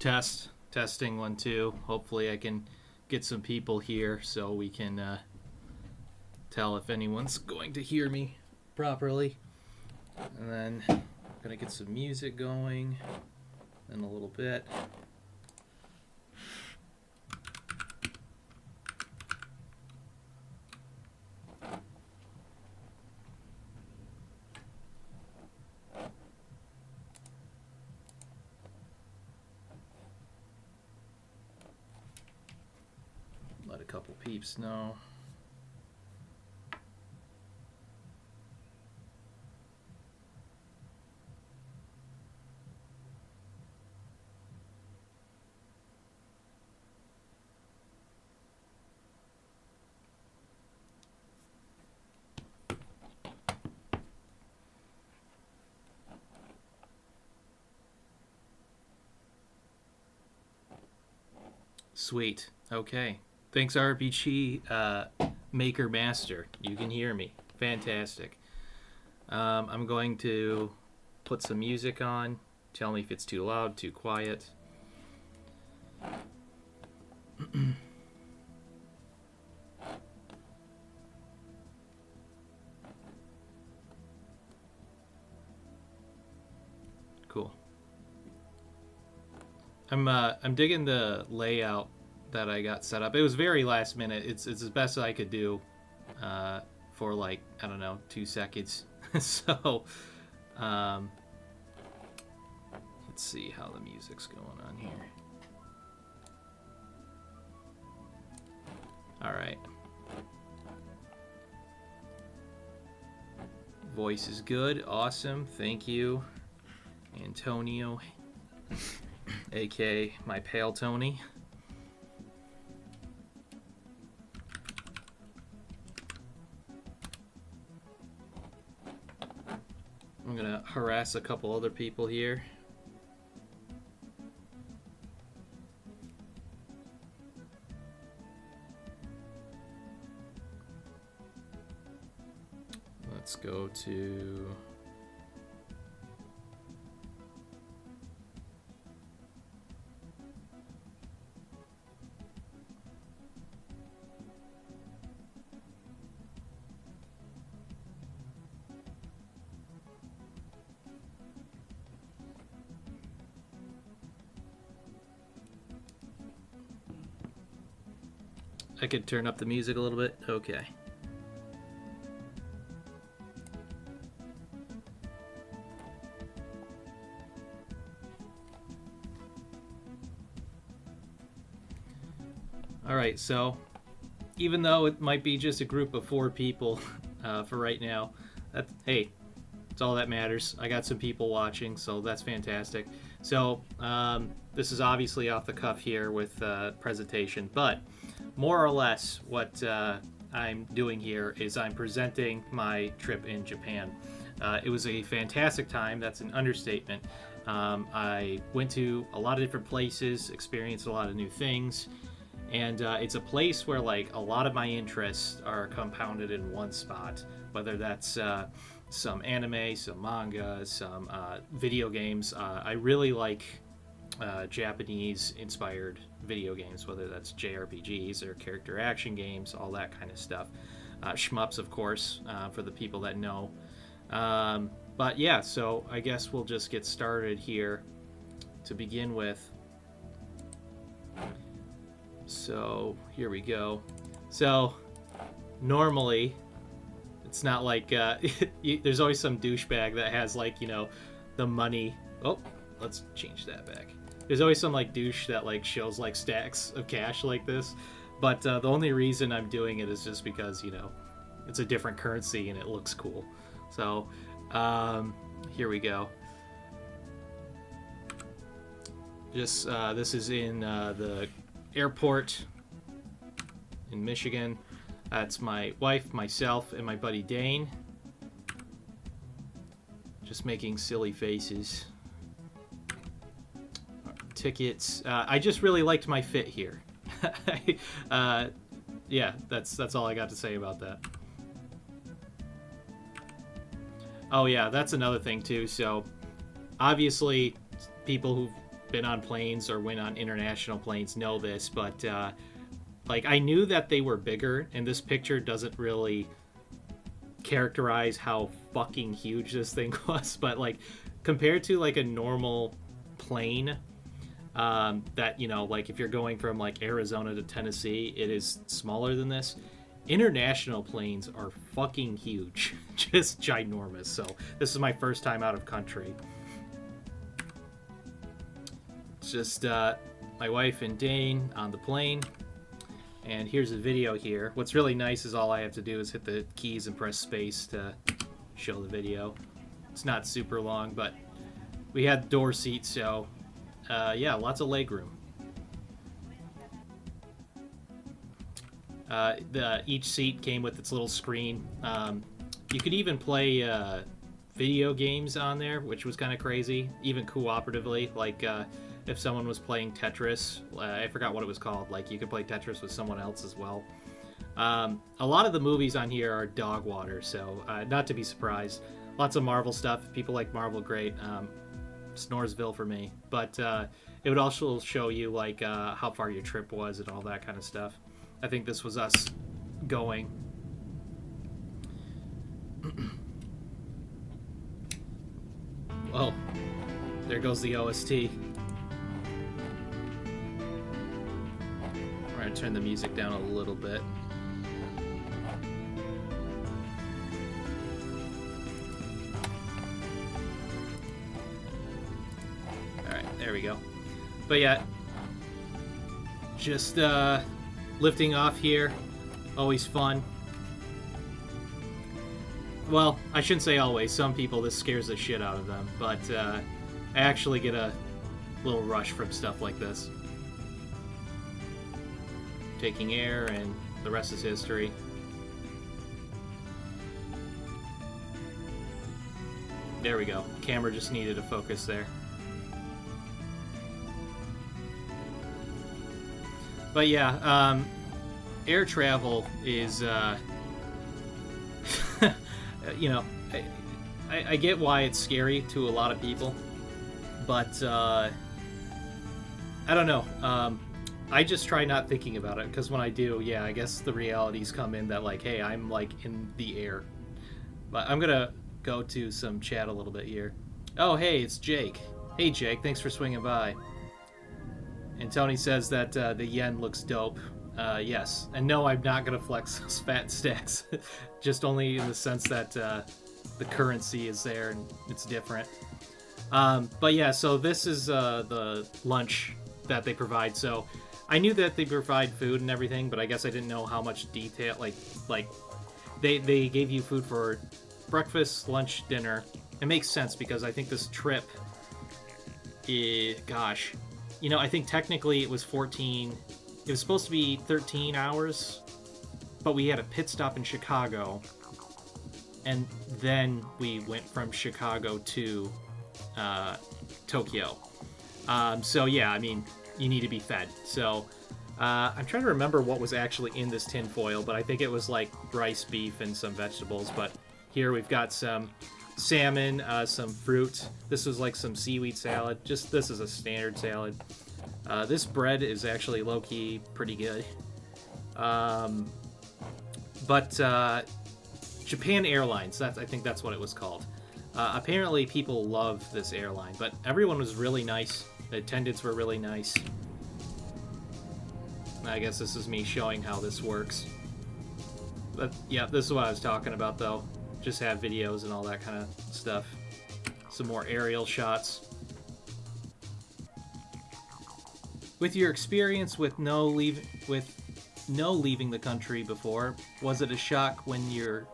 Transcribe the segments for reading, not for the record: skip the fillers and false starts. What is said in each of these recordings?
Testing 1 2. Hopefully I can get some people here so we can tell if anyone's going to hear me properly. And then I'm gonna get some music going in a little bit. Let a couple peeps know. Sweet. Okay. Thanks, RPG Maker Master. You can hear me. Fantastic. I'm going to put some music on. Tell me if it's too loud, too quiet. Cool. I'm digging the layout that I got set up. It was very last minute. It's as best I could do for like, I don't know, 2 seconds. So let's see how the music's going on here. All right. Voice is good. Awesome. Thank you, Antonio, aka my pale Tony. I'm gonna harass a couple other people here. Let's go to I could turn up the music a little bit. Okay. All right, so even though it might be just a group of 4 people for right now, hey, it's all that matters. I got some people watching, so that's fantastic. So this is obviously off the cuff here with presentation, but more or less what I'm doing here is I'm presenting my trip in Japan. It was a fantastic time. That's an understatement. I went to a lot of different places, experienced a lot of new things, and it's a place where like a lot of my interests are compounded in one spot, whether that's some anime, some manga, some video games. I really like Japanese inspired video games, whether that's JRPGs or character action games, all that kind of stuff. Shmups, of course, for the people that know. But yeah, so I guess we'll just get started here to begin with. So here we go. So normally it's not like there's always some douchebag that has like, you know, the money. Oh, let's change that back. There's always some like douche that like shows like stacks of cash like this, but the only reason I'm doing it is just because, you know, it's a different currency and it looks cool. So here we go. Just this is in the airport in Michigan. That's my wife, myself, and my buddy Dane. Just making silly faces. Tickets. I just really liked my fit here. Yeah, that's all I got to say about that. Oh yeah, that's another thing too. So obviously people who've been on planes or went on international planes know this, but like I knew that they were bigger, and this picture doesn't really characterize how fucking huge this thing was, but like compared to like a normal plane, that, you know, like if you're going from like Arizona to Tennessee, it is smaller than this. International planes are fucking huge. Just ginormous. So this is my first time out of country. It's just my wife and Dane on the plane, and here's a video here. What's really nice is all I have to do is hit the keys and press space to show the video. It's not super long, but we had door seats, so yeah, lots of leg room. Each seat came with its little screen. You could even play video games on there, which was kind of crazy, even cooperatively. Like if someone was playing Tetris, I forgot what it was called. Like you could play Tetris with someone else as well. A lot of the movies on here are dog water, so not to be surprised. Lots of Marvel stuff. If people like Marvel, great. Snoresville for me. But it would also show you like how far your trip was and all that kind of stuff. I think this was us going. Whoa, there goes the OST. We're gonna turn the music down a little bit. Alright, there we go. But yeah, just lifting off here, always fun. Well, I shouldn't say always. Some people, this scares the shit out of them, but I actually get a little rush from stuff like this. Taking air, and the rest is history. There we go. Camera just needed to focus there. But yeah, air travel is, you know, I get why it's scary to a lot of people, but I don't know. I just try not thinking about it, because when I do, yeah, I guess the realities come in that like, hey, I'm like in the air. But I'm gonna go to some chat a little bit here. Oh, hey, it's Jake. Hey, Jake, thanks for swinging by. And Tony says that the yen looks dope. Yes. And no, I'm not going to flex those fat stacks. Just only in the sense that the currency is there and it's different. But yeah, so this is the lunch that they provide. So I knew that they provide food and everything, but I guess I didn't know how much detail. Like they gave you food for breakfast, lunch, dinner. It makes sense because I think this trip, gosh, you know, I think technically it was 14. It was supposed to be 13 hours, but we had a pit stop in Chicago, and then we went from Chicago to Tokyo. So yeah, I mean, you need to be fed. So I'm trying to remember what was actually in this tin foil, but I think it was like rice, beef, and some vegetables. But here we've got some salmon, some fruit. This was like some seaweed salad. Just this is a standard salad. This bread is actually low-key pretty good. But Japan Airlines, I think that's what it was called. Apparently people love this airline, but everyone was really nice. The attendants were really nice. I guess this is me showing how this works. But yeah, this is what I was talking about though. Just have videos and all that kind of stuff. Some more aerial shots. With your experience with no leaving the country before, was it a shock when you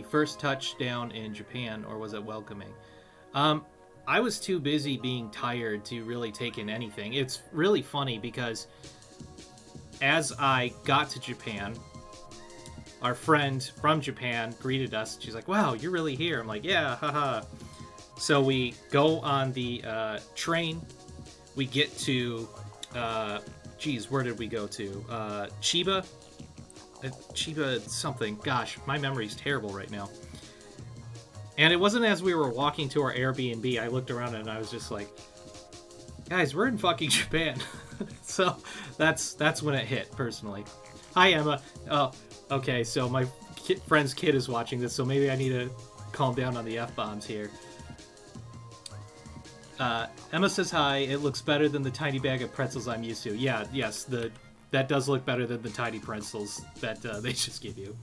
first touched down in Japan, or was it welcoming? I was too busy being tired to really take in anything. It's really funny because as I got to Japan, our friend from Japan greeted us. She's like, "Wow, you're really here." I'm like, "Yeah, haha." So we go on the train. We get to, geez, where did we go to? Chiba? Chiba something. Gosh, my memory's terrible right now. And it wasn't as we were walking to our Airbnb, I looked around and I was just like, Guys, we're in fucking Japan. So that's when it hit, personally. Hi, Emma. Oh, okay, so my friend's kid is watching this, so maybe I need to calm down on the F-bombs here. Emma says hi. It looks better than the tiny bag of pretzels I'm used to. Yeah, yes, that does look better than the tiny pretzels that they just give you.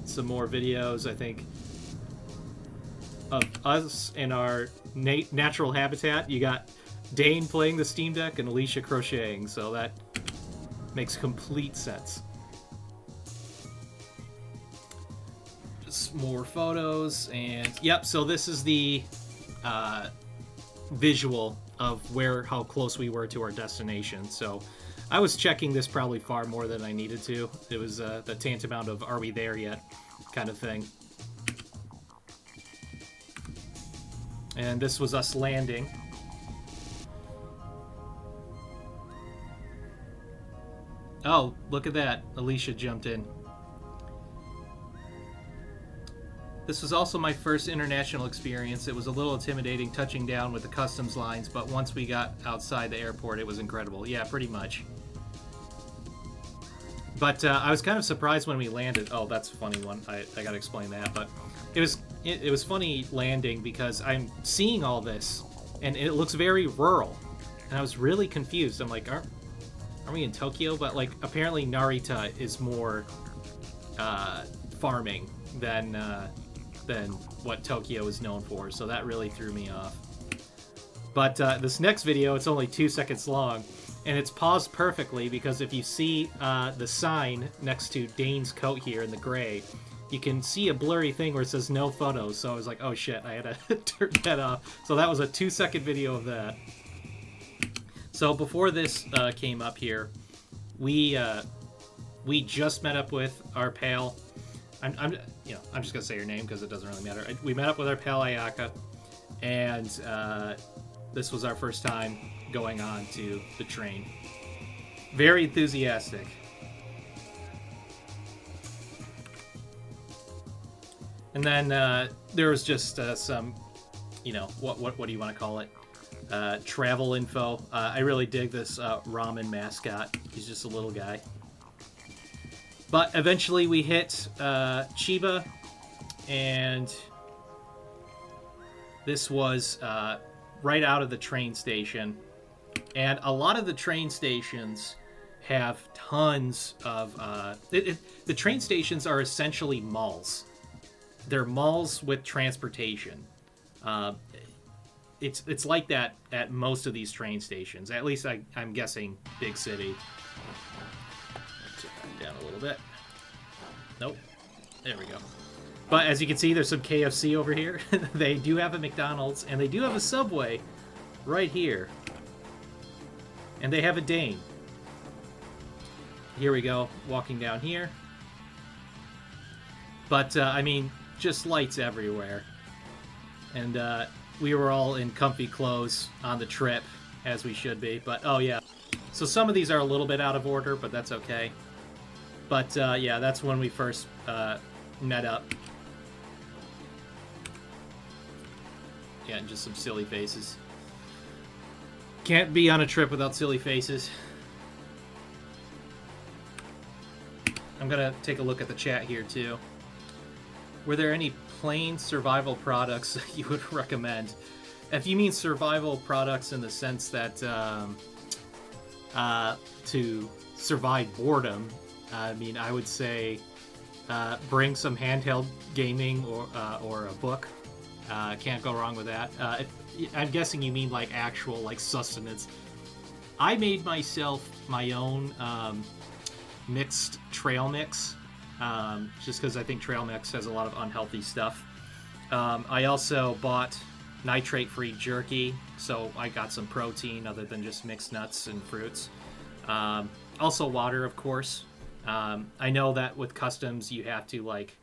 Some more videos, I think, of us in our natural habitat. You got Dane playing the Steam Deck and Alicia crocheting, so that makes complete sense. Just more photos, and yep, so this is the visual of how close we were to our destination. So I was checking this probably far more than I needed to. It was the tantamount of "are we there yet" kind of thing. And this was us landing. Oh, look at that. Alicia jumped in. This was also my first international experience. It was a little intimidating touching down with the customs lines, but once we got outside the airport, it was incredible. Yeah, pretty much. But I was kind of surprised when we landed. Oh, that's a funny one. I gotta explain that. But it was funny landing because I'm seeing all this, and it looks very rural. And I was really confused. I'm like, are we in Tokyo? But like, apparently Narita is more farming than what Tokyo is known for. So that really threw me off. But this next video, it's only 2 seconds long, and it's paused perfectly because if you see the sign next to Dane's coat here in the gray, you can see a blurry thing where it says no photos. So I was like, oh shit, I had to turn that off. So that was a 2-second video of that. So before this came up here, we just met up with our pal. I'm just gonna say your name because it doesn't really matter. We met up with our pal Ayaka, and this was our first time going on to the train. Very enthusiastic. And then there was just some, what do you want to call it? Travel info. I really dig this ramen mascot. He's just a little guy. But eventually we hit Chiba, and this was right out of the train station. And a lot of the train stations have tons of... the train stations are essentially malls. They're malls with transportation. It's like that at most of these train stations. At least I'm guessing big city. Turn that down a little bit. Nope. There we go. But as you can see, there's some KFC over here. They do have a McDonald's, and they do have a Subway right here. And they have a Dane. Here we go, walking down here. But, I mean, just lights everywhere. And we were all in comfy clothes on the trip, as we should be. But, oh yeah. So some of these are a little bit out of order, but that's okay. But, yeah, that's when we first met up. Yeah, and just some silly faces. Can't be on a trip without silly faces. I'm gonna take a look at the chat here, too. Were there any plain survival products you would recommend? If you mean survival products in the sense that to survive boredom, I mean, I would say bring some handheld gaming or a book. Can't go wrong with that. I'm guessing you mean like actual like sustenance. I made myself my own mixed trail mix, just because I think trail mix has a lot of unhealthy stuff. I also bought nitrate-free jerky, so I got some protein other than just mixed nuts and fruits. Also water, of course. I know that with customs you have to like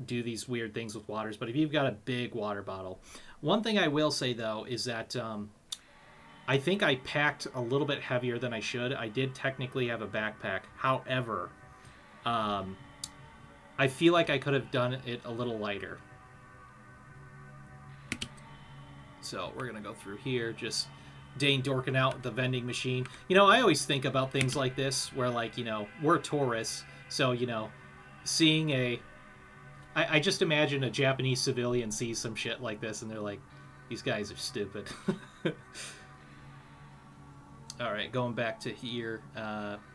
do these weird things with waters, but if you've got a big water bottle. One thing I will say though is that I think I packed a little bit heavier than I should. I did technically have a backpack. However, I feel like I could have done it a little lighter. So we're gonna go through here, just Dane dorking out with the vending machine. You know, I always think about things like this, where like, you know, we're tourists, so you know, seeing I just imagine a Japanese civilian sees some shit like this, and they're like, these guys are stupid. All right, going back to here.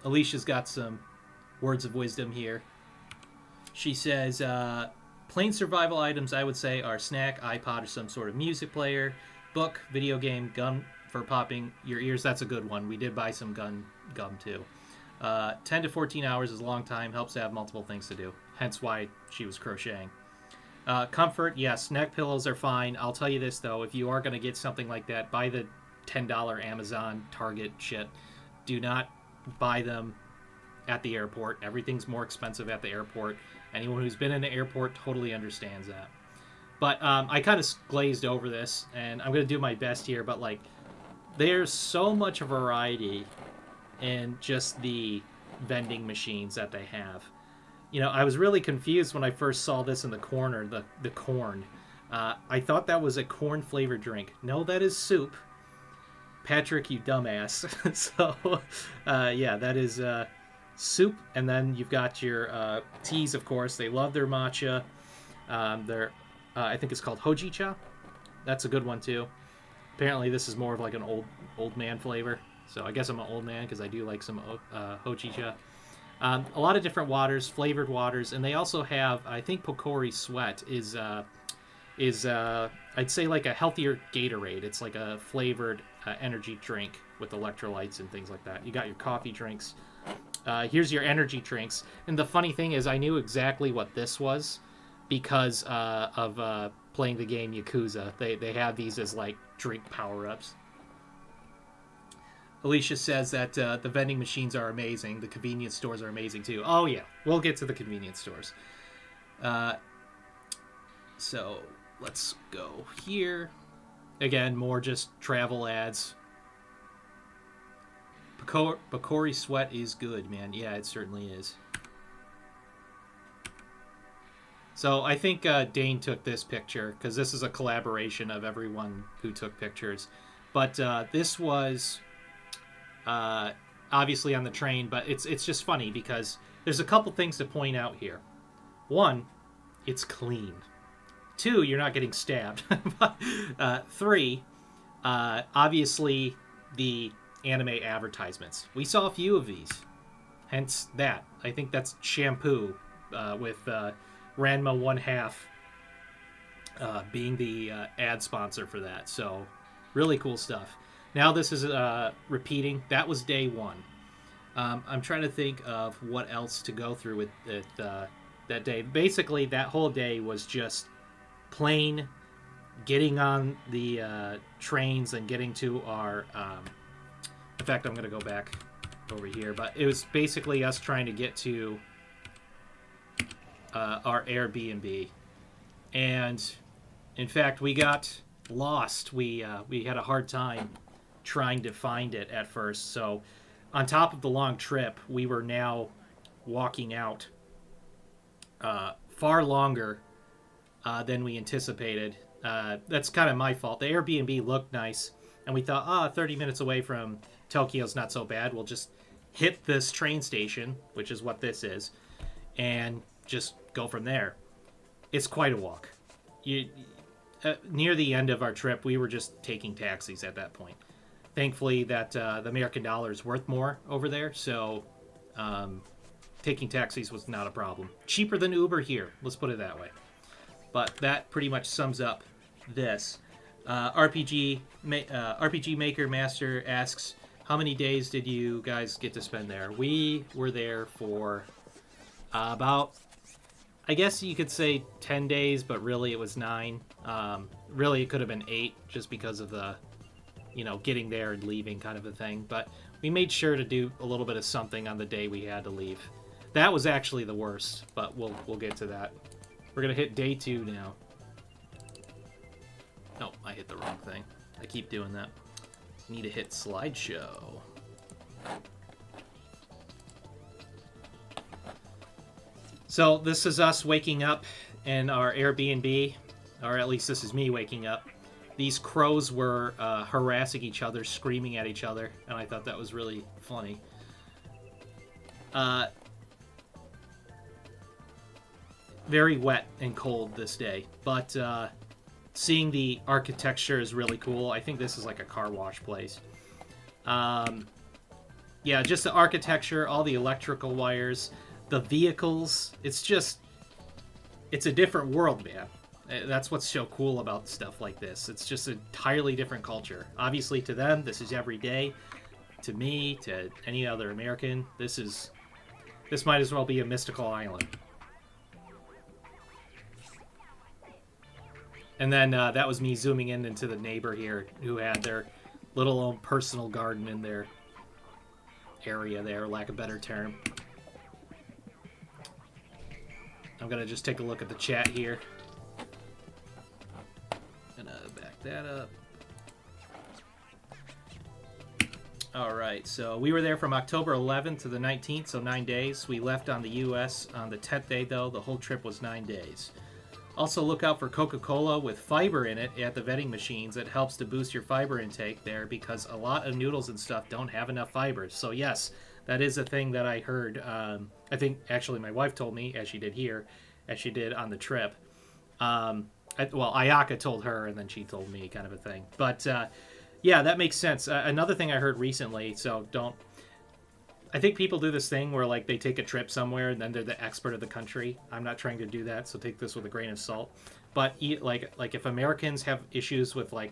Alicia's got some words of wisdom here. She says, plain survival items, I would say, are snack, iPod, or some sort of music player, book, video game, gum for popping your ears. That's a good one. We did buy some gum too. 10 to 14 hours is a long time. Helps to have multiple things to do. Hence why she was crocheting. Comfort, yes. Neck pillows are fine. I'll tell you this, though. If you are going to get something like that, buy the $10 Amazon, Target shit. Do not buy them at the airport. Everything's more expensive at the airport. Anyone who's been in the airport totally understands that. But I kind of glazed over this, and I'm going to do my best here, but like, there's so much variety in just the vending machines that they have. You know, I was really confused when I first saw this in the corner, the corn. I thought that was a corn-flavored drink. No, that is soup. Patrick, you dumbass. So, yeah, that is soup. And then you've got your teas, of course. They love their matcha. I think it's called hojicha. That's a good one, too. Apparently, this is more of like an old man flavor. So I guess I'm an old man because I do like some hojicha. A lot of different waters, flavored waters, and they also have, I think Pocori Sweat is I'd say like a healthier Gatorade. It's like a flavored energy drink with electrolytes and things like that. You got your coffee drinks. Here's your energy drinks. And the funny thing is I knew exactly what this was because of playing the game Yakuza. They have these as like drink power-ups. Alicia says that the vending machines are amazing. The convenience stores are amazing too. Oh yeah, we'll get to the convenience stores. So let's go here. Again, more just travel ads. Pocori Sweat is good, man. Yeah, it certainly is. So I think Dane took this picture because this is a collaboration of everyone who took pictures. But this was obviously on the train, but it's just funny because there's a couple things to point out here. One, it's clean. Two, you're not getting stabbed. Three, obviously the anime advertisements. We saw a few of these. Hence that. I think that's shampoo with Ranma 1/2 being the ad sponsor for that. So really cool stuff. Now this is repeating. That was day one. I'm trying to think of what else to go through with it, that day. Basically, that whole day was just plain getting on the trains and getting to our... in fact, I'm going to go back over here. But it was basically us trying to get to our Airbnb. And, in fact, we got lost. We had a hard time trying to find it at first. So on top of the long trip, we were now walking out far longer than we anticipated. That's kind of my fault. The Airbnb looked nice, and we thought, 30 minutes away from Tokyo's not so bad. We'll just hit this train station, which is what this is, and just go from there. It's quite a walk. Near the end of our trip, we were just taking taxis at that point. Thankfully, that the American dollar is worth more over there, so taking taxis was not a problem. Cheaper than Uber here, let's put it that way. But that pretty much sums up this. RPG Maker Master asks, how many days did you guys get to spend there? We were there for about, I guess you could say 10 days, but really it was 9. Really, it could have been 8 just because of the, getting there and leaving kind of a thing. But we made sure to do a little bit of something on the day we had to leave. That was actually the worst, but we'll get to that. We're going to hit day 2 now. No, I hit the wrong thing. I keep doing that. Need to hit slideshow. So this is us waking up in our Airbnb, or at least this is me waking up. these crows were harassing each other, screaming at each other, and I thought that was really funny. Very wet and cold this day, but seeing the architecture is really cool. I think this is like a car wash place. Yeah, just the architecture, all the electrical wires, the vehicles. It's a different world, man. That's what's so cool about stuff like this. It's just an entirely different culture. Obviously, to them, this is every day. To me, to any other American, this might as well be a mystical island. And then that was me zooming in into the neighbor here, who had their little own personal garden in their area there, lack of a better term. I'm gonna just take a look at the chat here. Gonna back that up. Alright, so we were there from October 11th to the 19th, so 9 days. We left on the US on the 10th day, though. The whole trip was 9 days. Also, look out for Coca-Cola with fiber in it at the vending machines. It helps to boost your fiber intake there because a lot of noodles and stuff don't have enough fibers. So, yes, that is a thing that I heard. I think, actually, my wife told me, as she did here, as she did on the trip. Well, Ayaka told her, and then she told me, kind of a thing. But, yeah, that makes sense. Another thing I heard recently, so don't... I think people do this thing where, like, they take a trip somewhere and then they're the expert of the country. I'm not trying to do that, so take this with a grain of salt. But, like if Americans have issues with, like,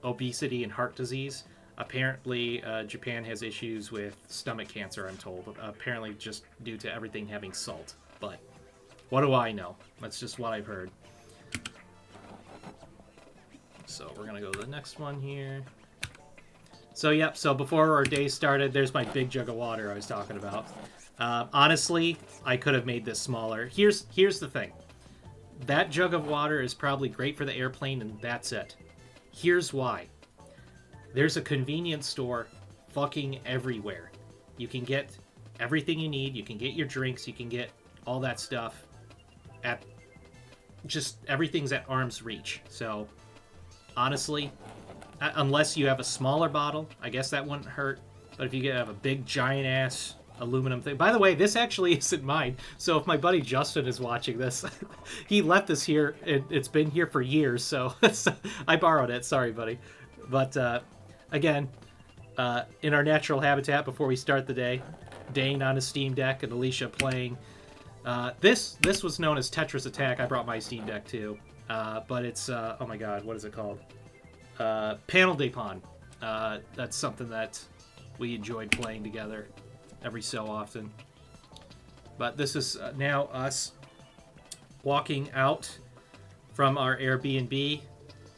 obesity and heart disease, apparently Japan has issues with stomach cancer, I'm told. Apparently just due to everything having salt. But what do I know? That's just what I've heard. So we're going to go to the next one here. So, yep, so before our day started, there's my big jug of water I was talking about. Honestly, I could have made this smaller. Here's the thing. That jug of water is probably great for the airplane, and that's it. Here's why. There's a convenience store fucking everywhere. You can get everything you need. You can get your drinks. You can get all that stuff at... Just everything's at arm's reach. So, honestly... Unless you have a smaller bottle, I guess that wouldn't hurt. But if you have a big, giant-ass aluminum thing... By the way, this actually isn't mine. So if my buddy Justin is watching this, he left this here. It's been here for years, so I borrowed it. Sorry, buddy. But, again, in our natural habitat before we start the day, Dane on his Steam Deck and Alicia playing. This was known as Tetris Attack. I brought my Steam Deck, too. But it's... oh, my God. What is it called? Panel de Pon. That's something that we enjoyed playing together every so often. But this is now us walking out from our Airbnb,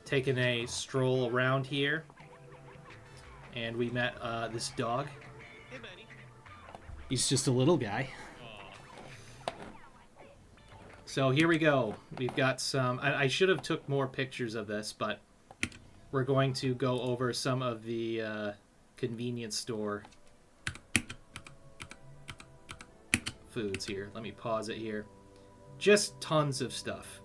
taking a stroll around here. And we met this dog. Hey, Manny. He's just a little guy. So here we go. We've got some... I should have took more pictures of this, but... We're going to go over some of the convenience store foods here. Let me pause it here. Just tons of stuff.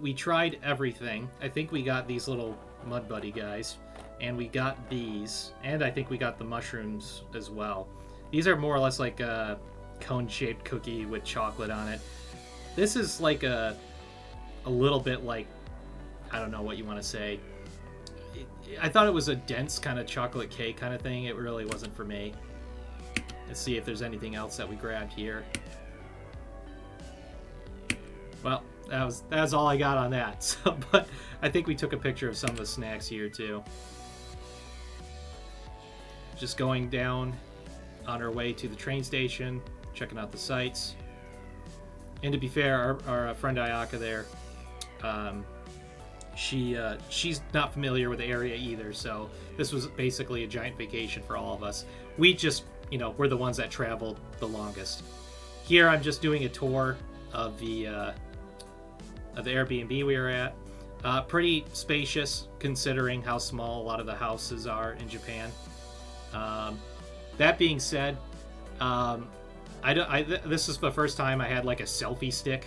We tried everything. I think we got these little Mud Buddy guys. And we got these. And I think we got the mushrooms as well. These are more or less like a cone-shaped cookie with chocolate on it. This is like a little bit like... I don't know what you want to say. I thought it was a dense kind of chocolate cake kind of thing. It really wasn't for me. Let's see if there's anything else that we grabbed here. Well, that was all I got on that. So, but I think we took a picture of some of the snacks here too. Just going down on our way to the train station, checking out the sights. And to be fair, our friend Ayaka there, she's not familiar with the area either, so this was basically a giant vacation for all of us. We just, we're the ones that traveled the longest. Here I'm just doing a tour of the Airbnb we were at. Pretty spacious considering how small a lot of the houses are in Japan. That being said, this is the first time I had like a selfie stick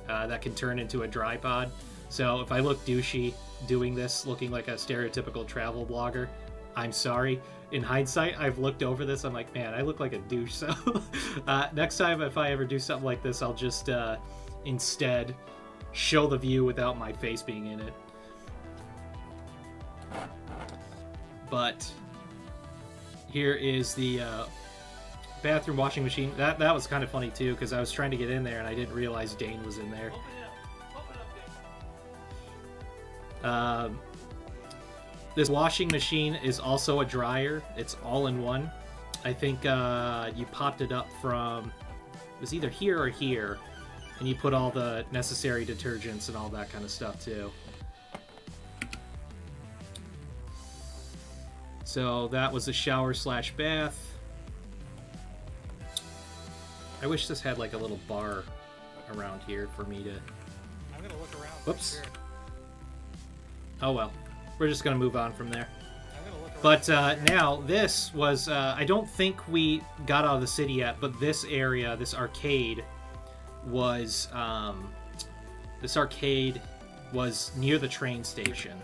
that can turn into a tripod. So if I look douchey doing this, looking like a stereotypical travel blogger, I'm sorry. In hindsight, I've looked over this. I'm like, man, I look like a douche. So next time, if I ever do something like this, I'll just instead show the view without my face being in it. But here is the bathroom washing machine. That was kind of funny too, because I was trying to get in there and I didn't realize Dane was in there. This washing machine is also a dryer. It's all in one. I think you popped it up from, it was either here or here, and you put all the necessary detergents and all that kind of stuff too. So that was a shower slash bath. I wish this had like a little bar around here for me to... I'm gonna look around. Whoops. Oh well. We're just going to move on from there. But Now, this was... I don't think we got out of the city yet, but this area, this arcade, was... this arcade was near the train station.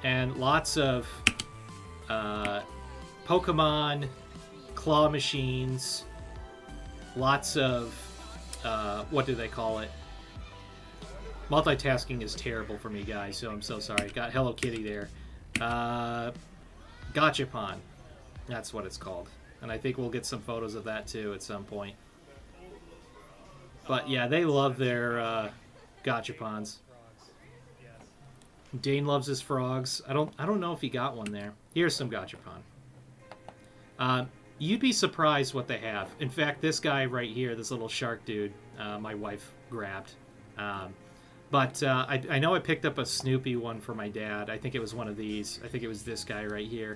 And lots of Pokemon claw machines, lots of... what do they call it? Multitasking is terrible for me, guys, so I'm so sorry. Got Hello Kitty there. Gachapon. That's what it's called. And I think we'll get some photos of that, too, at some point. But, yeah, they love their Gachapons. Dane loves his frogs. I don't know if he got one there. Here's some Gachapon. You'd be surprised what they have. In fact, this guy right here, this little shark dude, my wife grabbed. But I know I picked up a Snoopy one for my dad. I think it was one of these. I think it was this guy right here.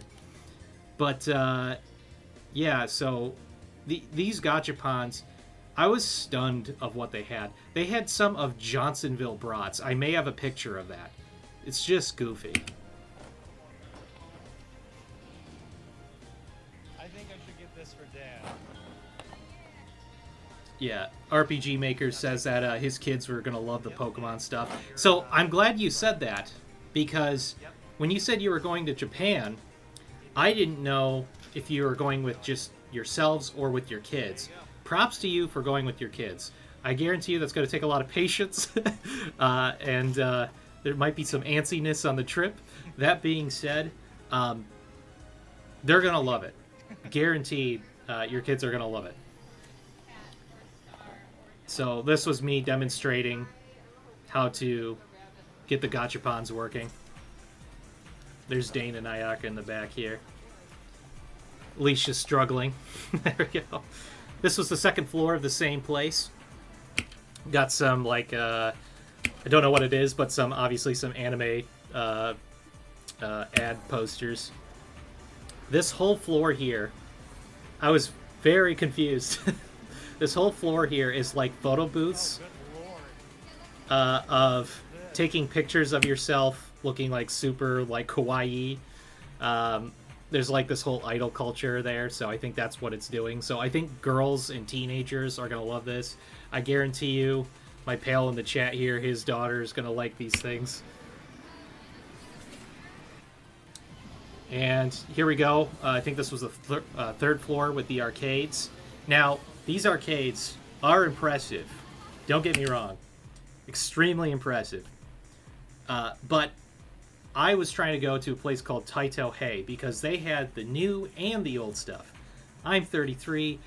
But, yeah, so these Gachapons, I was stunned of what they had. They had some of Johnsonville brats. I may have a picture of that. It's just goofy. I think I should get this for Dad. Yeah, RPG Maker says that his kids were going to love the Pokemon stuff. So I'm glad you said that, because when you said you were going to Japan, I didn't know if you were going with just yourselves or with your kids. Props to you for going with your kids. I guarantee you that's going to take a lot of patience, and there might be some antsiness on the trip. That being said, they're going to love it. Guaranteed, your kids are going to love it. So this was me demonstrating how to get the Gachapons working. There's Dane and Ayaka in the back here. Alicia's struggling. There we go. This was the second floor of the same place. Got some, like, I don't know what it is, but obviously some anime ad posters. This whole floor here, I was very confused. This whole floor here is like photo booths of taking pictures of yourself looking like super like kawaii. There's like this whole idol culture there, so I think that's what it's doing. So I think girls and teenagers are going to love this. I guarantee you, my pal in the chat here, his daughter is going to like these things. And here we go. I think this was the third floor with the arcades. Now, these arcades are impressive. Don't get me wrong. Extremely impressive. But I was trying to go to a place called Taito Hey because they had the new and the old stuff. I'm 33.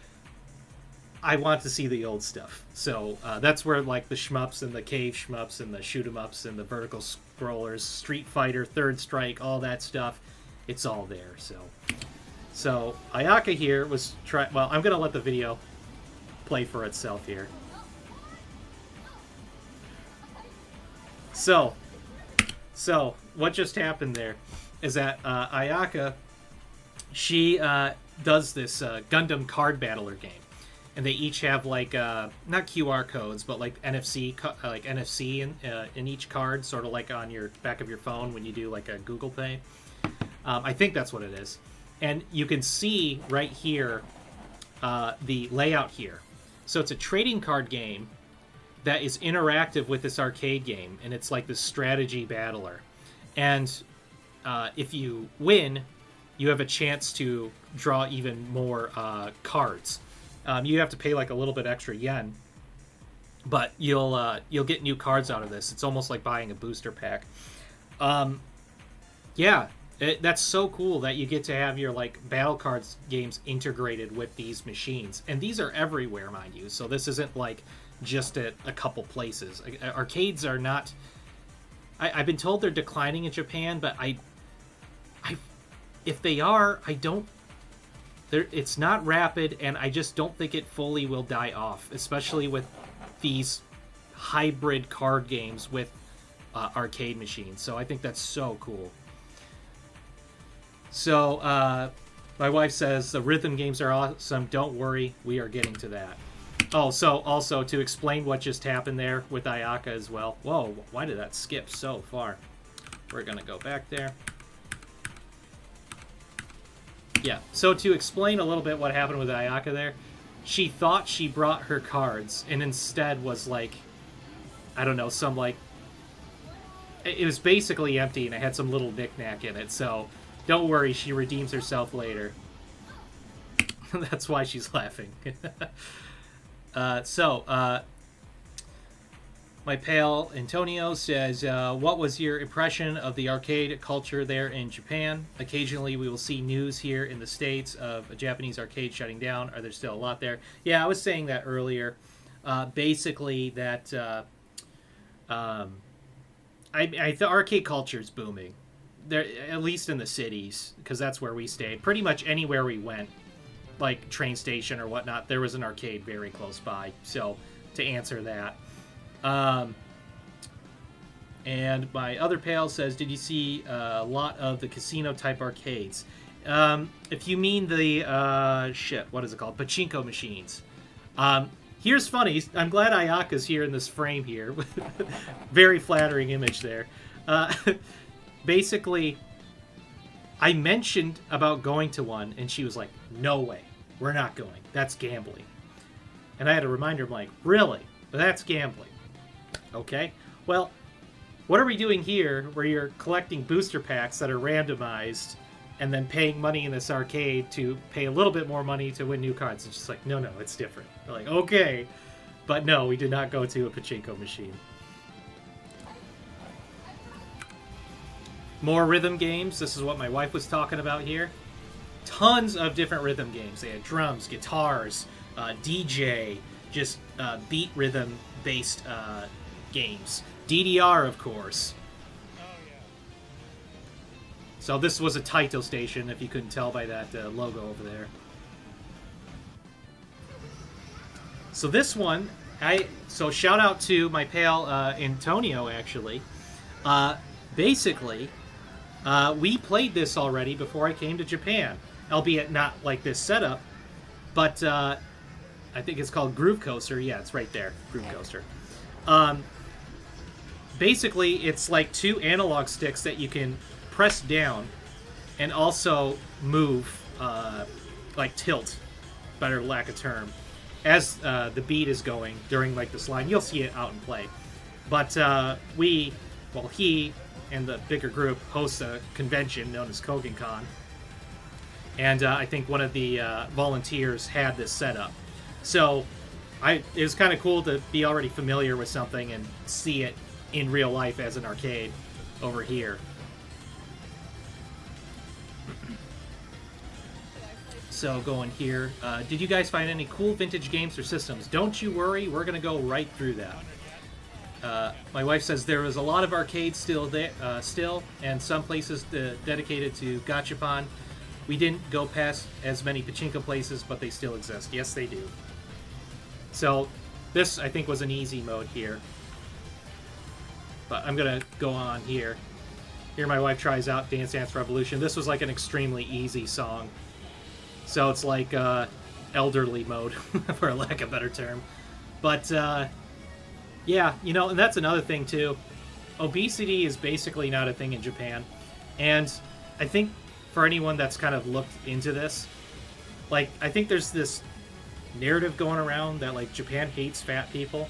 I want to see the old stuff. So that's where like the shmups and the cave shmups and the shoot 'em ups and the vertical scrollers, Street Fighter, Third Strike, all that stuff. It's all there. So Ayaka here was well, I'm gonna let the video play for itself here. So what just happened there is that Ayaka, she does this Gundam card battler game, and they each have like not QR codes, but like NFC, in each card, sort of like on your back of your phone when you do like a Google Pay. I think that's what it is, and you can see right here the layout here. So it's a trading card game that is interactive with this arcade game, and it's like this strategy battler. And if you win, you have a chance to draw even more cards. You have to pay like a little bit extra yen, but you'll get new cards out of this. It's almost like buying a booster pack. Yeah, that's so cool that you get to have your like battle cards games integrated with these machines, and these are everywhere, mind you. So this isn't like just at a couple places. Arcades are not. I've been told they're declining in Japan, but if they are, I don't. It's not rapid, and I just don't think it fully will die off, especially with these hybrid card games with arcade machines. So I think that's so cool. So my wife says the rhythm games are awesome. Don't worry, we are getting to that. Oh, so also to explain what just happened there with Ayaka as well. Whoa, why did that skip so far? We're gonna go back there. Yeah, so to explain a little bit what happened with Ayaka there, she thought she brought her cards and instead was like, I don't know, some like, it was basically empty and it had some little knickknack in it, so don't worry, she redeems herself later. That's why she's laughing. My pal Antonio says, what was your impression of the arcade culture there in Japan? Occasionally we will see news here in the States of a Japanese arcade shutting down. Are there still a lot there? Yeah, I was saying that earlier. Basically that the arcade culture is booming. There, at least in the cities, because that's where we stayed. Pretty much anywhere we went, like train station or whatnot, there was an arcade very close by. So to answer that. And my other pal says, did you see a lot of the casino type arcades? If you mean the what is it called, pachinko machines. Here's funny, I'm glad Ayaka's here in this frame here. Very flattering image there. Basically, I mentioned about going to one and she was like, no way, we're not going, that's gambling. And I had to remind her, I'm like, really? That's gambling. Okay, well, what are we doing here where you're collecting booster packs that are randomized and then paying money in this arcade to pay a little bit more money to win new cards? It's just like, no, it's different. They're like, okay. But no, we did not go to a pachinko machine. More rhythm games. This is what my wife was talking about here. Tons of different rhythm games. They had drums, guitars, DJ, just beat rhythm based games. DDR, of course. Oh, yeah. So this was a Taito station, if you couldn't tell by that logo over there. So this one, so shout out to my pal Antonio, actually. Basically, we played this already before I came to Japan, albeit not like this setup, but I think it's called Groove Coaster. Yeah, it's right there, Groove Coaster. Basically, it's like two analog sticks that you can press down and also move, like tilt, better lack of term, as the beat is going during like this line. You'll see it out in play. But he and the bigger group hosts a convention known as Kogen Con. And I think one of the volunteers had this set up. So it was kind of cool to be already familiar with something and see it in real life as an arcade over here. So going here, did you guys find any cool vintage games or systems? Don't you worry, we're going to go right through that. My wife says there is a lot of arcades still, and some places dedicated to gachapon. We didn't go past as many pachinko places, but they still exist. Yes, they do. So this, I think, was an easy mode here. But I'm going to go on here. Here my wife tries out Dance Dance Revolution. This was like an extremely easy song. So it's like elderly mode, for lack of a better term. But, yeah, you know, and that's another thing, too. Obesity is basically not a thing in Japan. And I think for anyone that's kind of looked into this, like, I think there's this narrative going around that, like, Japan hates fat people.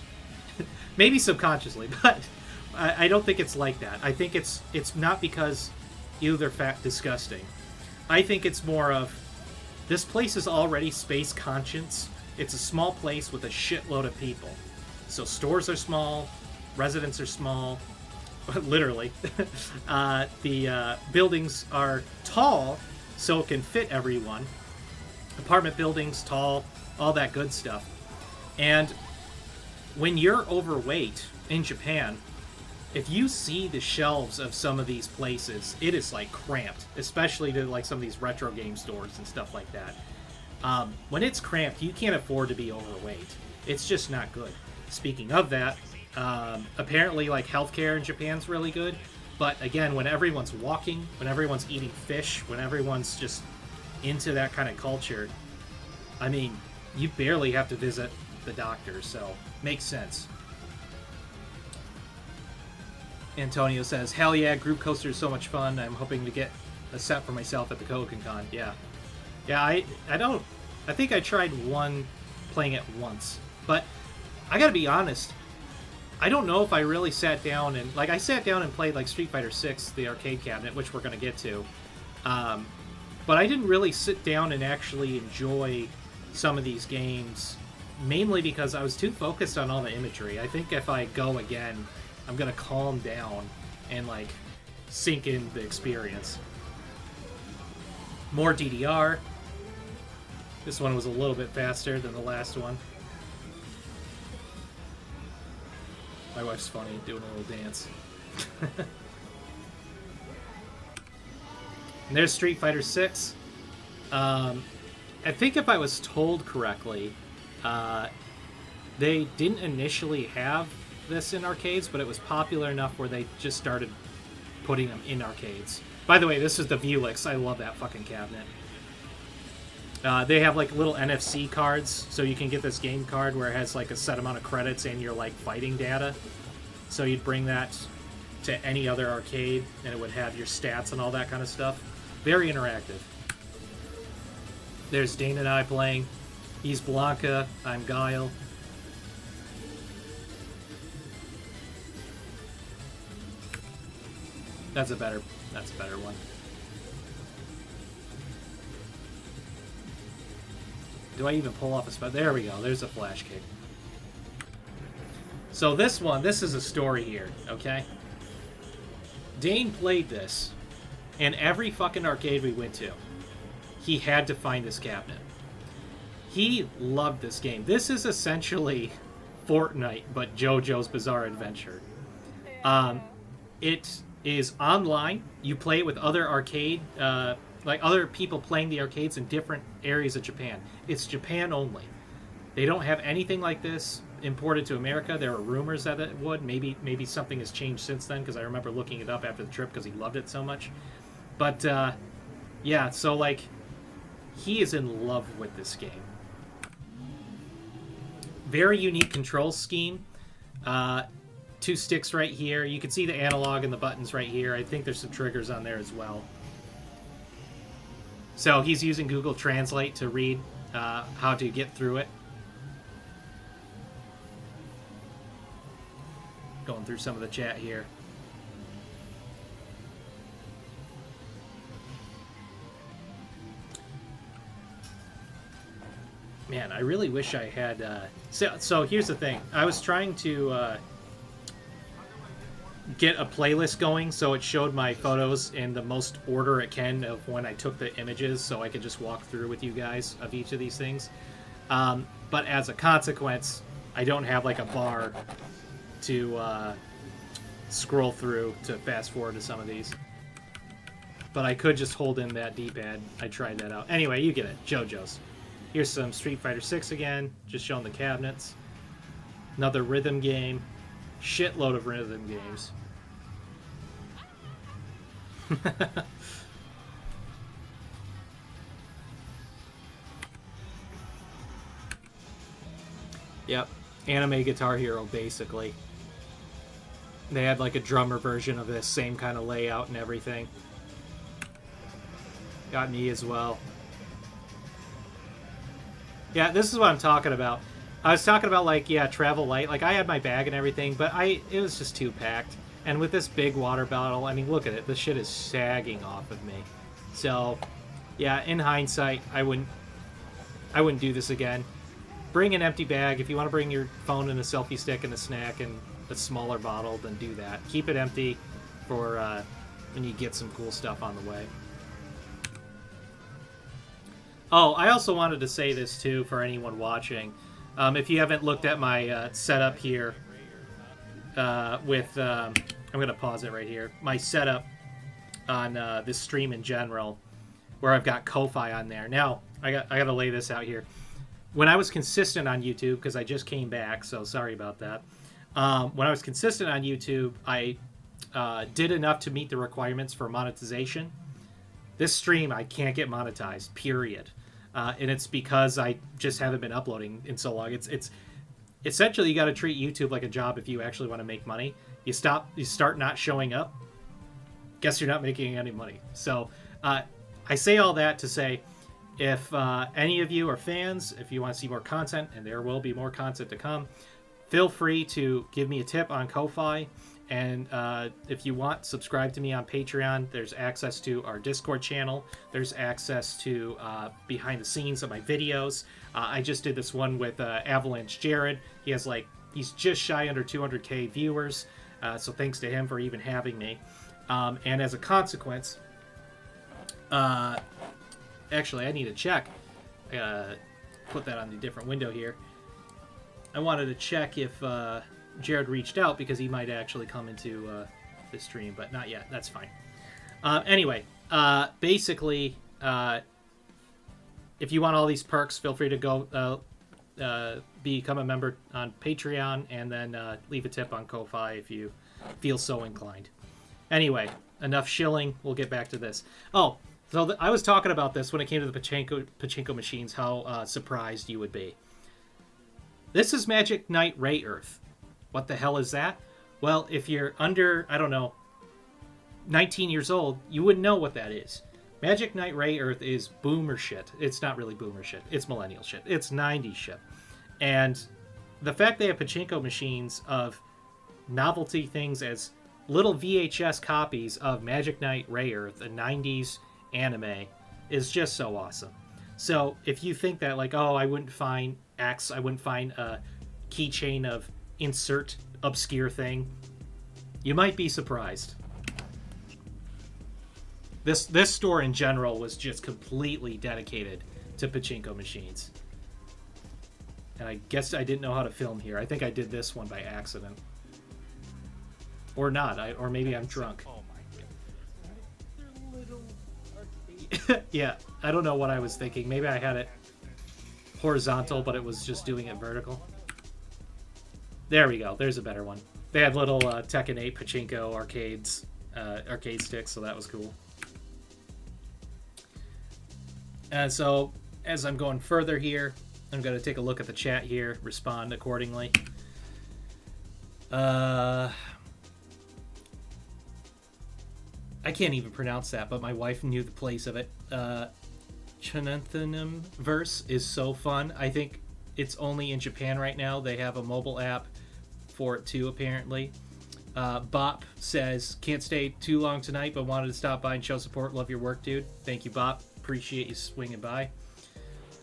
Maybe subconsciously, but I don't think it's like that. I think it's not because they're fat disgusting. I think it's more of this place is already space conscious. It's a small place with a shitload of people. So stores are small, residents are small, literally. The buildings are tall, so it can fit everyone. Apartment buildings, tall, all that good stuff. And when you're overweight in Japan, if you see the shelves of some of these places, it is like cramped, especially to like some of these retro game stores and stuff like that. When it's cramped, you can't afford to be overweight. It's just not good. Speaking of that, apparently like healthcare in Japan's really good, but again, when everyone's walking, when everyone's eating fish, when everyone's just into that kind of culture, I mean, you barely have to visit the doctor, so makes sense. Antonio says, hell yeah, group coaster is so much fun. I'm hoping to get a set for myself at the Kokenkan. Yeah. Yeah, I think I tried playing it once. But I gotta be honest, I don't know if I really sat down and... Like, I sat down and played, like, Street Fighter 6, the arcade cabinet, which we're gonna get to. But I didn't really sit down and actually enjoy some of these games, mainly because I was too focused on all the imagery. I think if I go again, I'm gonna calm down and like sink in the experience. More DDR. This one was a little bit faster than the last one. My wife's funny, doing a little dance. And there's Street Fighter 6. I think if I was told correctly, they didn't initially have this in arcades, but it was popular enough where they just started putting them in arcades. By the way, this is the Velix. I love that fucking cabinet. They have like little NFC cards, so you can get this game card where it has like a set amount of credits and your like fighting data. So you'd bring that to any other arcade, and it would have your stats and all that kind of stuff. Very interactive. There's Dane and I playing. He's Blanca. I'm Guile. That's a better one. Do I even pull off a spot? There we go. There's a flash kick. So this is a story here, okay? Dane played this, and every fucking arcade we went to, he had to find this cabinet. He loved this game. This is essentially Fortnite, but JoJo's Bizarre Adventure. It is online. You play it with other arcade, like other people playing the arcades in different areas of Japan. It's Japan only. They don't have anything like this imported to America. There are rumors that it would. Maybe something has changed since then, because I remember looking it up after the trip because he loved it so much. But yeah, so like he is in love with this game. Very unique control scheme. 2 sticks right here. You can see the analog and the buttons right here. I think there's some triggers on there as well. So he's using Google Translate to read how to get through it. Going through some of the chat here. Man, I really wish I had... So here's the thing. I was trying to get a playlist going so it showed my photos in the most order it can of when I took the images, so I could just walk through with you guys of each of these things. But as a consequence, I don't have like a bar to scroll through to fast forward to some of these. But I could just hold in that D-pad. I tried that out. Anyway, you get it. JoJo's. Here's some Street Fighter 6 again, just showing the cabinets. Another rhythm game. Shitload of rhythm games. Yep. Anime Guitar Hero, basically. They had like a drummer version of this, same kind of layout and everything. Got me as well. Yeah, this is what I'm talking about. I was talking about like, yeah, travel light. Like I had my bag and everything, but it was just too packed. And with this big water bottle, I mean, look at it. This shit is sagging off of me. So, yeah, in hindsight, I wouldn't do this again. Bring an empty bag. If you want to bring your phone and a selfie stick and a snack and a smaller bottle, then do that. Keep it empty for when you get some cool stuff on the way. Oh, I also wanted to say this too for anyone watching. If you haven't looked at my setup here with... I'm going to pause it right here. My setup on this stream in general, where I've got Ko-Fi on there. Now, I got to lay this out here. When I was consistent on YouTube, because I just came back, so sorry about that. When I was consistent on YouTube, I did enough to meet the requirements for monetization. This stream, I can't get monetized, period. And it's because I just haven't been uploading in so long. It's essentially, you got to treat YouTube like a job if you actually want to make money. You start not showing up, guess you're not making any money. So I say all that to say, if any of you are fans, if you want to see more content, and there will be more content to come, feel free to give me a tip on Ko-Fi. And if you want, subscribe to me on Patreon. There's access to our Discord channel. There's access to behind the scenes of my videos. I just did this one with Avalanche Jared. He's just shy under 200k viewers. So thanks to him for even having me. And as a consequence, actually, I need to check. Put that on the different window here. I wanted to check if Jared reached out because he might actually come into the stream, but not yet. That's fine. Anyway, basically, if you want all these perks, feel free to go become a member on Patreon and then leave a tip on Ko-Fi if you feel so inclined. Anyway, enough shilling. We'll get back to this. Oh, so I was talking about this when it came to the pachinko machines, how surprised you would be. This is Magic Knight Ray Earth. What the hell is that? Well, if you're under, I don't know, 19 years old, you wouldn't know what that is. Magic Knight Ray Earth is boomer shit. It's not really boomer shit. It's millennial shit. It's 90s shit. And the fact they have pachinko machines of novelty things as little VHS copies of Magic Knight Ray Earth, a 90s anime, is just so awesome. So if you think that, like, oh, I wouldn't find X, I wouldn't find a keychain of insert obscure thing, you might be surprised. This store in general was just completely dedicated to pachinko machines. And I guess I didn't know how to film here. I think I did this one by accident. Or not, or maybe I'm drunk. Oh my goodness. They're little arcade. Yeah, I don't know what I was thinking. Maybe I had it horizontal, but it was just doing it vertical. There we go. There's a better one. They had little Tekken 8 pachinko arcades, arcade sticks, so that was cool. And so, as I'm going further here, I'm going to take a look at the chat here, respond accordingly. I can't even pronounce that, but my wife knew the place of it. Chananthanum verse is so fun. I think it's only in Japan right now. They have a mobile app for it too, apparently. Bop says, can't stay too long tonight, but wanted to stop by and show support. Love your work, dude. Thank you, Bop. Appreciate you swinging by.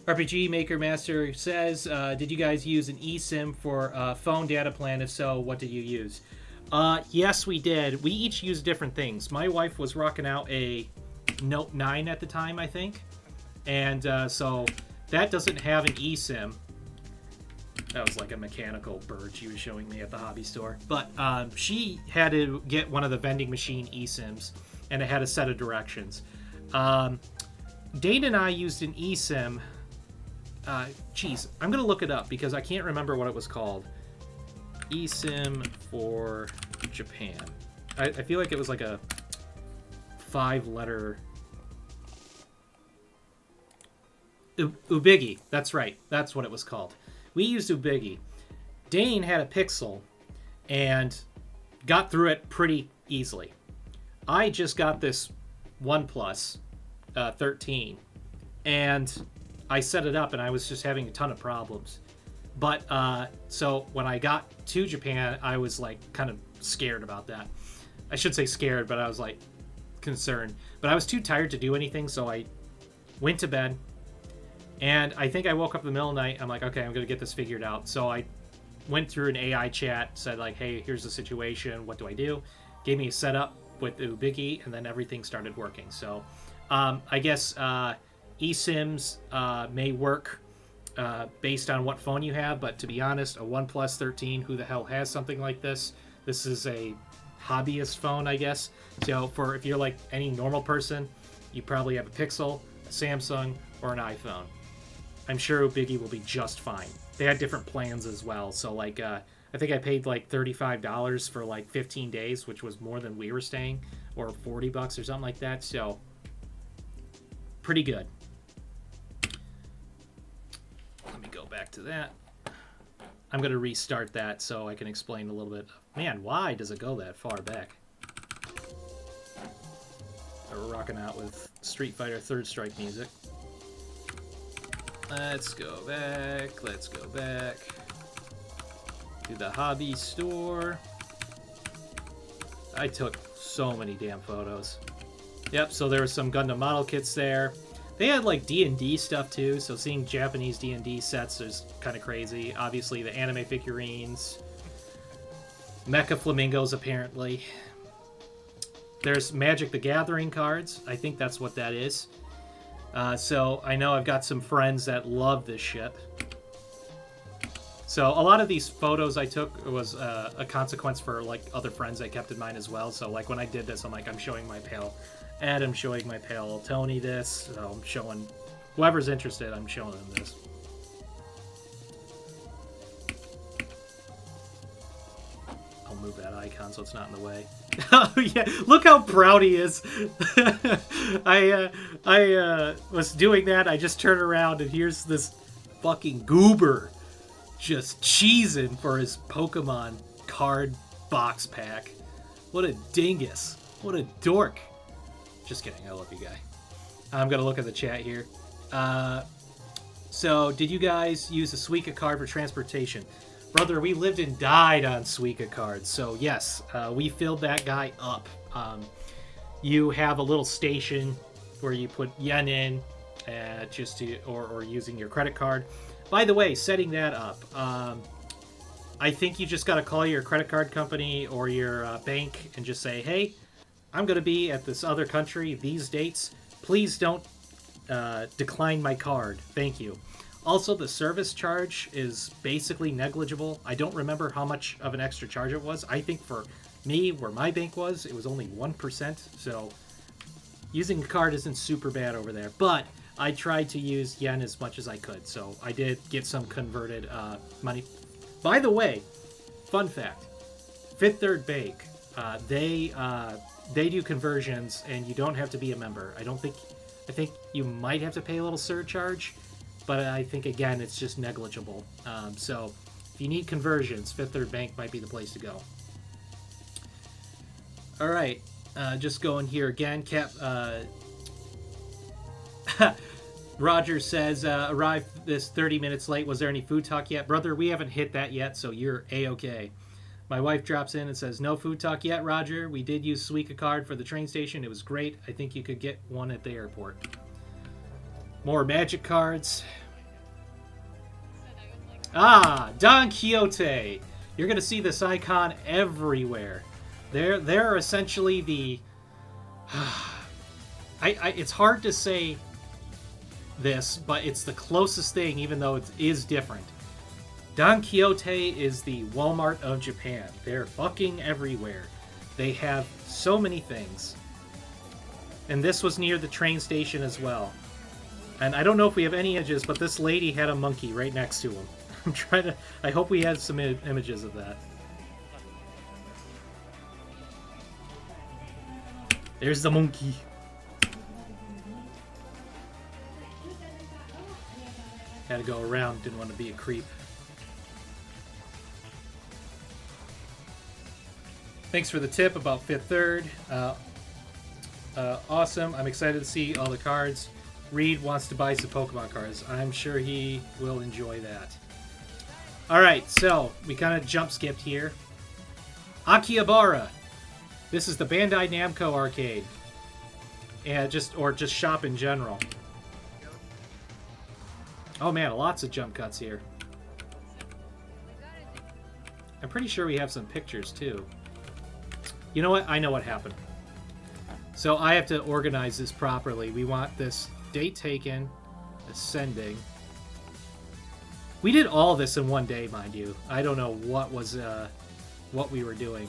RPG Maker Master says, did you guys use an eSIM for phone data plan? If so, what did you use? Yes, we did. We each used different things. My wife was rocking out a Note 9 at the time, I think. And so that doesn't have an eSIM. That was like a mechanical bird she was showing me at the hobby store. But she had to get one of the vending machine eSIMs, and it had a set of directions. Dane and I used an eSIM. Geez, I'm going to look it up because I can't remember what it was called. eSIM for Japan. I feel like it was like a 5-letter... Ubigi. That's right. That's what it was called. We used Ubigi. Dane had a Pixel and got through it pretty easily. I just got this OnePlus 13, and I set it up, and I was just having a ton of problems. But so when I got to Japan, I was like kind of scared about that. I should say scared, but I was like concerned. But I was too tired to do anything, so I went to bed. And I think I woke up in the middle of the night. I'm like, okay, I'm going to get this figured out. So I went through an AI chat, said like, hey, here's the situation. What do I do? Gave me a setup with Ubiki, and then everything started working. So I guess eSIMs may work based on what phone you have. But to be honest, a OnePlus 13, who the hell has something like this? This is a hobbyist phone, I guess. So for if you're like any normal person, you probably have a Pixel, a Samsung, or an iPhone. I'm sure Biggie will be just fine. They had different plans as well. So like I think I paid like $35 for like 15 days, which was more than we were staying, or $40 or something like that. So pretty good. Let me go back to that. I'm going to restart that so I can explain a little bit. Man, why does it go that far back? We're rocking out with Street Fighter Third Strike music. Let's go back. Let's go back to the hobby store. I took so many damn photos. Yep, so there were some Gundam model kits there. They had like D&D stuff too, so seeing Japanese D&D sets is kind of crazy. Obviously the anime figurines. Mecha Flamingos apparently. There's Magic the Gathering cards. I think that's what that is. So I know I've got some friends that love this shit. So a lot of these photos I took was a consequence for like other friends I kept in mind as well. So like when I did this, I'm like, I'm showing my pal Ed, I'm showing my pal Tony this. So I'm showing whoever's interested, I'm showing them this. I'll move that icon so it's not in the way. Oh yeah, look how proud he is. I was doing that, I just turned around and here's this fucking goober just cheesing for his Pokemon card box pack. What a dingus. What a dork. Just kidding, I love you guy. I'm gonna look at the chat here. So, did you guys use a Suica card for transportation? Brother, we lived and died on Suica cards, so yes, we filled that guy up. You have a little station where you put yen in, just to, or using your credit card. By the way, setting that up, I think you just got to call your credit card company or your bank and just say, hey, I'm going to be at this other country these dates. Please don't decline my card. Thank you. Also, the service charge is basically negligible. I don't remember how much of an extra charge it was. I think for me, where my bank was, it was only 1%. So using a card isn't super bad over there. But I tried to use yen as much as I could. So I did get some converted money. By the way, fun fact, Fifth Third Bank, they do conversions and you don't have to be a member. I think you might have to pay a little surcharge. But I think, again, it's just negligible. So if you need conversions, Fifth Third Bank might be the place to go. All right. Just going here again. Roger says, arrived this 30 minutes late. Was there any food talk yet? Brother, we haven't hit that yet, so you're A-okay. My wife drops in and says, no food talk yet, Roger. We did use Suica card for the train station. It was great. I think you could get one at the airport. More magic cards. Ah, Don Quixote. You're going to see this icon everywhere. They're essentially the... it's hard to say this, but it's the closest thing, even though it is different. Don Quixote is the Walmart of Japan. They're fucking everywhere. They have so many things. And this was near the train station as well. And I don't know if we have any images, but this lady had a monkey right next to him. I'm trying to... I hope we have some images of that. There's the monkey. Had to go around, didn't want to be a creep. Thanks for the tip about Fifth Third. Awesome. I'm excited to see all the cards. Reed wants to buy some Pokemon cards. I'm sure he will enjoy that. All right, so we kind of jump skipped here. Akihabara. This is the Bandai Namco arcade, and just shop in general. Oh man, lots of jump cuts here. I'm pretty sure we have some pictures too. You know what? I know what happened. So I have to organize this properly. We want this date taken, ascending. We did all this in one day, mind you. I don't know what was what we were doing.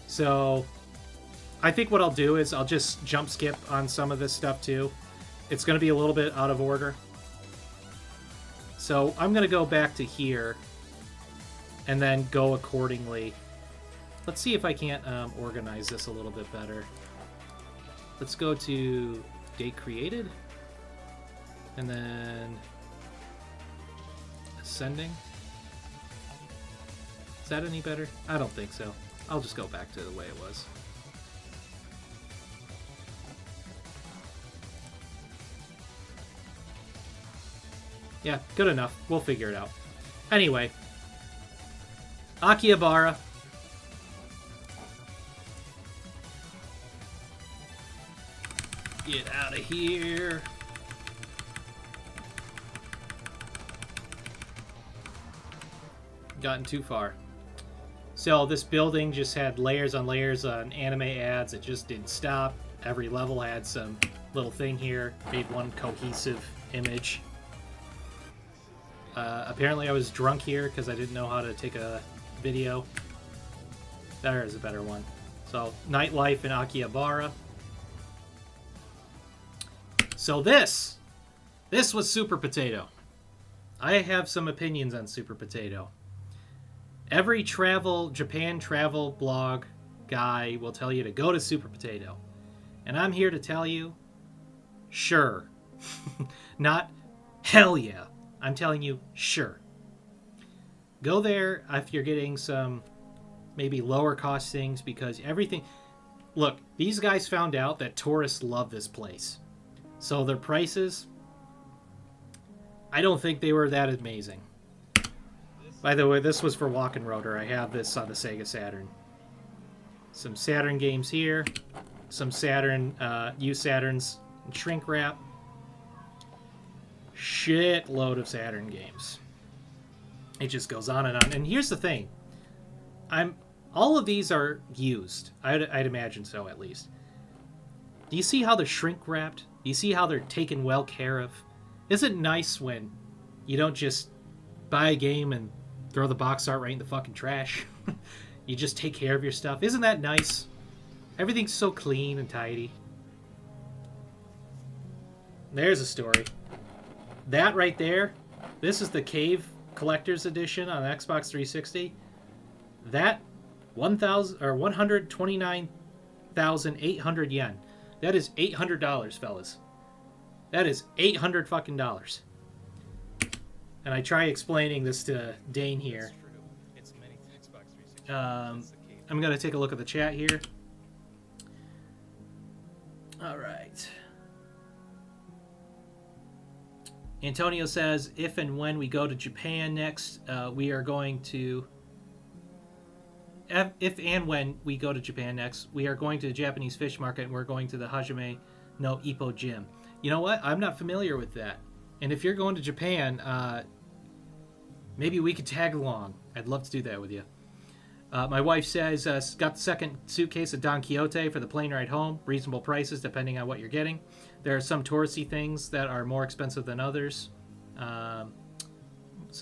So I think what I'll do is I'll just jump skip on some of this stuff too. It's going to be a little bit out of order. So I'm going to go back to here and then go accordingly. Let's see if I can't organize this a little bit better. Let's go to date created and then ascending. Is that any better? I don't think so. I'll just go back to the way it was. Yeah, good enough. We'll figure it out. Anyway, Akihabara. Get out of here. Gotten too far. So this building just had layers on layers on anime ads. It just didn't stop. Every level had some little thing here. Made one cohesive image. Apparently I was drunk here because I didn't know how to take a video. There is a better one. So, nightlife in Akihabara. So this was Super Potato. I have some opinions on Super Potato. Every Japan travel blog guy will tell you to go to Super Potato. And I'm here to tell you, sure. Not hell yeah. I'm telling you, sure. Go there if you're getting some maybe lower cost things because everything... Look, these guys found out that tourists love this place. So their prices, I don't think they were that amazing. By the way, this was for Walk and Rotor. I have this on the Sega Saturn. Some Saturn games here. Some Saturn, used Saturns shrink wrap. Shitload of Saturn games. It just goes on and on. And here's the thing. All of these are used. I'd imagine so, at least. Do you see how they're shrink wrapped? Do you see how they're taken well care of? Isn't it nice when you don't just buy a game and throw the box art right in the fucking trash? You just take care of your stuff. Isn't that nice? Everything's so clean and tidy. There's a story. That right there, this is the Cave Collector's Edition on Xbox 360. That 129,800 yen. That is $800, fellas. That is $800 fucking dollars. And I try explaining this to Dane here. I'm gonna take a look at the chat here. All right. Antonio says, if and when we go to Japan next, we are going to... If and when we go to Japan next, we are going to the Japanese fish market and we're going to the Hajime no Ippo gym. You know what? I'm not familiar with that. And if you're going to Japan, maybe we could tag along. I'd love to do that with you. My wife says, got the second suitcase of Don Quixote for the plane ride home. Reasonable prices depending on what you're getting. There are some touristy things that are more expensive than others. So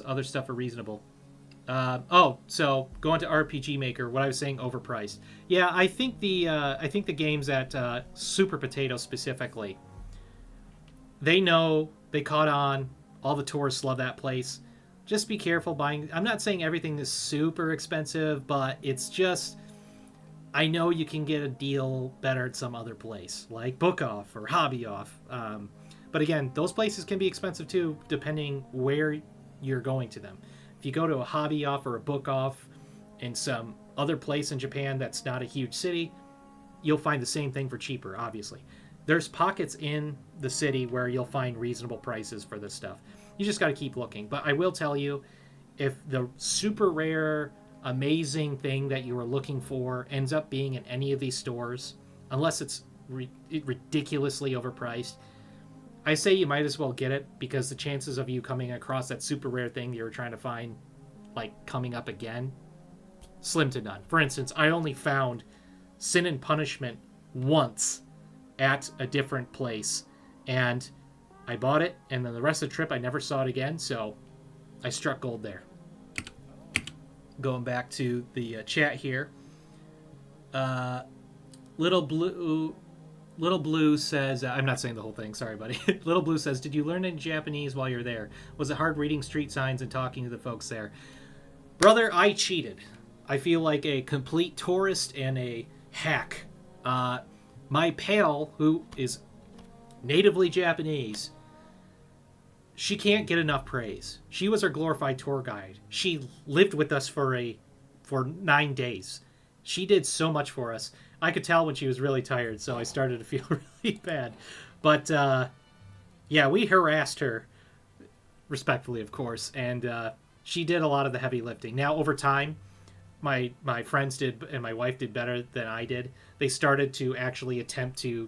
other stuff are reasonable. So going to RPG Maker, what I was saying, overpriced. Yeah, I think the games at Super Potato specifically, they know, they caught on. All the tourists love that place. Just be careful buying. I'm not saying everything is super expensive, but it's just, I know you can get a deal better at some other place, like Book Off or Hobby Off. But again, those places can be expensive too, depending where you're going to them. If you go to a Hobby Off or a Book Off in some other place in Japan that's not a huge city, you'll find the same thing for cheaper, obviously. There's pockets in the city where you'll find reasonable prices for this stuff. You just got to keep looking. But I will tell you, if the super rare, amazing thing that you were looking for ends up being in any of these stores, unless it's ridiculously overpriced, I say you might as well get it, because the chances of you coming across that super rare thing you were trying to find, like, coming up again, slim to none. For instance, I only found Sin and Punishment once at a different place, and I bought it, and then the rest of the trip I never saw it again, so I struck gold there. Going back to the chat here, Little Blue says, I'm not saying the whole thing, sorry, buddy. Little Blue says, did you learn any Japanese while you're there? Was it hard reading street signs and talking to the folks there? Brother, I cheated. I feel like a complete tourist and a hack. My pal, who is natively Japanese, she can't get enough praise. She was our glorified tour guide. She lived with us for 9 days. She did so much for us. I could tell when she was really tired, so I started to feel really bad. But yeah, we harassed her, respectfully, of course, and she did a lot of the heavy lifting. Now, over time, my friends did, and my wife did better than I did. They started to actually attempt to,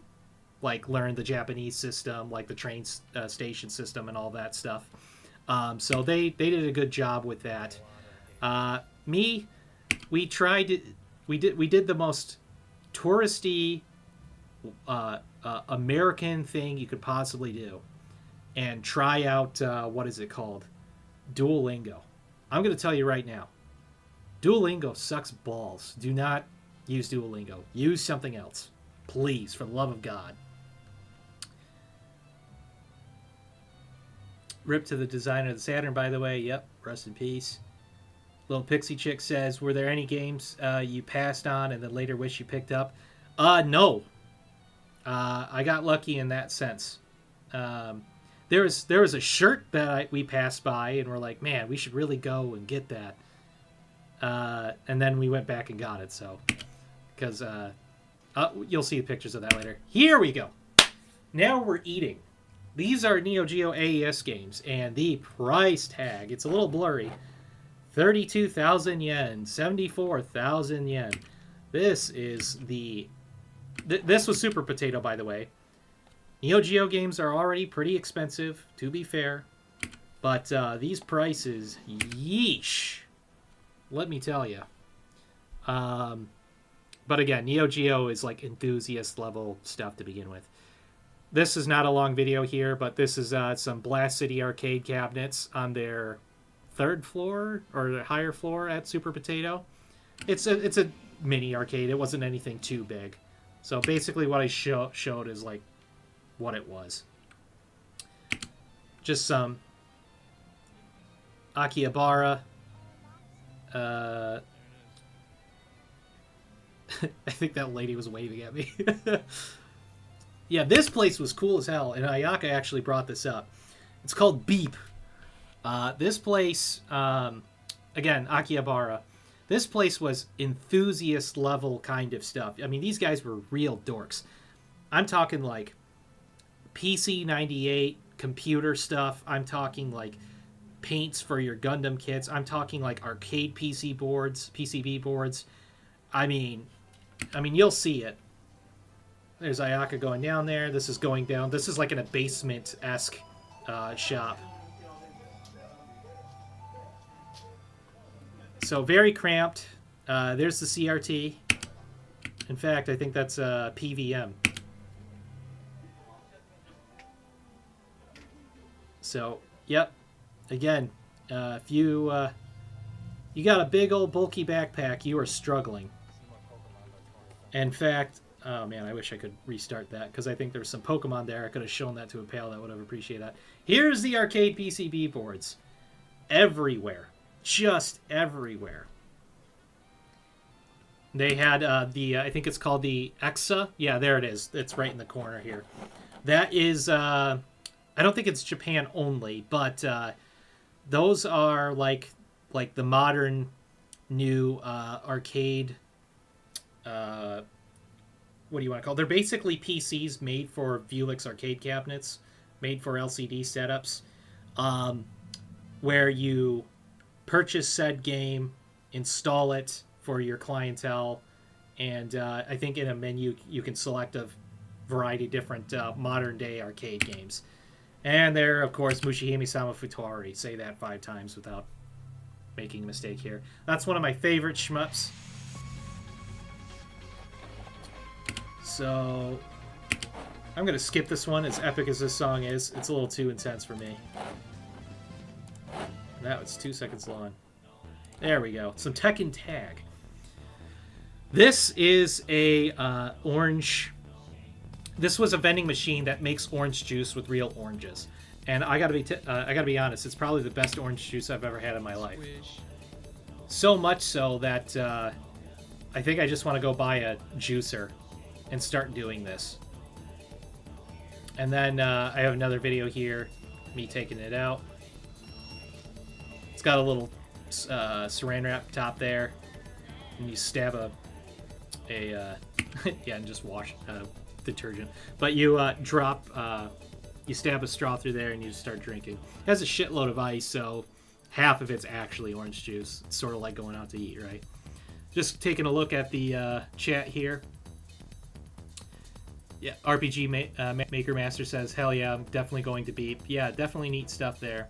like, learn the Japanese system, like the train station system and all that stuff. So they did a good job with that. We did the most touristy American thing you could possibly do, and try out what is it called? Duolingo. I'm going to tell you right now, Duolingo sucks balls. Do not use Duolingo. Use something else, please, for the love of God. Rip to the designer of the Saturn, by the way. Yep, rest in peace. Little Pixie Chick says, were there any games you passed on and then later wish you picked up? No. I got lucky in that sense. There was a shirt that we passed by and we're like, man, we should really go and get that. And then we went back and got it, so. Because you'll see the pictures of that later. Here we go. Now we're eating. These are Neo Geo AES games, and the price tag, it's a little blurry. 32,000 yen, 74,000 yen. This is this was Super Potato, by the way. Neo Geo games are already pretty expensive, to be fair. But these prices, yeesh. Let me tell you. But again, Neo Geo is like enthusiast level stuff to begin with. This is not a long video here, but this is some Blast City arcade cabinets on their 3rd floor or the higher floor at Super Potato. It's a mini arcade. It wasn't anything too big. So basically what I showed is like what it was. Just some Akihabara. I think that lady was waving at me. Yeah, this place was cool as hell, and Ayaka actually brought this up. It's called Beep. This place, again, Akihabara. This place was enthusiast level kind of stuff. I mean, these guys were real dorks. I'm talking like PC 98 computer stuff. I'm talking like paints for your Gundam kits. I'm talking like arcade PCB boards. I mean, you'll see it. There's Ayaka going down there. This is going down. This is like in a basement-esque shop. So very cramped. There's the CRT. In fact, I think that's PVM. So, yep. Again, if you got a big old bulky backpack, you are struggling. In fact, oh man, I wish I could restart that, because I think there's some Pokemon there. I could have shown that to a pal that would have appreciated that. Here's the arcade PCB boards. Everywhere. Just everywhere. They had I think it's called the Exa. Yeah, there it is. It's right in the corner here. That is, I don't think it's Japan only, but those are like the modern new arcade, what do you want to call it? They're basically PCs made for Vuelix arcade cabinets, made for LCD setups. where you purchase said game, install it for your clientele, and I think in a menu you can select a variety of different modern day arcade games. And there, of course, Mushihime Sama Futori. Say that 5 times without making a mistake here. That's one of my favorite shmups. So I'm going to skip this one, as epic as this song is. It's a little too intense for me. That was 2 seconds long. There we go. Some Tekken Tag. This is a orange... This was a vending machine that makes orange juice with real oranges. And I gotta be honest, it's probably the best orange juice I've ever had in my life. So much so that I think I just want to go buy a juicer and start doing this. And then I have another video here, me taking it out. It's got a little saran wrap top there, and you stab a yeah, and just wash detergent. But you drop, you stab a straw through there, and you start drinking. It has a shitload of ice, so half of it's actually orange juice. It's sort of like going out to eat, right? Just taking a look at the chat here. Yeah, RPG Maker Master says, hell yeah, I'm definitely going to beep. Yeah, definitely neat stuff there.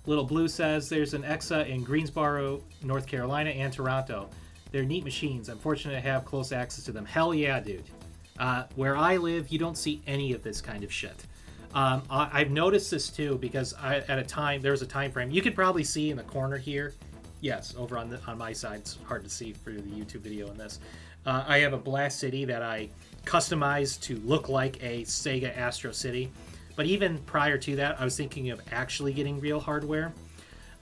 Little Blue says, there's an EXA in Greensboro, North Carolina, and Toronto. They're neat machines. I'm fortunate to have close access to them. Hell yeah, dude. Where I live, you don't see any of this kind of shit. I've noticed this too, because there was a time frame. You could probably see in the corner here. Yes, over on my side. It's hard to see through the YouTube video in this. I have a Blast City that I customized to look like a Sega Astro City. But even prior to that, I was thinking of actually getting real hardware.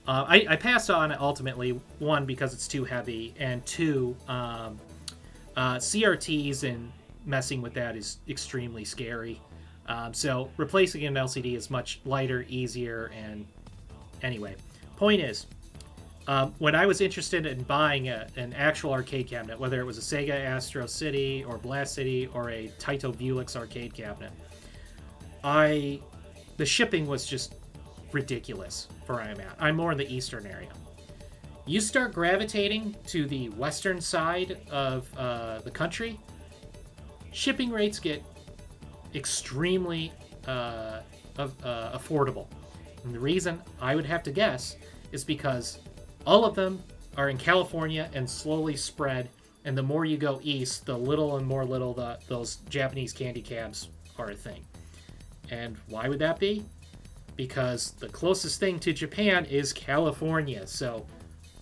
I passed on it ultimately, one, because it's too heavy, and two, CRTs and messing with that is extremely scary. So replacing an LCD is much lighter, easier, and anyway. Point is, when I was interested in buying an actual arcade cabinet, whether it was a Sega Astro City or Blast City or a Taito Bulix arcade cabinet, the shipping was just ridiculous for where I'm at. I'm more in the eastern area. You start gravitating to the western side of the country, shipping rates get extremely affordable. And the reason I would have to guess is because all of them are in California and slowly spread, and the more you go east, the little and more little those Japanese candy cabs are a thing. And why would that be? Because the closest thing to Japan is California. So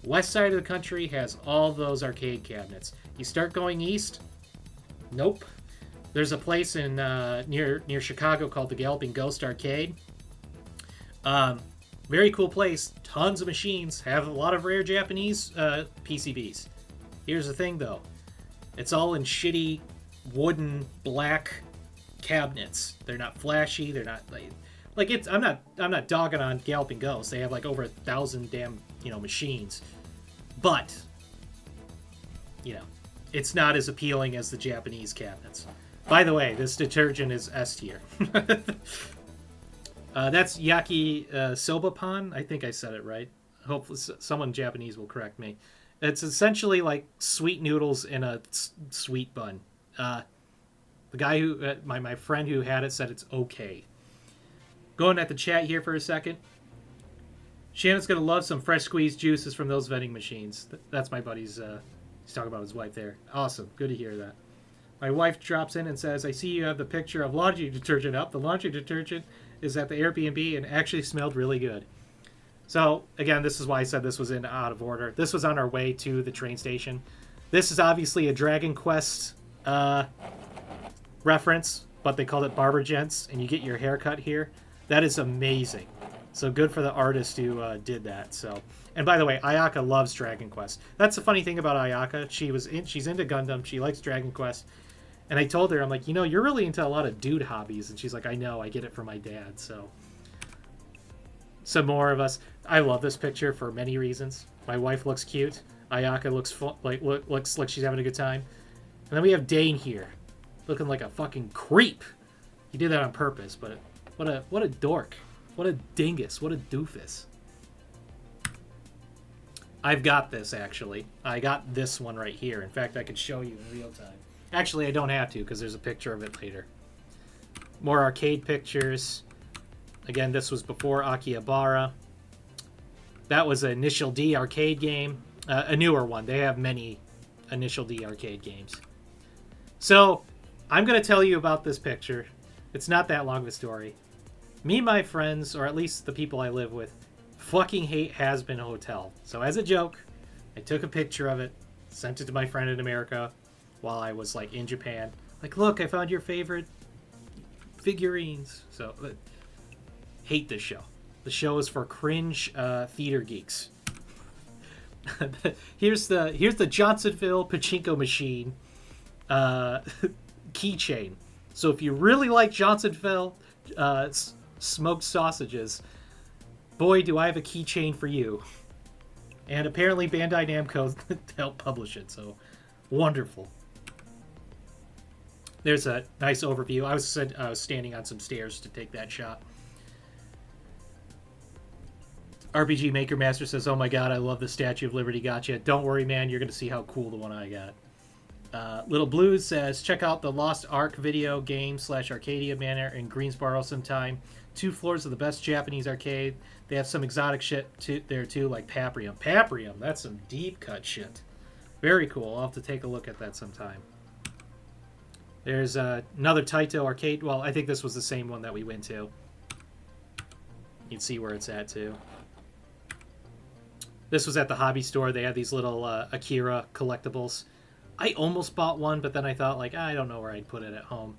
west side of the country has all those arcade cabinets. You start going east, nope. There's a place in near Chicago called the Galloping Ghost Arcade. Very cool place. Tons of machines. Have a lot of rare Japanese PCBs. Here's the thing, though. It's all in shitty wooden black cabinets. They're not flashy. They're not like it's. I'm not dogging on Galloping Ghost. They have like over 1,000 damn machines, but it's not as appealing as the Japanese cabinets. By the way, this detergent is S tier. That's Yaki Soba Pan. I think I said it right. Hopefully someone Japanese will correct me. It's essentially like sweet noodles in a sweet bun. The guy who, my friend who had it said it's okay. Going at the chat here for a second. Shannon's going to love some fresh squeezed juices from those vending machines. That's my buddy's, he's talking about his wife there. Awesome. Good to hear that. My wife drops in and says, I see you have the picture of laundry detergent up. The laundry detergent is at the Airbnb and actually smelled really good. So, again, this is why I said this was out of order. This was on our way to the train station. This is obviously a Dragon Quest reference, but they called it Barber Gents, and you get your haircut here. That is amazing. So good for the artist who did that. So, and by the way, Ayaka loves Dragon Quest. That's the funny thing about Ayaka. She's into Gundam. She likes Dragon Quest. And I told her, I'm like, you're really into a lot of dude hobbies. And she's like, I know, I get it from my dad. So, some more of us. I love this picture for many reasons. My wife looks cute. Ayaka looks like she's having a good time. And then we have Dane here, looking like a fucking creep. He did that on purpose, but what a dork. What a dingus. What a doofus. I've got this, actually. I got this one right here. In fact, I could show you in real time. Actually, I don't have to because there's a picture of it later. More arcade pictures. Again, this was before Akihabara. That was an Initial D arcade game. A newer one. They have many Initial D arcade games. So, I'm going to tell you about this picture. It's not that long of a story. Me and my friends, or at least the people I live with, fucking hate Has-Been Hotel. So as a joke, I took a picture of it, sent it to my friend in America while I was like in Japan. Like, look, I found your favorite figurines. So, hate this show. The show is for cringe theater geeks. here's the Johnsonville pachinko machine keychain. So if you really like Johnsonville smoked sausages, boy, do I have a keychain for you. And apparently Bandai Namco helped publish it, so wonderful. There's a nice overview. I was standing on some stairs to take that shot. RPG Maker Master says, oh my god, I love the Statue of Liberty gotcha. Don't worry, man, you're going to see how cool the one I got. Little Blues says, check out the Lost Ark video game / Arcadia Manor in Greensboro sometime. 2 floors of the best Japanese arcade. They have some exotic shit there too, like Paprium. Paprium, that's some deep cut shit. Very cool. I'll have to take a look at that sometime. There's another Taito arcade. Well, I think this was the same one that we went to. You can see where it's at too. This was at the hobby store. They had these little Akira collectibles. I almost bought one, but then I thought, like, I don't know where I'd put it at home.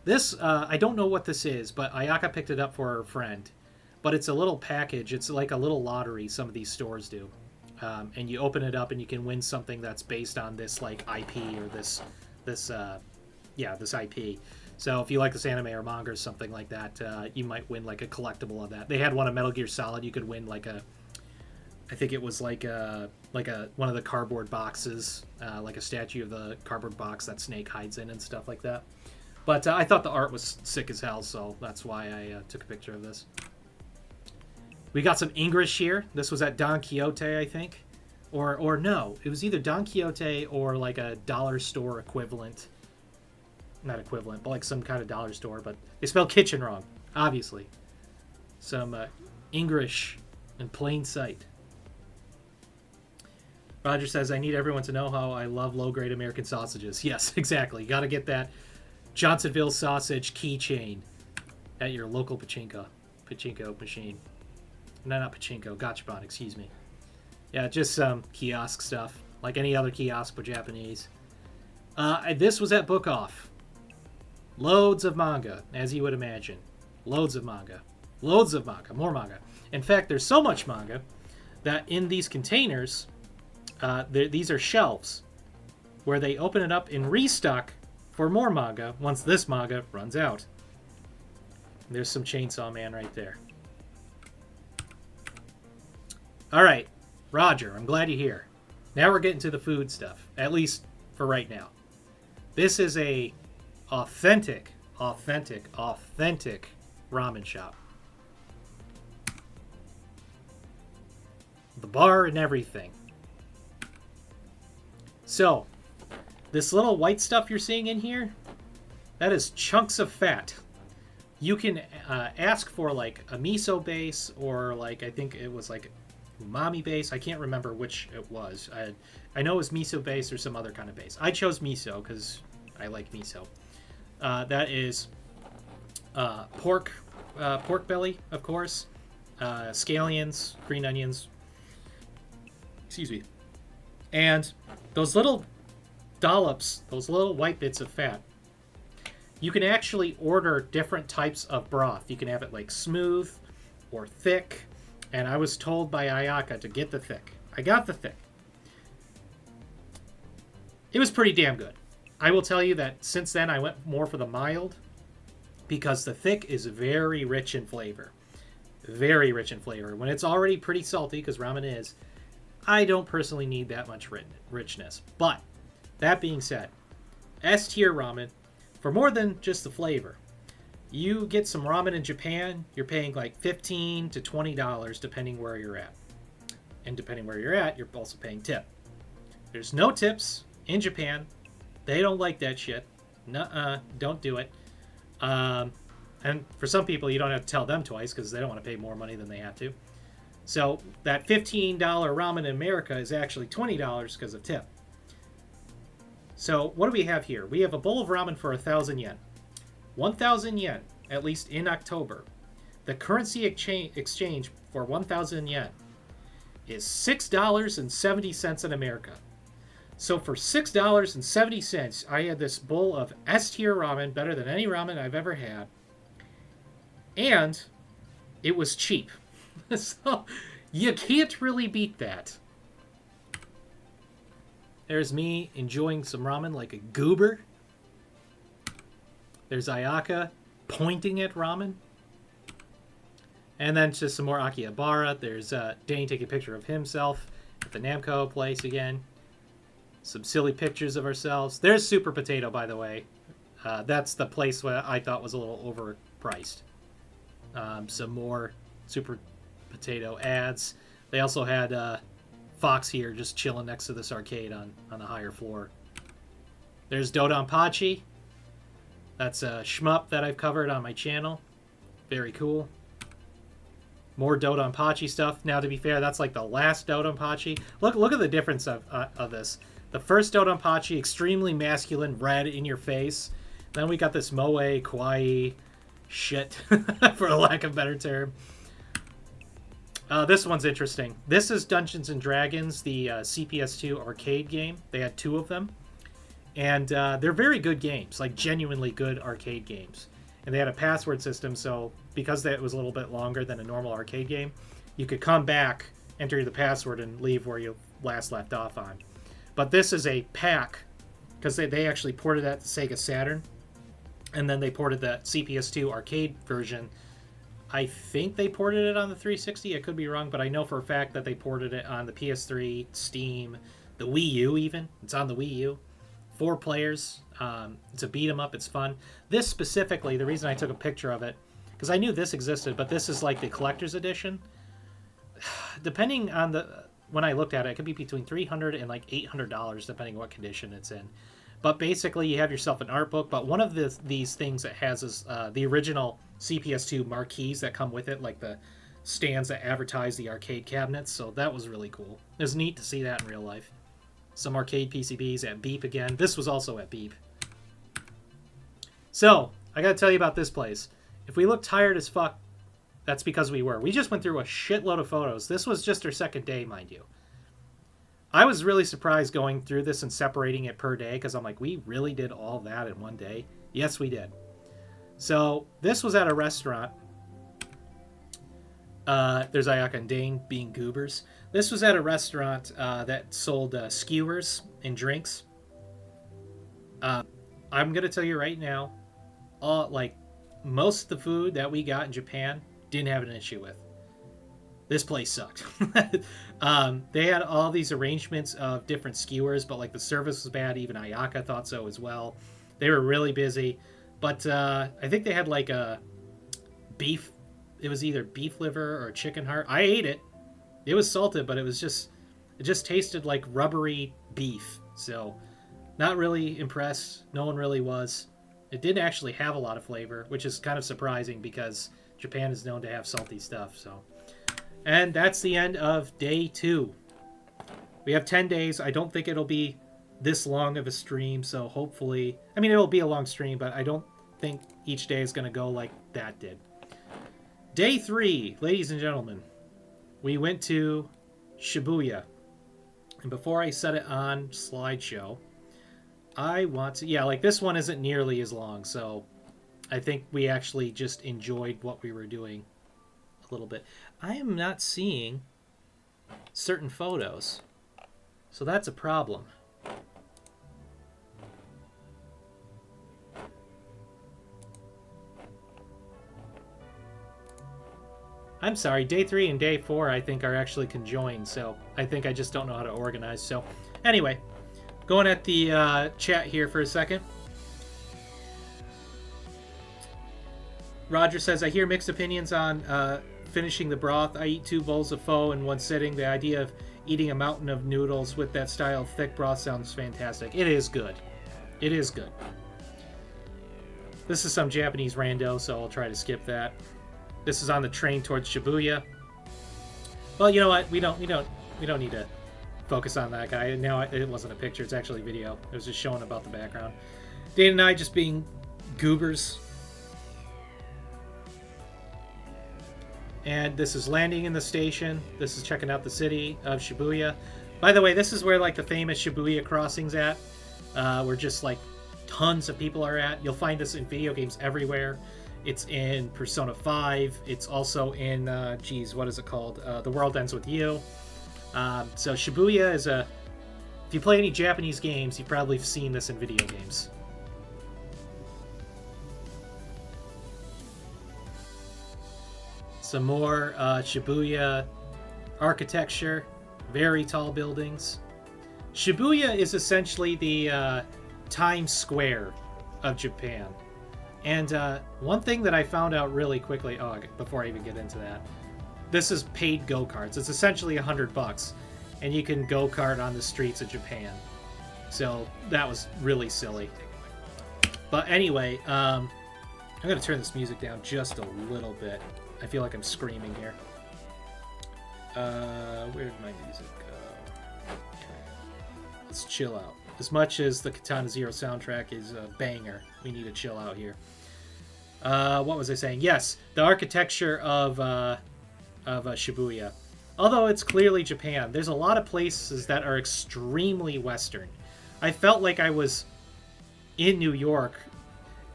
This, I don't know what this is, but Ayaka picked it up for her friend. But it's a little package. It's like a little lottery some of these stores do. And you open it up and you can win something that's based on this, like, IP or this IP. So if you like this anime or manga or something like that, you might win, like, a collectible of that. They had one of Metal Gear Solid. You could win, like, I think it was like one of the cardboard boxes, like a statue of the cardboard box that Snake hides in and stuff like that. But I thought the art was sick as hell, so that's why I took a picture of this. We got some English here. This was at Don Quixote, I think. Or no, it was either Don Quixote or like a dollar store equivalent. Not equivalent, but like some kind of dollar store. But they spelled kitchen wrong, obviously. Some English in plain sight. Roger says, I need everyone to know how I love low-grade American sausages. Yes, exactly. You got to get that Johnsonville sausage keychain at your local pachinko machine. No, not pachinko. Gachapon, excuse me. Yeah, just some kiosk stuff. Like any other kiosk, but Japanese. This was at Book Off. Loads of manga, as you would imagine. Loads of manga. Loads of manga. More manga. In fact, there's so much manga that in these containers... these are shelves where they open it up and restock for more manga once this manga runs out. There's some Chainsaw Man right there. Alright, Roger, I'm glad you're here. Now we're getting to the food stuff, at least for right now. This is a authentic ramen shop. The bar and everything. So, this little white stuff you're seeing in here, that is chunks of fat. You can ask for like a miso base or like, I think it was like umami base. I can't remember which it was. I know it was miso base or some other kind of base. I chose miso because I like miso. That is pork belly, of course, scallions, green onions, excuse me, and those little dollops, those little white bits of fat, you can actually order different types of broth. You can have it like smooth or thick, and I was told by Ayaka to get the thick. I got the thick. It was pretty damn good. I will tell you that since then I went more for the mild, because the thick is very rich in flavor. Very rich in flavor. When it's already pretty salty, because ramen is, I don't personally need that much richness. But, that being said, S-tier ramen, for more than just the flavor, You get some ramen in Japan, you're paying like $15 to $20 depending where you're at. And depending where you're at, you're also paying tip. There's no tips in Japan. They don't like that shit. Nuh-uh, don't do it. And for some people, you don't have to tell them twice because they don't want to pay more money than they have to. So that $15 ramen in America is actually $20 because of tip. So what do we have here? We have a bowl of ramen for 1,000 yen. 1,000 yen, at least in October. The currency exchange for 1,000 yen is $6.70 in America. So for $6.70, I had this bowl of S-tier ramen, better than any ramen I've ever had. And it was cheap. So you can't really beat that. There's me enjoying some ramen like a goober. There's Ayaka pointing at ramen. And then just some more Akihabara. There's Dane taking a picture of himself at the Namco place again. Some silly pictures of ourselves. There's Super Potato, by the way. That's the place where I thought was a little overpriced. Some more Super Potato ads. They also had Fox here just chilling next to this arcade on the higher floor. There's Dodonpachi. That's a shmup that I've covered on my channel. Very cool. More Dodonpachi stuff. Now, to be fair, that's like the last Dodonpachi. Look at the difference of this. The first Dodonpachi, extremely masculine, red in your face. Then we got this moe kawaii shit, for a lack of a better term. This one's interesting. This is Dungeons and Dragons, the CPS2 arcade game. They had 2 of them. And they're very good games, like genuinely good arcade games. And they had a password system, so because that was a little bit longer than a normal arcade game, you could come back, enter the password, and leave where you last left off on. But this is a pack, because they actually ported that to Sega Saturn, and then they ported the CPS2 arcade version. I think they ported it on the 360, I could be wrong, but I know for a fact that they ported it on the PS3, Steam, the Wii U even. It's on the Wii U. 4 players. It's a beat 'em up. It's fun. This specifically, the reason I took a picture of it, because I knew this existed, but this is like the collector's edition. Depending on when I looked at it, it could be between $300 and like $800, depending on what condition it's in. But basically, you have yourself an art book. But one of these things it has is the original CPS2 marquees that come with it, like the stands that advertise the arcade cabinets. So that was really cool. It was neat to see that in real life. Some arcade PCBs at Beep again. This was also at Beep. So, I gotta tell you about this place. If we look tired as fuck, that's because we were. We just went through a shitload of photos. This was just our second day, mind you. I was really surprised going through this and separating it per day, because I'm like, we really did all that in one day? Yes, we did. So, this was at a restaurant. There's Ayaka and Dane being goobers. This was at a restaurant that sold skewers and drinks. I'm going to tell you right now, like most of the food that we got in Japan didn't have an issue with. This place sucked. They had all these arrangements of different skewers, but like the service was bad. Even Ayaka thought so as well. They were really busy. But I think they had like a beef. It was either beef liver or chicken heart. I ate it. It was salted, but it just tasted like rubbery beef. So not really impressed. No one really was. It didn't actually have a lot of flavor, which is kind of surprising because Japan is known to have salty stuff. So, and that's the end of day 2. We have 10 days. I don't think it'll be this long of a stream, so hopefully, I mean, it'll be a long stream, but I don't think each day is going to go like that did. Day 3, ladies and gentlemen, we went to Shibuya. And before I set it on slideshow, I want to, yeah, like this one isn't nearly as long, so I think we actually just enjoyed what we were doing a little bit. I am not seeing certain photos, so that's a problem. I'm sorry, day 3 and day 4 I think are actually conjoined, so I think I just don't know how to organize. So anyway, going at the chat here for a second. Roger says, I hear mixed opinions on finishing the broth. I eat 2 bowls of pho in one sitting. The idea of eating a mountain of noodles with that style of thick broth sounds fantastic. It is good. It is good. This is some Japanese rando, so I'll try to skip that. This is on the train towards Shibuya. Well, you know what? We don't need to focus on that guy. Now it wasn't a picture; it's actually video. It was just showing about the background. Dana and I just being goobers. And this is landing in the station. This is checking out the city of Shibuya. By the way, this is where like the famous Shibuya crossing's at, where just like tons of people are at. You'll find this in video games everywhere. It's in Persona 5. It's also in, what is it called? The World Ends With You. So Shibuya is a... If you play any Japanese games, you've probably seen this in video games. Some more Shibuya architecture. Very tall buildings. Shibuya is essentially the Times Square of Japan. And one thing that I found out really quickly, before I even get into that, this is paid go-karts. It's essentially $100, and you can go-kart on the streets of Japan. So that was really silly. But anyway, I'm going to turn this music down just a little bit. I feel like I'm screaming here. Where did my music go? Okay. Let's chill out. As much as the Katana Zero soundtrack is a banger, we need to chill out here. What was I saying? Yes, the architecture of Shibuya. Although it's clearly Japan, there's a lot of places that are extremely Western. I felt like I was in New York.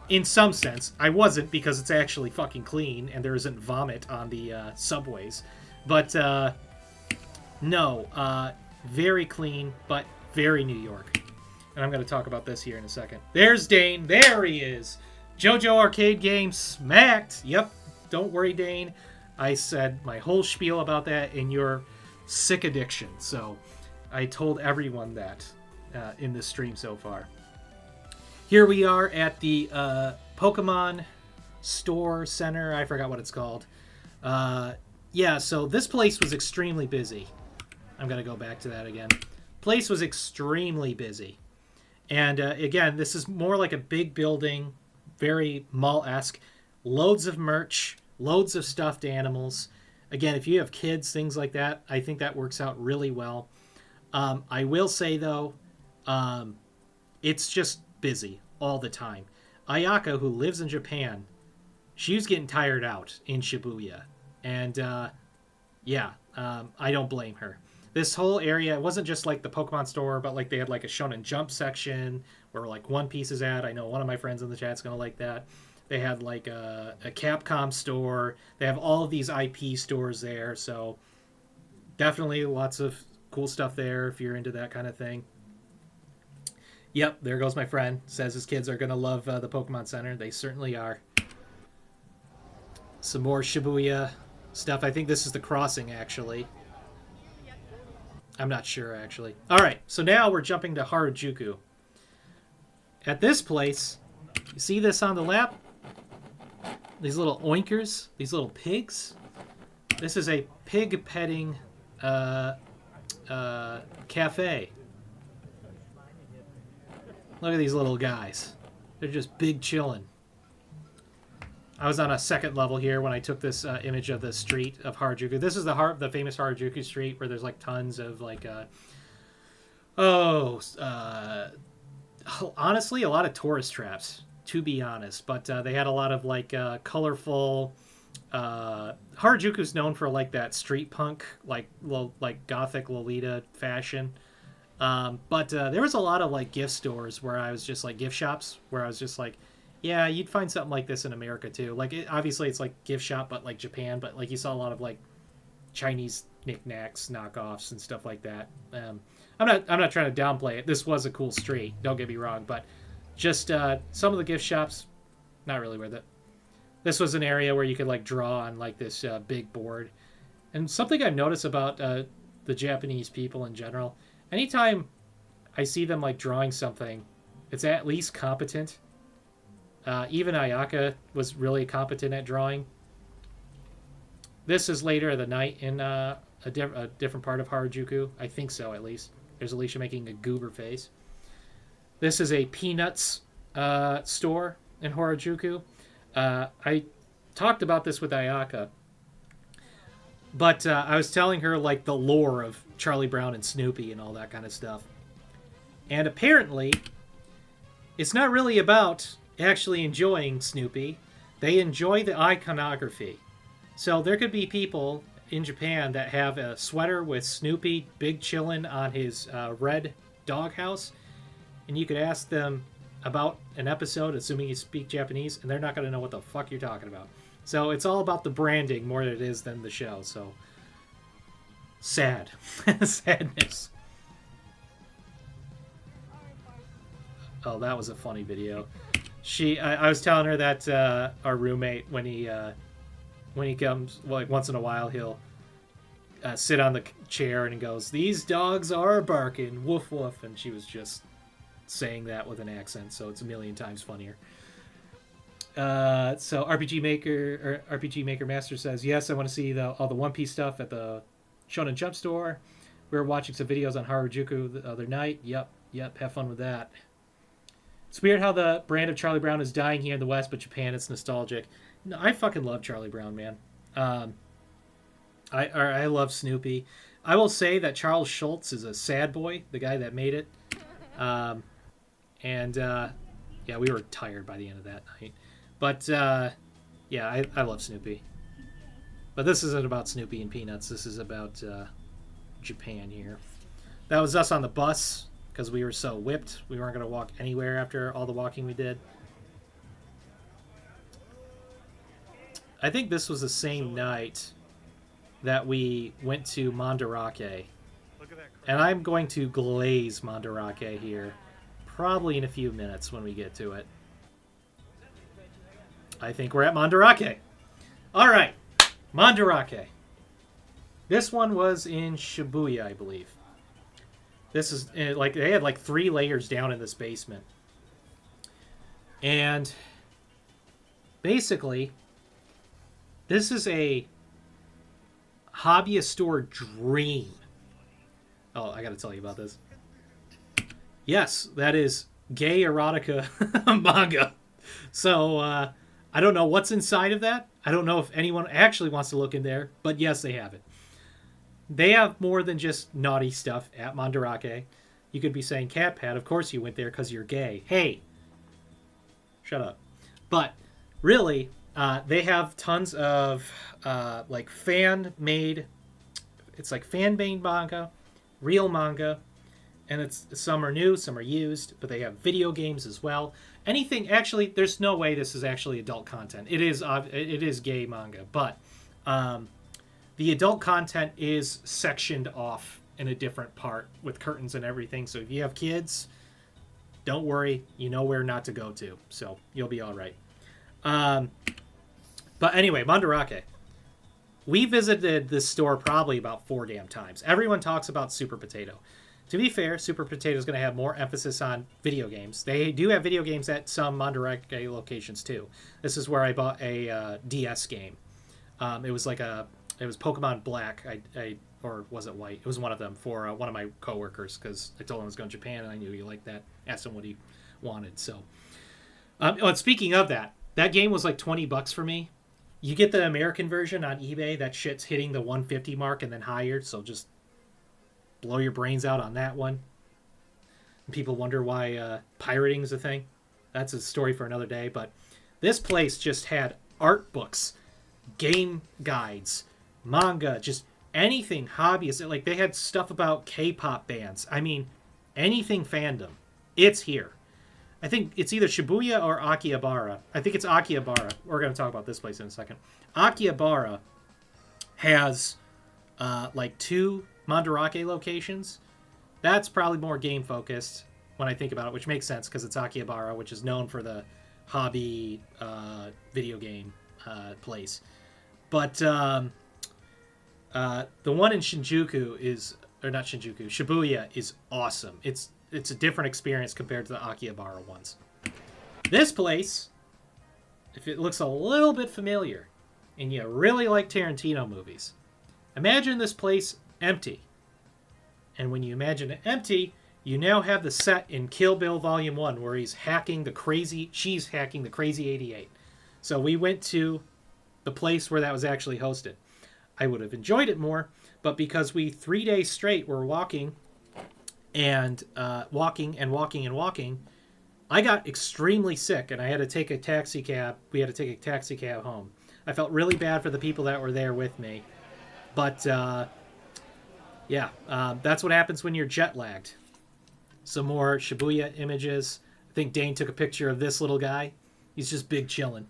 In some sense, I wasn't, because it's actually fucking clean and there isn't vomit on the subways. But no, very clean, but very New York. And I'm going to talk about this here in a second. There's Dane. There he is. JoJo arcade game smacked. Yep. Don't worry, Dane. I said my whole spiel about that in your sick addiction. So I told everyone that in this stream so far. Here we are at the Pokemon Store Center. I forgot what it's called. Yeah, so this place was extremely busy. I'm going to go back to that again. Place was extremely busy. And again, this is more like a big building, very mall-esque. Loads of merch, loads of stuffed animals. Again, if you have kids, things like that, I think that works out really well. I will say, though, it's just busy all the time. Ayaka, who lives in Japan, she was getting tired out in Shibuya. And, I don't blame her. This whole area, it wasn't just like the Pokemon store, but like they had like a Shonen Jump section where like One Piece is at. I know one of my friends in the chat's gonna like that. They had like a Capcom store. They have all of these IP stores there, so definitely lots of cool stuff there if you're into that kind of thing. Yep, there goes my friend. Says his kids are gonna love the Pokemon Center. They certainly are. Some more Shibuya stuff. I think this is the crossing, actually. I'm not sure, actually. All right, so now we're jumping to Harajuku. At this place, you see this on the lap? These little oinkers, these little pigs. This is a pig petting cafe. Look at these little guys. They're just big chillin'. I was on a second level here when I took this image of the street of Harajuku. This is the famous Harajuku street where there's like tons of like honestly a lot of tourist traps, to be honest. But they had a lot of like colorful. Harajuku's known for like that street punk, like gothic Lolita fashion. But there was a lot of like gift stores where I was just like gift shops where I was just like, yeah, you'd find something like this in America too. Like obviously it's like gift shop, but like Japan. But like you saw a lot of like Chinese knickknacks, knockoffs, and stuff like that. I'm not trying to downplay it. This was a cool street. Don't get me wrong, but just some of the gift shops, not really worth it. This was an area where you could like draw on like this big board. And something I've noticed about the Japanese people in general, anytime I see them like drawing something, it's at least competent. Even Ayaka was really competent at drawing. This is later in the night in a different part of Harajuku. I think so, at least. There's Alicia making a goober face. This is a Peanuts store in Harajuku. I talked about this with Ayaka, but I was telling her like the lore of Charlie Brown and Snoopy and all that kind of stuff. And apparently, it's not really about actually enjoying Snoopy. They enjoy the iconography. So there could be people in Japan that have a sweater with Snoopy big chillin' on his red doghouse, and you could ask them about an episode, assuming you speak Japanese, and they're not going to know what the fuck you're talking about. So it's all about the branding more than it is than the show. So sad. Sadness. Oh, that was a funny video. I was telling her that our roommate, when he comes, like once in a while, he'll sit on the chair and he goes, "These dogs are barking, woof woof," and she was just saying that with an accent, so it's a million times funnier. So RPG Maker Master says, "Yes, I want to see all the One Piece stuff at the Shonen Jump store. We were watching some videos on Harajuku the other night. Yep, have fun with that." It's weird how the brand of Charlie Brown is dying here in the West, but Japan, it's nostalgic. No, I fucking love Charlie Brown, man. I love Snoopy. I will say that Charles Schultz is a sad boy, the guy that made it. Yeah, we were tired by the end of that night. But, yeah, I love Snoopy. But this isn't about Snoopy and Peanuts. This is about Japan here. That was us on the bus, because we were so whipped. We weren't going to walk anywhere after all the walking we did. I think this was the same night that we went to Mandarake. And I'm going to glaze Mandarake here, probably in a few minutes when we get to it. I think we're at Mandarake. All right, Mandarake. This one was in Shibuya, I believe. This is like they had like 3 layers down in this basement. And basically, this is a hobbyist store dream. Oh, I gotta tell you about this. Yes, that is gay erotica manga. So, I don't know what's inside of that. I don't know if anyone actually wants to look in there, but yes, they have it. They have more than just naughty stuff at Mandarake. You could be saying, CatPat, of course you went there because you're gay. Hey, shut up. But really, they have tons of like fan-made, it's like fan-made manga, real manga, and some are new, some are used, but they have video games as well. Anything, actually, there's no way this is actually adult content. It is gay manga, but the adult content is sectioned off in a different part with curtains and everything. So if you have kids, don't worry, you know where not to go to. So you'll be all right. But anyway, Mandarake. We visited this store probably about 4 damn times. Everyone talks about Super Potato. To be fair, Super Potato is going to have more emphasis on video games. They do have video games at some Mandarake locations too. This is where I bought a DS game. It was Pokemon Black, or was it White? It was one of them for one of my coworkers because I told him I was going to Japan and I knew he liked that. Asked him what he wanted. So, and speaking of that game was like $20 for me. You get the American version on eBay. That shit's hitting the 150 mark and then higher. So just blow your brains out on that one. And people wonder why pirating is a thing. That's a story for another day. But this place just had art books, game guides, manga, just anything hobbyist. Like they had stuff about K-pop bands. I mean, anything fandom. It's here. I think it's either Shibuya or Akihabara. I think it's Akihabara. We're going to talk about this place in a second. Akihabara has like 2 Mandarake locations. That's probably more game focused when I think about it, which makes sense because it's Akihabara, which is known for the hobby video game place. But the one in Shinjuku Shibuya is awesome. It's a different experience compared to the Akihabara ones. This place if it looks a little bit familiar, and you really like Tarantino movies, imagine this place empty. And when you imagine it empty, you now have the set in Kill Bill Volume 1 where she's hacking the crazy 88. So we went to the place where that was actually hosted. I would have enjoyed it more, but because we 3 days straight were walking and walking, I got extremely sick and I had to take a taxi cab. We had to take a taxi cab home. I felt really bad for the people that were there with me. But, that's what happens when you're jet lagged. Some more Shibuya images. I think Dane took a picture of this little guy. He's just big chillin'.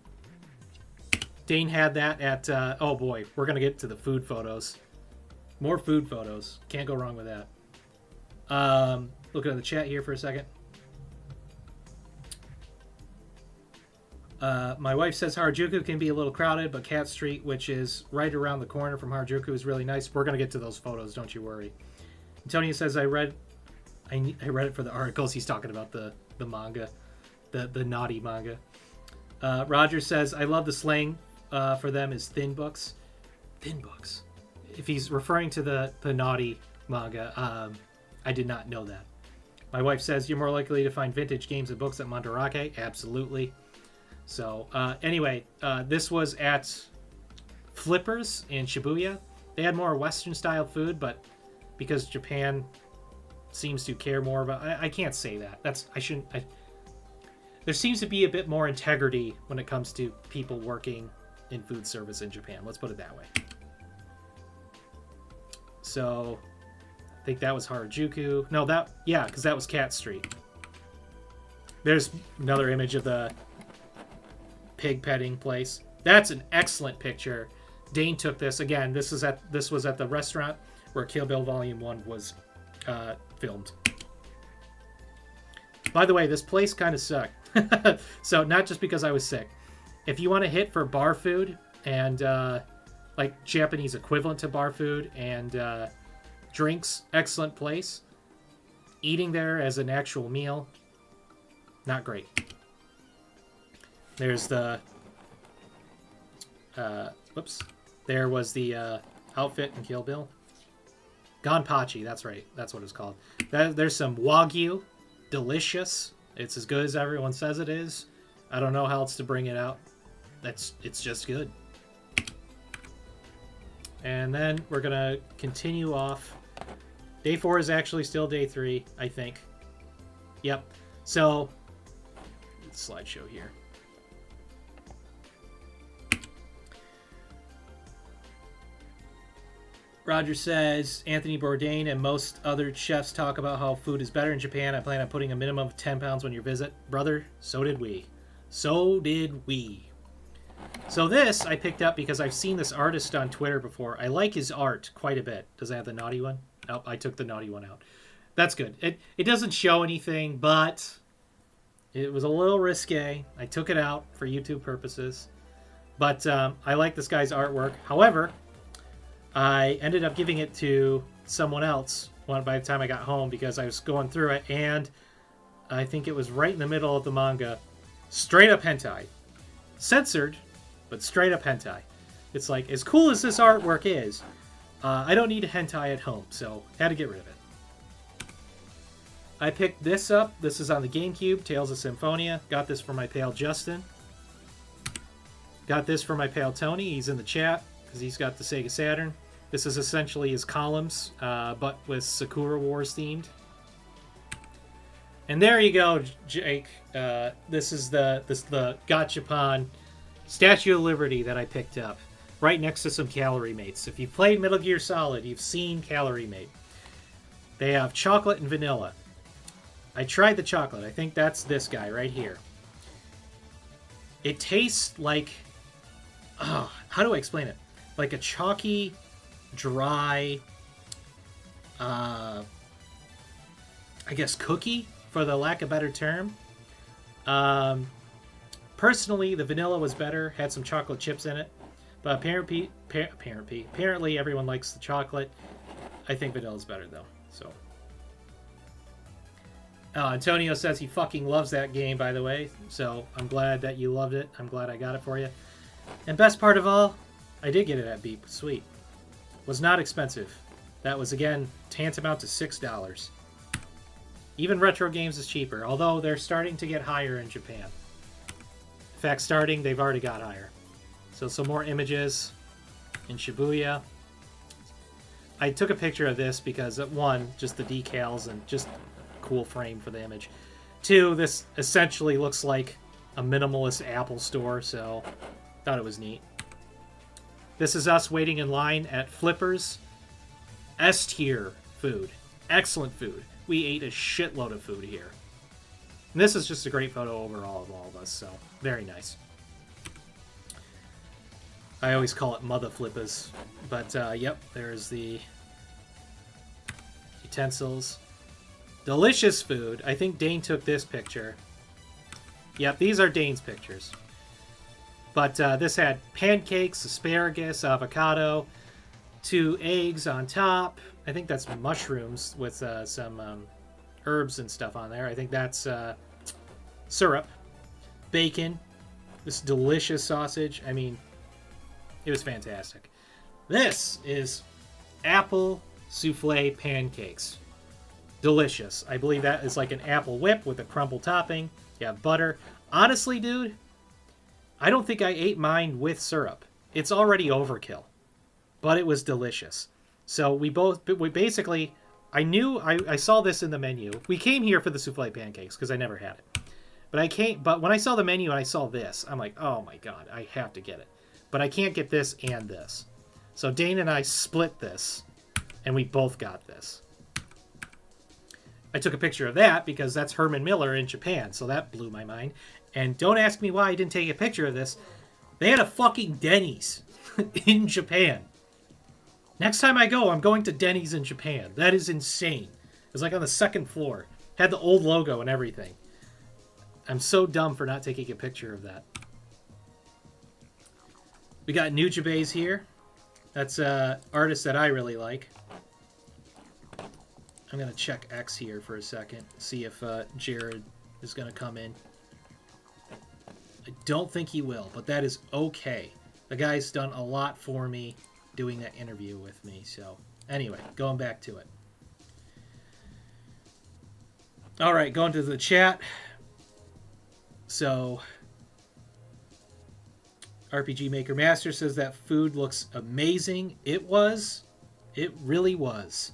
Dane had that at, oh boy, we're going to get to the food photos. More food photos. Can't go wrong with that. Looking at the chat here for a second. My wife says Harajuku can be a little crowded, but Cat Street, which is right around the corner from Harajuku, is really nice. We're going to get to those photos, don't you worry. Antonio says I read it for the articles. He's talking about the manga, the naughty manga. Roger says I love the slang for them is thin books. Thin books. If he's referring to the naughty manga, I did not know that. My wife says you're more likely to find vintage games and books at Mandarake. Absolutely. So anyway, this was at Flippers in Shibuya. They had more Western style food, but because Japan seems to care more about, I can't say that. There seems to be a bit more integrity when it comes to people working in food service in Japan. Let's put it that way. So I think that was Harajuku. No, because that was Cat Street. There's another image of the pig petting place. That's an excellent picture. Dane took this. Again, this was at the restaurant where Kill Bill Volume 1 was filmed. By the way, this place kind of sucked. So not just because I was sick. If you want to hit for bar food and like Japanese equivalent to bar food and drinks, excellent place. Eating there as an actual meal, not great. There's the there was the outfit in Kill Bill. Gonpachi, that's right. That's what it's called. There's some Wagyu. Delicious. It's as good as everyone says it is. I don't know how else to bring it out. It's just good. And then we're going to continue off. Day 4 is actually still day 3, I think. Yep. So, slideshow here. Roger says, Anthony Bourdain and most other chefs talk about how food is better in Japan. I plan on putting a minimum of 10 pounds when you visit. Brother, so did we. So did we. So this I picked up because I've seen this artist on Twitter before. I like his art quite a bit. Does it have the naughty one? Oh, I took the naughty one out. That's good. It doesn't show anything, but it was a little risque. I took it out for YouTube purposes. But I like this guy's artwork. However, I ended up giving it to someone else by the time I got home because I was going through it, and I think it was right in the middle of the manga. Straight up hentai. Censored, but straight up hentai. It's like, as cool as this artwork is, I don't need a hentai at home, so had to get rid of it. I picked this up. This is on the GameCube, Tales of Symphonia. Got this for my pal Justin. Got this for my pal Tony. He's in the chat because he's got the Sega Saturn. This is essentially his columns, but with Sakura Wars themed. And there you go, Jake. This is the Gachapon Statue of Liberty that I picked up. Right next to some Calorie Mates. If you've played Metal Gear Solid, you've seen Calorie Mate. They have chocolate and vanilla. I tried the chocolate. I think that's this guy right here. It tastes like... Oh, how do I explain it? Like a chalky, dry... I guess cookie, for the lack of a better term. Personally, the vanilla was better. Had some chocolate chips in it. But apparently everyone likes the chocolate. I think vanilla's better, though. So, Antonio says he fucking loves that game, by the way. So I'm glad that you loved it. I'm glad I got it for you. And best part of all, I did get it at Beep. Sweet. Was not expensive. That was, again, tantamount to $6. Even retro games is cheaper, although they're starting to get higher in Japan. In fact, they've already got higher. So some more images in Shibuya. I took a picture of this because, one, just the decals and just cool frame for the image. Two, this essentially looks like a minimalist Apple store, so thought it was neat. This is us waiting in line at Flippers. S-tier food. Excellent food. We ate a shitload of food here. And this is just a great photo overall of all of us, so very nice. I always call it Mother Flippers. But, yep, there's the utensils. Delicious food. I think Dane took this picture. Yep, these are Dane's pictures. But this had pancakes, asparagus, avocado, 2 eggs on top. I think that's mushrooms with some herbs and stuff on there. I think that's syrup, bacon, this delicious sausage. I mean, it was fantastic. This is apple souffle pancakes. Delicious. I believe that is like an apple whip with a crumble topping. You have butter. Honestly, dude, I don't think I ate mine with syrup. It's already overkill. But it was delicious. So we basically, I saw this in the menu. We came here for the souffle pancakes because I never had it. But when I saw the menu and I saw this, I'm like, oh my god, I have to get it. But I can't get this and this. So Dane and I split this, and we both got this. I took a picture of that because that's Herman Miller in Japan, so that blew my mind. And don't ask me why I didn't take a picture of this. They had a fucking Denny's in Japan. Next time I go, I'm going to Denny's in Japan. That is insane. It was like on the 2nd floor. Had the old logo and everything. I'm so dumb for not taking a picture of that. We got Nujibays here. That's an artist that I really like. I'm going to check X here for a second. See if Jared is going to come in. I don't think he will, but that is okay. The guy's done a lot for me doing that interview with me. So anyway, going back to it. All right, going to the chat. So RPG Maker Master says that food looks amazing. It was. It really was.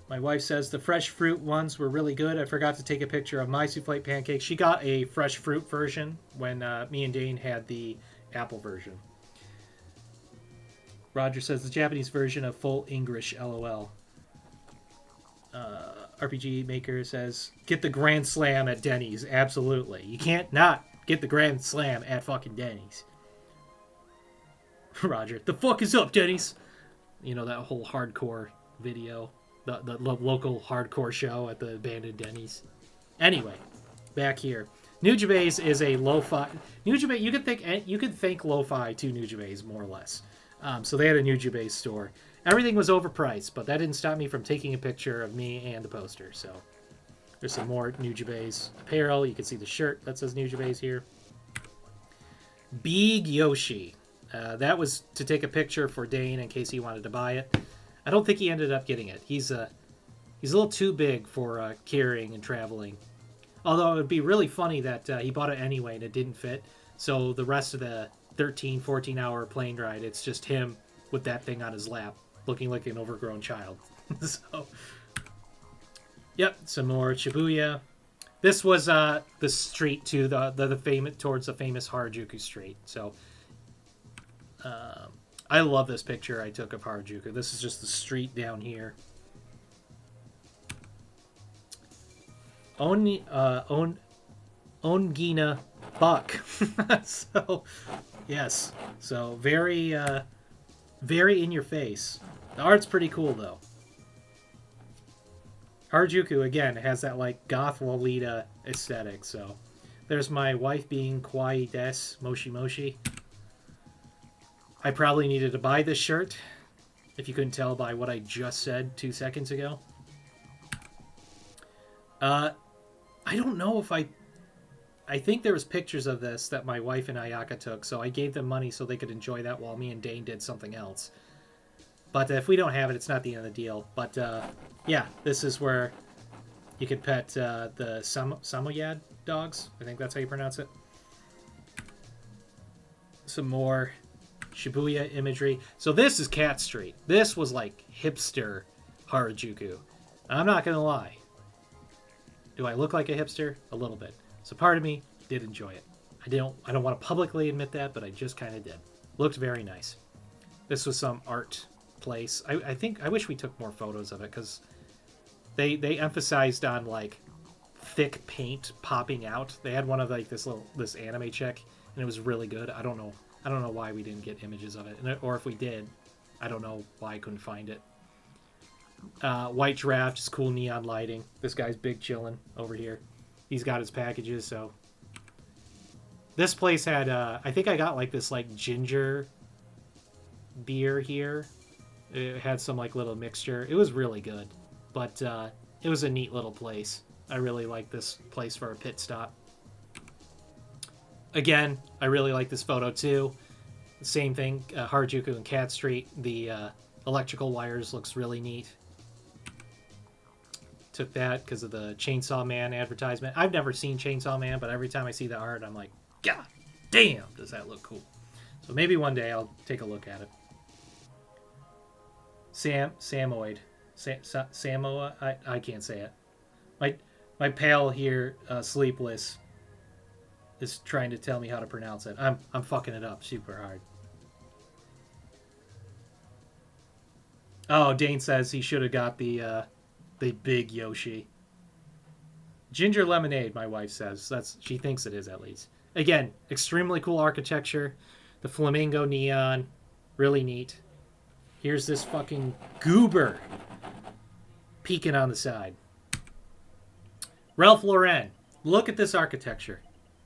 My wife says the fresh fruit ones were really good. I forgot to take a picture of my souffle pancakes. She got a fresh fruit version when me and Dane had the apple version. Roger says the Japanese version of full English, LOL. RPG Maker says, get the Grand Slam at Denny's. Absolutely. You can't not get the Grand Slam at fucking Denny's. Roger, the fuck is up, Denny's? You know, that whole hardcore video. The local hardcore show at the abandoned Denny's. Anyway, back here. Nujibays is a lo-fi... Nujibay, you could thank lo-fi to Nujibays, more or less. So they had a Nujibays store. Everything was overpriced, but that didn't stop me from taking a picture of me and the poster. So there's some more Nujibays apparel. You can see the shirt that says Nujibays here. Big Yoshi. That was to take a picture for Dane in case he wanted to buy it. I don't think he ended up getting it. He's a little too big for carrying and traveling. Although it would be really funny that he bought it anyway and it didn't fit. So the rest of the 13, 14-hour plane ride, it's just him with that thing on his lap, looking like an overgrown child. So, yep, some more Shibuya. This was the street to the famous towards the famous Harajuku Street. So, I love this picture I took of Harajuku. This is just the street down here. Ongina Buck. So, yes. So, very in your face. The art's pretty cool, though. Harajuku, again, has that, like, goth Lolita aesthetic. So, there's my wife being kawaii des, moshi moshi. I probably needed to buy this shirt, if you couldn't tell by what I just said 2 seconds ago. Uh, I don't know if I think there was pictures of this that my wife and Ayaka took, so I gave them money so they could enjoy that while me and Dane did something else. But if we don't have it, it's not the end of the deal. But yeah, this is where you could pet the Samoyed dogs. I think that's how you pronounce it. Some more Shibuya imagery. So this is Cat Street. This was like hipster Harajuku. I'm not gonna lie. Do I look like a hipster? A little bit. So part of me did enjoy it. I don't want to publicly admit that, but I just kind of did. Looked very nice. This was some art place. I think I wish we took more photos of it because they emphasized on like thick paint popping out. They had one of like this anime chick, and it was really good. I don't know why we didn't get images of it, or if we did, I don't know why I couldn't find it. White Giraffe, just cool neon lighting. This guy's big chillin' over here. He's got his packages, so. This place had, I think I got like this like ginger beer here. It had some like little mixture. It was really good, but it was a neat little place. I really like this place for a pit stop. Again, I really like this photo too. Same thing, Harajuku and Cat Street. The electrical wires looks really neat. Took that because of the Chainsaw Man advertisement. I've never seen Chainsaw Man, but every time I see the art, I'm like, God damn, does that look cool. So maybe one day I'll take a look at it. Samoyed. Samoa? I can't say it. My pal here, Sleepless, is trying to tell me how to pronounce it. I'm fucking it up super hard. Oh, Dane says he should have got the big Yoshi. Ginger lemonade, my wife says. She thinks it is at least. Again, extremely cool architecture. The flamingo neon, really neat. Here's this fucking goober peeking on the side. Ralph Lauren. Look at this architecture.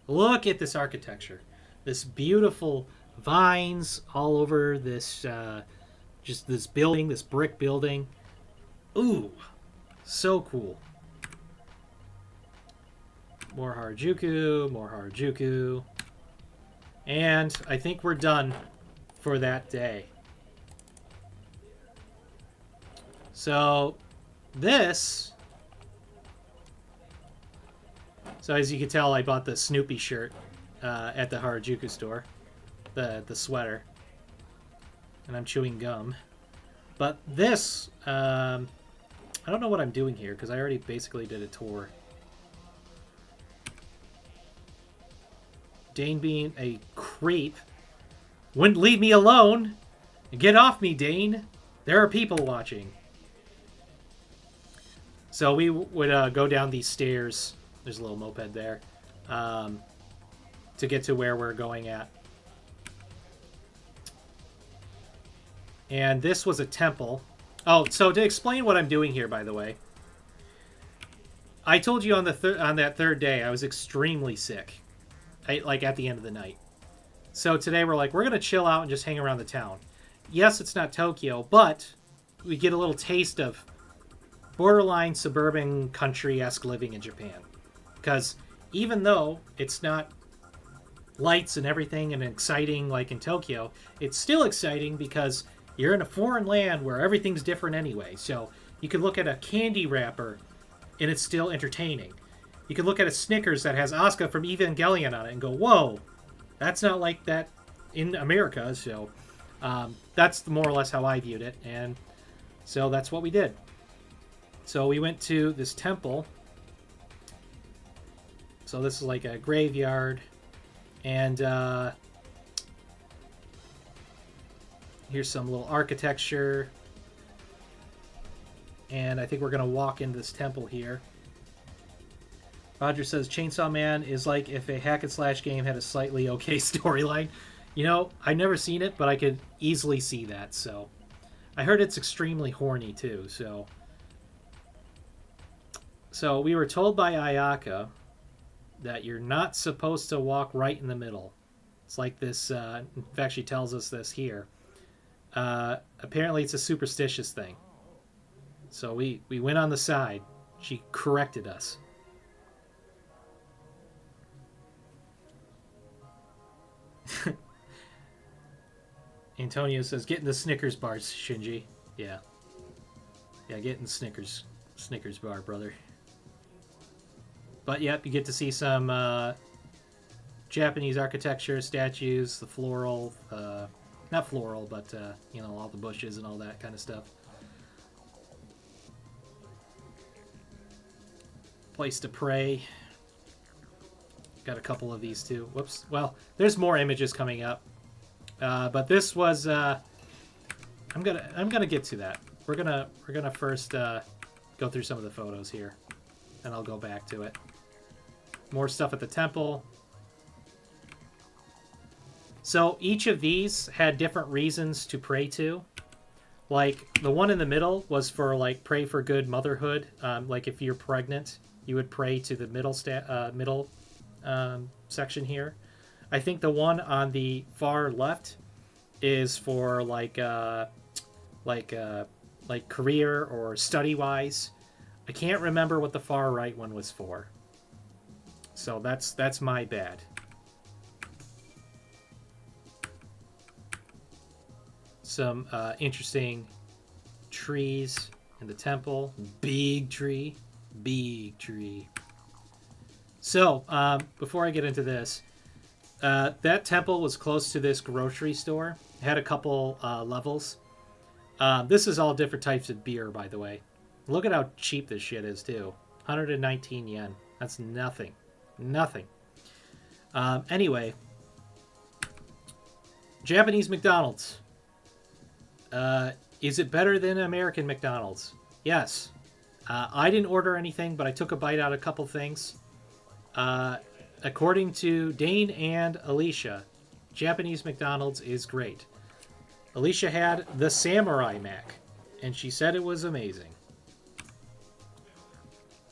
Look at this architecture. This beautiful vines all over this, just this building, this brick building. Ooh, so cool. More Harajuku, more Harajuku. And I think we're done for that day. So, this... So as you can tell, I bought the Snoopy shirt at the Harajuku store. The sweater. And I'm chewing gum. But this... I don't know what I'm doing here, because I already basically did a tour. Dane being a creep. Wouldn't leave me alone! Get off me, Dane! There are people watching. So we would go down these stairs. There's a little moped there. To get to where we're going at. And this was a temple. Oh, so to explain what I'm doing here, by the way. I told you on that third day I was extremely sick. Like at the end of the night. So today we're like, we're going to chill out and just hang around the town. Yes, it's not Tokyo, but we get a little taste of borderline suburban country-esque living in Japan. Because even though it's not lights and everything and exciting like in Tokyo, it's still exciting because you're in a foreign land where everything's different anyway. So you can look at a candy wrapper and it's still entertaining. You can look at a Snickers that has Asuka from Evangelion on it and go, whoa, that's not like that in America. So that's more or less how I viewed it. And so that's what we did. So we went to this temple. So this is like a graveyard. And here's some little architecture. And I think we're going to walk into this temple here. Roger says Chainsaw Man is like if a hack and slash game had a slightly okay storyline. You know, I've never seen it, but I could easily see that. So I heard it's extremely horny too. So we were told by Ayaka that you're not supposed to walk right in the middle. It's like this. In fact, she tells us this here. Apparently, it's a superstitious thing. So we went on the side. She corrected us. Antonio says, "Getting the Snickers bars, Shinji." Yeah, yeah, getting Snickers bar, brother. But yep, you get to see some Japanese architecture, statues, the floral, not floral, but you know, all the bushes and all that kind of stuff. Place to pray. Got a couple of these too. Whoops. Well, there's more images coming up, but this was. I'm gonna get to that. We're gonna first go through some of the photos here, and I'll go back to it. More stuff at the temple. So each of these had different reasons to pray to. Like the one in the middle was for like pray for good motherhood. Like if you're pregnant, you would pray to the middle section here. I think the one on the far left is for like career or study wise. I can't remember what the far right one was for. So that's my bad. Some interesting trees in the temple. Big tree. So, before I get into this, that temple was close to this grocery store. It had a couple levels. This is all different types of beer, by the way. Look at how cheap this shit is, too. 119 yen. That's nothing. Nothing. Anyway. Japanese McDonald's. Is it better than American McDonald's? Yes. I didn't order anything, but I took a bite out of a couple things. According to Dane and Alicia, Japanese McDonald's is great. Alicia had the Samurai Mac, and she said it was amazing.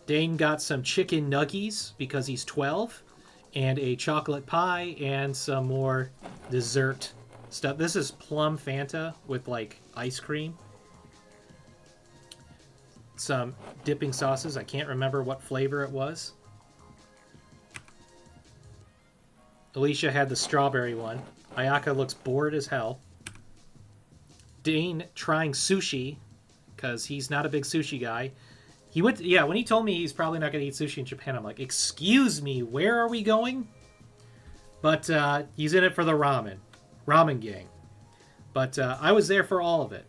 Dane got some chicken nuggies because he's 12, and a chocolate pie, and some more dessert stuff. This is plum Fanta with like ice cream. Some dipping sauces. I can't remember what flavor it was. Alicia had the strawberry one. Ayaka looks bored as hell. Dane trying sushi because he's not a big sushi guy. He went to, when he told me he's probably not going to eat sushi in Japan, I'm like, excuse me, where are we going? But he's in it for the ramen gang. But I was there for all of it.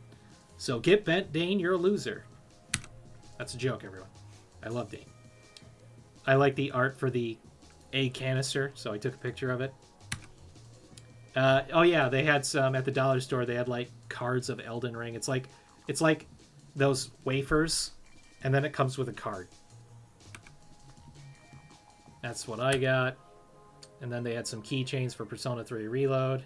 So get bent, Dane, you're a loser. That's a joke, everyone. I love Dane. I like the art for the egg canister, so I took a picture of it. Oh yeah, they had some at the dollar store. They had like cards of Elden Ring. It's like those wafers, and then it comes with a card. That's what I got. And then they had some keychains for Persona 3 Reload.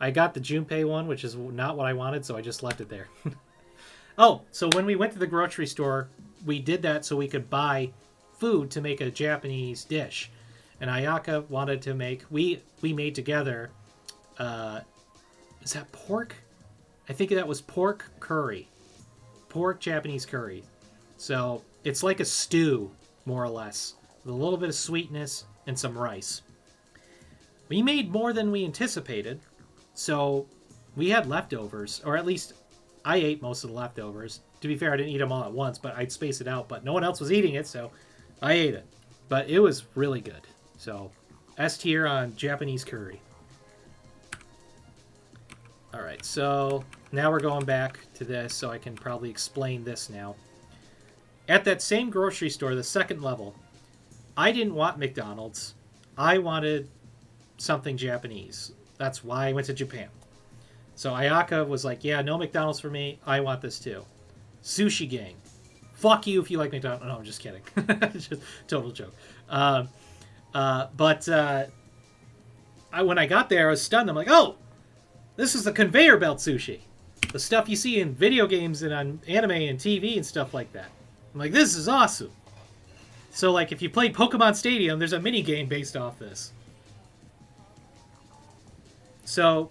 I got the Junpei one, which is not what I wanted, so I just left it there. Oh, so when we went to the grocery store, we did that so we could buy food to make a Japanese dish. And Ayaka wanted to make... We made together... is that pork? I think that was pork curry. Pork Japanese curry. So it's like a stew, more or less. With a little bit of sweetness and some rice. We made more than we anticipated. So we had leftovers. Or at least I ate most of the leftovers. To be fair, I didn't eat them all at once, but I'd space it out. But no one else was eating it, so I ate it. But it was really good. So S tier on Japanese curry. Alright, so now we're going back to this, so I can probably explain this now. At that same grocery store, the second level, I didn't want McDonald's. I wanted something Japanese. That's why I went to Japan. So Ayaka was like, yeah, no McDonald's for me. I want this too. Sushi gang. Fuck you if you like McDonald's. No, I'm just kidding. Just total joke. When I got there, I was stunned. I'm like, oh, this is the conveyor belt sushi. The stuff you see in video games and on anime and TV and stuff like that. I'm like, this is awesome. So, like, if you played Pokemon Stadium, there's a mini game based off this. So,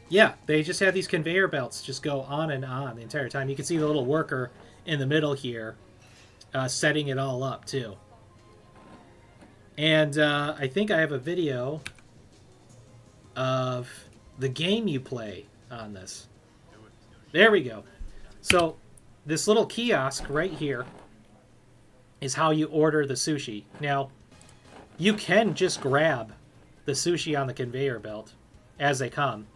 Yeah, they just have these conveyor belts just go on and on the entire time. You can see the little worker in the middle here setting it all up too. And I think I have a video of the game you play on this. There we go. So this little kiosk right here is how you order the sushi. Now, you can just grab the sushi on the conveyor belt as they come,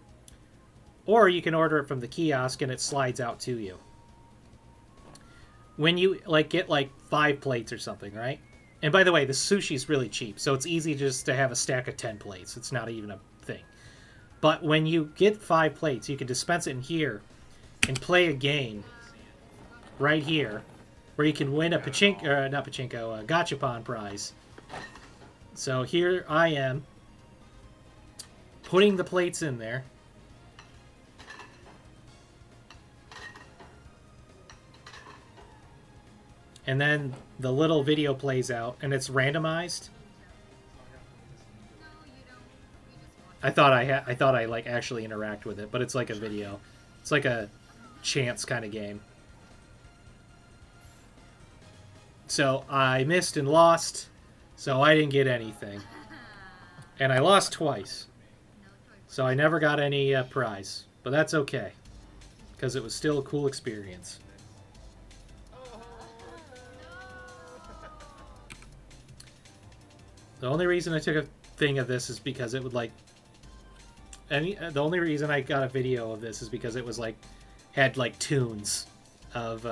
or you can order it from the kiosk and it slides out to you. When you get 5 plates or something, right? And by the way, the sushi is really cheap, so it's easy just to have a stack of 10 plates. It's not even a thing. But when you get 5 plates, you can dispense it in here and play a game right here where you can win a gachapon prize. So here I am putting the plates in there. And then the little video plays out and it's randomized. I thought I like actually interact with it, but it's like a video. It's like a chance kind of game. So I missed and lost, so I didn't get anything. And I lost twice. So I never got any prize. But that's okay, because it was still a cool experience. The only reason I took a thing of this is because it would the only reason I got a video of this is because it was had tunes of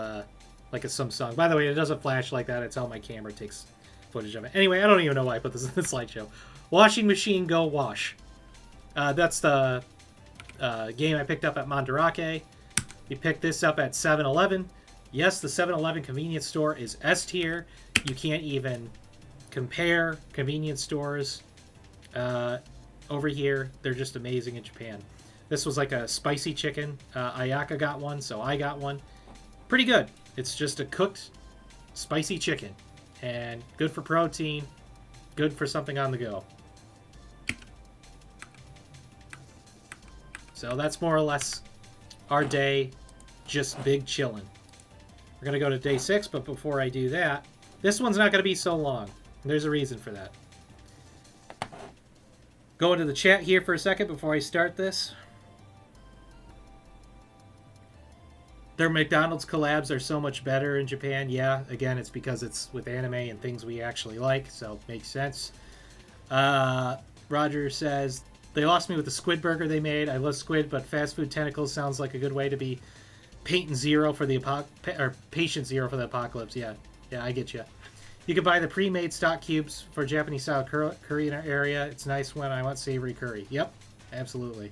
some song. By the way, it doesn't flash like that. It's how my camera takes footage of it. Anyway, I don't even know why I put this in the slideshow. Washing Machine Go Wash. That's the game I picked up at Mandarake. You picked this up at 7-Eleven. Yes, the 7-Eleven convenience store is S tier. You can't even compare convenience stores over here. They're just amazing in Japan. This was like a spicy chicken. Ayaka got one, so I got one. Pretty good. It's just a cooked spicy chicken. And good for protein. Good for something on the go. So that's more or less our day. Just big chillin'. We're going to go to day 6, but before I do that, this one's not going to be so long. There's a reason for that. Go into the chat here for a second before I start this. Their McDonald's collabs are so much better in Japan. Yeah, again, it's because it's with anime and things we actually like, so it makes sense. Roger says, they lost me with the squid burger they made. I love squid, but fast food tentacles sounds like a good way to be patient zero for the apocalypse. Yeah, I get you. You can buy the pre-made stock cubes for Japanese-style curry in our area. It's nice when I want savory curry. Yep, absolutely.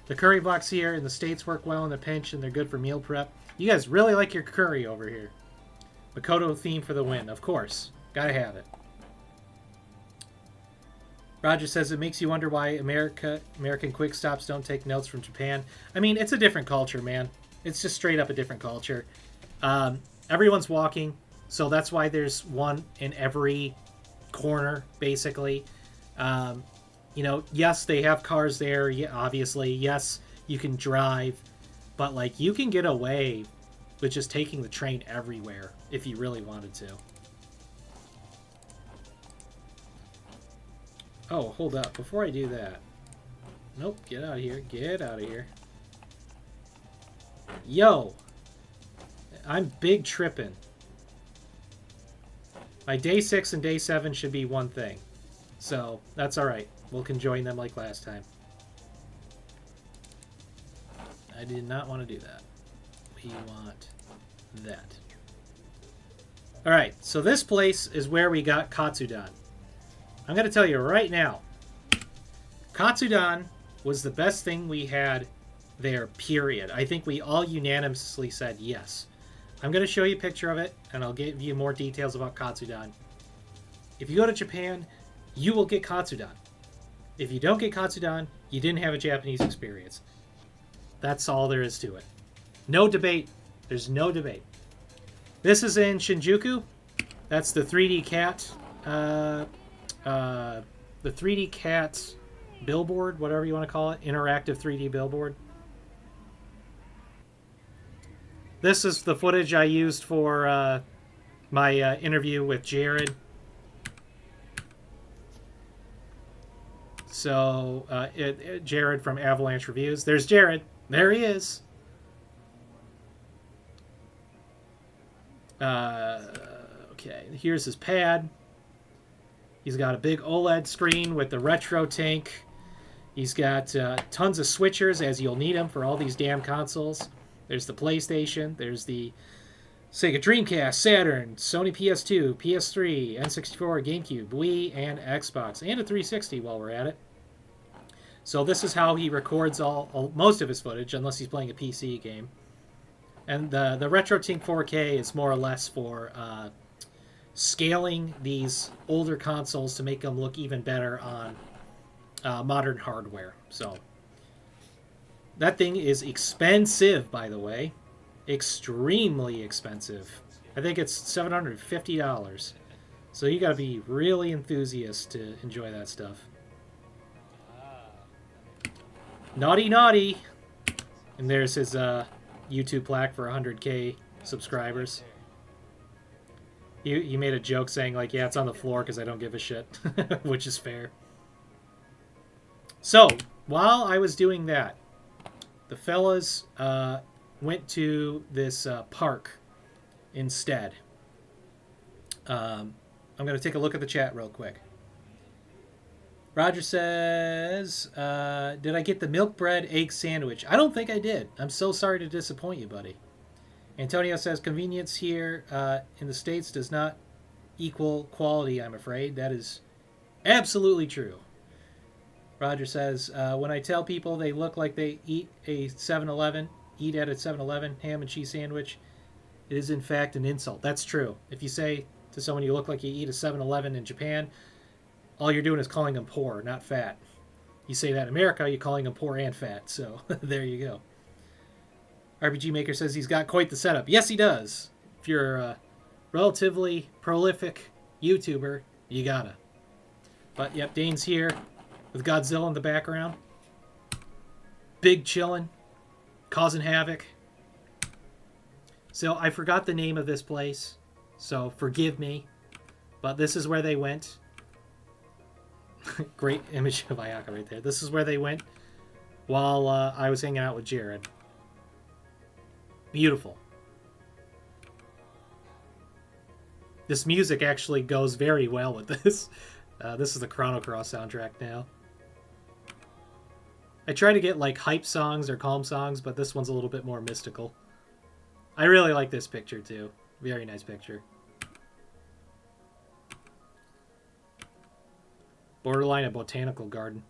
The curry blocks here in the States work well in the pinch, and they're good for meal prep. You guys really like your curry over here. Makoto theme for the win, of course. Gotta have it. Roger says it makes you wonder why American quick stops don't take notes from Japan. I mean, it's a different culture, man. It's just straight up a different culture. Everyone's walking. So that's why there's one in every corner, basically. Yes, they have cars there, yeah, obviously. Yes, you can drive. But, you can get away with just taking the train everywhere if you really wanted to. Oh, hold up. Before I do that. Nope, get out of here. Get out of here. Yo! I'm big tripping. My day 6 and day 7 should be one thing. So, that's alright. We can join them like last time. I did not want to do that. We want that. Alright, so this place is where we got Katsudon. I'm going to tell you right now. Katsudon was the best thing we had there, period. I think we all unanimously said yes. I'm going to show you a picture of it, and I'll give you more details about Katsudon. If you go to Japan, you will get Katsudon. If you don't get Katsudon, you didn't have a Japanese experience. That's all there is to it. No debate. There's no debate. This is in Shinjuku. That's the 3D Cat. The 3D Cat billboard, whatever you want to call it, interactive 3D billboard. This is the footage I used for my interview with Jared. So, Jared from Avalanche Reviews. There's Jared. There he is. Okay, here's his pad. He's got a big OLED screen with the retro tank. He's got tons of switchers, as you'll need them for all these damn consoles. There's the PlayStation. There's the Sega Dreamcast, Saturn, Sony PS2, PS3, N64, GameCube, Wii, and Xbox, and a 360 while we're at it. So this is how he records most of his footage, unless he's playing a PC game. And the RetroTink 4K is more or less for scaling these older consoles to make them look even better on modern hardware. So that thing is expensive, by the way. Extremely expensive. I think it's $750. So you gotta be really enthusiast to enjoy that stuff. Naughty naughty! And there's his YouTube plaque for 100k subscribers. He made a joke saying, like, yeah, it's on the floor because I don't give a shit. Which is fair. So, while I was doing that, the fellas went to this park instead. I'm going to take a look at the chat real quick. Roger says, did I get the milk bread egg sandwich? I don't think I did. I'm so sorry to disappoint you, buddy. Antonio says, convenience here in the States does not equal quality, I'm afraid. That is absolutely true. Roger says, when I tell people they look like they eat at a 7-Eleven ham and cheese sandwich, it is in fact an insult. That's true. If you say to someone you look like you eat a 7-Eleven in Japan, all you're doing is calling them poor, not fat. You say that in America, you're calling them poor and fat. So there you go. RPG Maker says he's got quite the setup. Yes, he does. If you're a relatively prolific YouTuber, you gotta. But yep, Dane's here with Godzilla in the background. Big chillin', causing havoc. So I forgot the name of this place, so forgive me. But this is where they went. Great image of Ayaka right there. This is where they went while I was hanging out with Jared. Beautiful. This music actually goes very well with this. This is the Chrono Cross soundtrack now. I try to get like hype songs or calm songs, but this one's a little bit more mystical. I really like this picture too. Very nice picture. Borderline a botanical garden.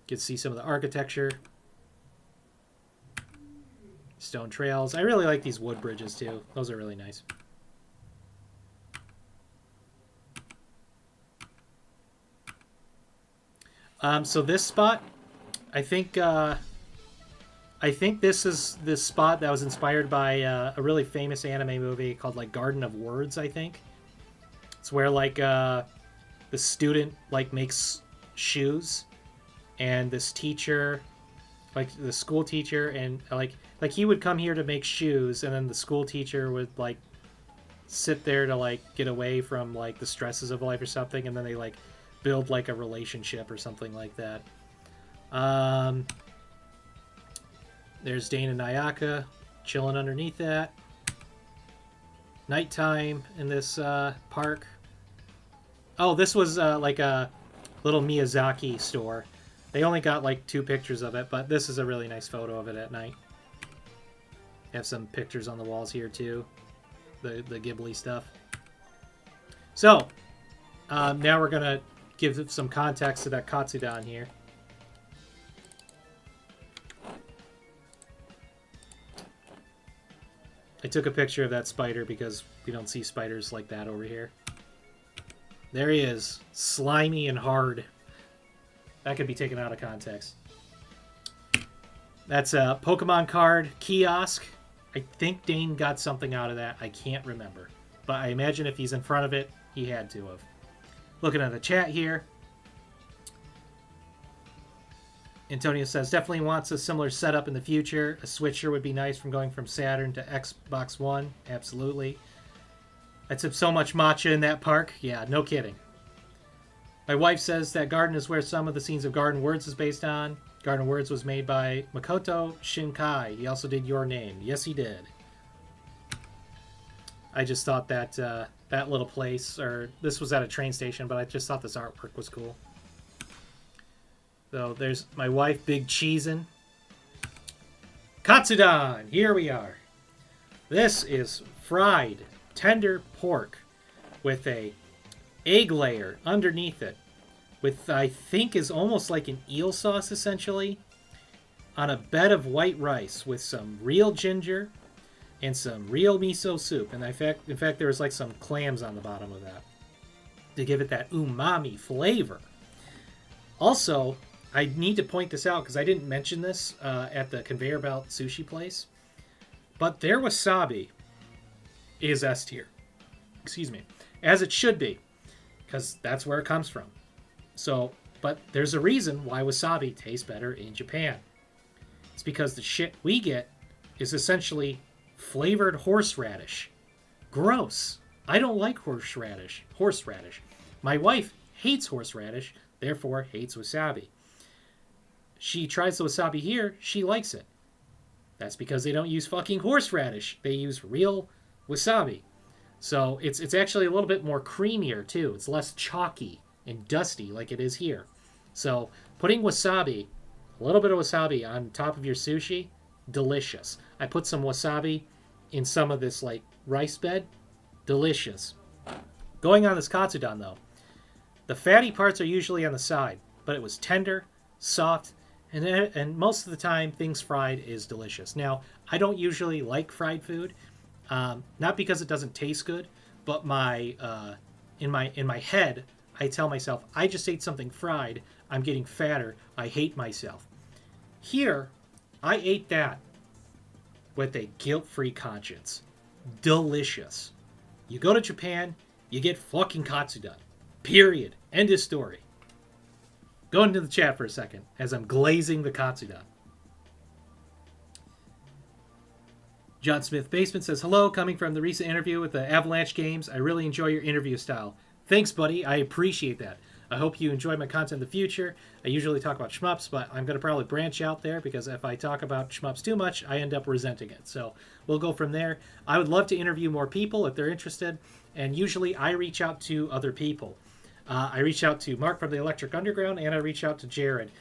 You can see some of the architecture. Stone trails. I really like these wood bridges too. Those are really nice. So this spot, I think this is this spot that was inspired by a really famous anime movie called like Garden of Words, I think. It's where like the student like makes shoes, and this teacher, like the school teacher, and like he would come here to make shoes, and then the school teacher would like sit there to like get away from like the stresses of life or something, and then they like build like a relationship or something like that. There's Dane and Ayaka chilling underneath that. Nighttime in this park. Oh, this was like a little Miyazaki store. They only got like 2 pictures of it, but this is a really nice photo of it at night. Have some pictures on the walls here too. The Ghibli stuff. So, now we're going to give some context to that Katsudan here. I took a picture of that spider because we don't see spiders like that over here. There he is. Slimy and hard. That could be taken out of context. That's a Pokemon card kiosk. I think Dane got something out of that. I can't remember. But I imagine if he's in front of it, he had to have. Looking at the chat here. Antonio says, definitely wants a similar setup in the future. A switcher would be nice from going from Saturn to Xbox One. Absolutely. I took so much matcha in that park. Yeah, no kidding. My wife says that Garden is where some of the scenes of Garden Words is based on. Garden Words was made by Makoto Shinkai. He also did Your Name. Yes, he did. I just thought that that little place, or this was at a train station, but I just thought this artwork was cool. So there's my wife, Big Cheesin'. Katsudon! Here we are. This is fried tender pork with a egg layer underneath it with, I think, is almost like an eel sauce, essentially, on a bed of white rice with some real ginger and some real miso soup. And in fact, there was like some clams on the bottom of that to give it that umami flavor. Also, I need to point this out because I didn't mention this at the conveyor belt sushi place, but their wasabi is S tier. Excuse me. As it should be, because that's where it comes from. So, but there's a reason why wasabi tastes better in Japan. It's because the shit we get is essentially flavored horseradish. Gross. I don't like horseradish. My wife hates horseradish, therefore hates wasabi. She tries the wasabi here, she likes it. That's because they don't use fucking horseradish. They use real wasabi. So it's actually a little bit more creamier too. It's less chalky and dusty like it is here. So putting wasabi, a little bit of wasabi on top of your sushi, delicious. I put some wasabi in some of this like rice bed, delicious. Going on this katsudon though, the fatty parts are usually on the side, but it was tender, soft, and most of the time things fried is delicious. Now, I don't usually like fried food, not because it doesn't taste good, but in my head, I tell myself, I just ate something fried, I'm getting fatter, I hate myself. Here, I ate that with a guilt-free conscience. Delicious. You go to Japan, you get fucking katsudon. Period. End of story. Go into the chat for a second as I'm glazing the katsudon. John Smith Basement says, hello, coming from the recent interview with the Avalanche Games. I really enjoy your interview style. Thanks, buddy. I appreciate that. I hope you enjoy my content in the future. I usually talk about shmups, but I'm going to probably branch out there because if I talk about shmups too much, I end up resenting it. So we'll go from there. I would love to interview more people if they're interested, and usually I reach out to other people. I reach out to Mark from the Electric Underground, and I reach out to Jared.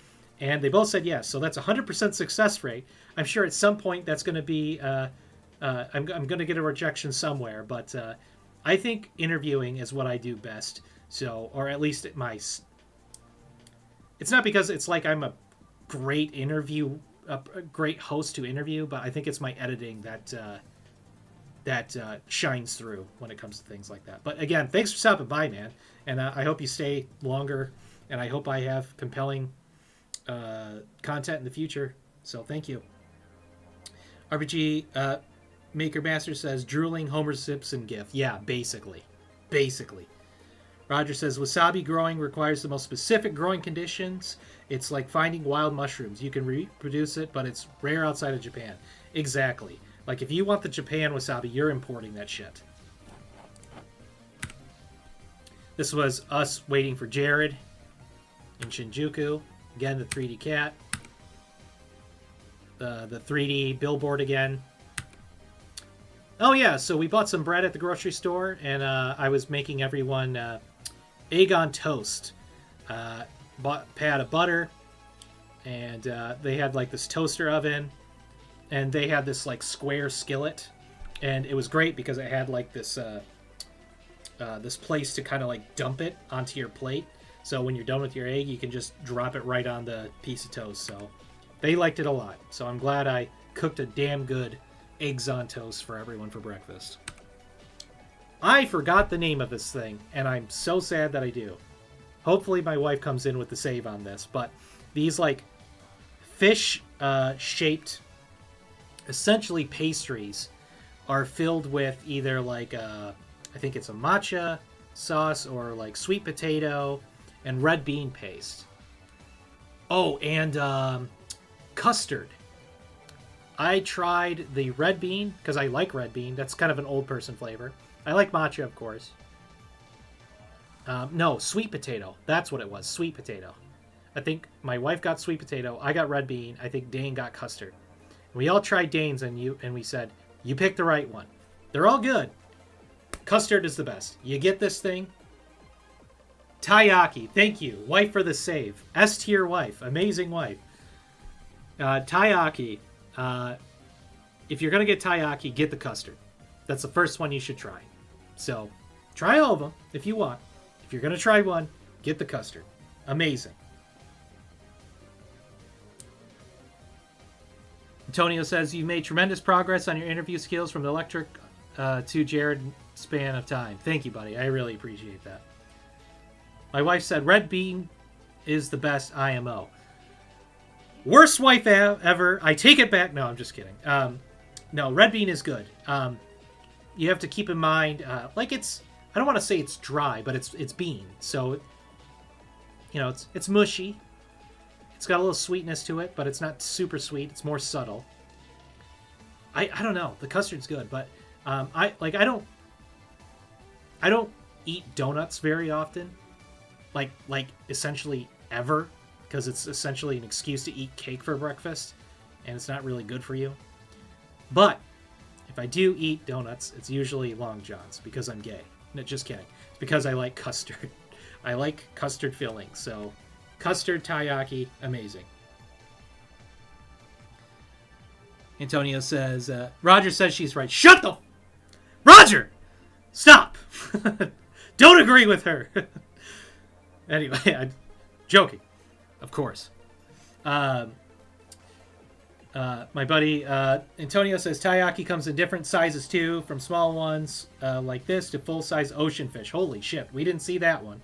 And they both said yes, so that's a 100% success rate. I'm sure at some point that's going to be... I'm going to get a rejection somewhere, but I think interviewing is what I do best. So, or at least it's not because it's like I'm a great great host to interview, but I think it's my editing that shines through when it comes to things like that. But again, thanks for stopping by, man. And I hope you stay longer, and I hope I have compelling content in the future. So thank you. RPG Maker Master says, drooling Homer Simpson gif. Yeah, basically. Roger says, wasabi growing requires the most specific growing conditions. It's like finding wild mushrooms. You can reproduce it, but it's rare outside of Japan. Exactly. Like, if you want the Japan wasabi, you're importing that shit. This was us waiting for Jared in Shinjuku. Again, the 3D cat. The 3D billboard again. Oh, yeah, so we bought some bread at the grocery store, and I was making everyone egg on toast. Bought a pat of butter, and they had, like, this toaster oven, and they had this, like, square skillet, and it was great because it had, like, this this place to kind of, like, dump it onto your plate. So when you're done with your egg, you can just drop it right on the piece of toast. So they liked it a lot. So I'm glad I cooked a damn good eggs on toast for everyone for breakfast. I forgot the name of this thing, and I'm so sad that I do. Hopefully my wife comes in with the save on this, but these, like, fish shaped, essentially pastries, are filled with either, like, I think it's a matcha sauce or, like, sweet potato and red bean paste. Oh, and custard. I tried the red bean because I like red bean. That's kind of an old person flavor. I like matcha, of course. No, sweet potato. That's what it was. Sweet potato. I think my wife got sweet potato. I got red bean. I think Dane got custard. We all tried Dane's, and we said, you picked the right one. They're all good. Custard is the best. You get this thing. Taiyaki, thank you. Wife for the save. S tier wife. Amazing wife. Taiyaki. If you're going to get taiyaki, get the custard. That's the first one you should try. So, try all of them if you want. If you're going to try one, get the custard. Amazing. Antonio says, you made tremendous progress on your interview skills from the electric to Jared span of time. Thank you, buddy. I really appreciate that. My wife said, red bean is the best IMO. Worst wife ever. I take it back. No, I'm just kidding. No, red bean is good. You have to keep in mind, like it's, I don't want to say it's dry, but it's bean. So, you know, it's mushy. It's got a little sweetness to it, but it's not super sweet. It's more subtle. I don't know. The custard's good, but I don't eat donuts very often. Like essentially ever, because it's essentially an excuse to eat cake for breakfast, and it's not really good for you. But if I do eat donuts, it's usually Long Johns because I'm gay. No, just kidding. It's because I like custard. I like custard filling, so custard taiyaki, amazing. Antonio says, Roger says she's right. Shut the... Roger! Stop! Don't agree with her. Anyway, I'm joking. Of course. My buddy Antonio says taiyaki comes in different sizes too, from small ones like this to full-size ocean fish. Holy shit, we didn't see that one.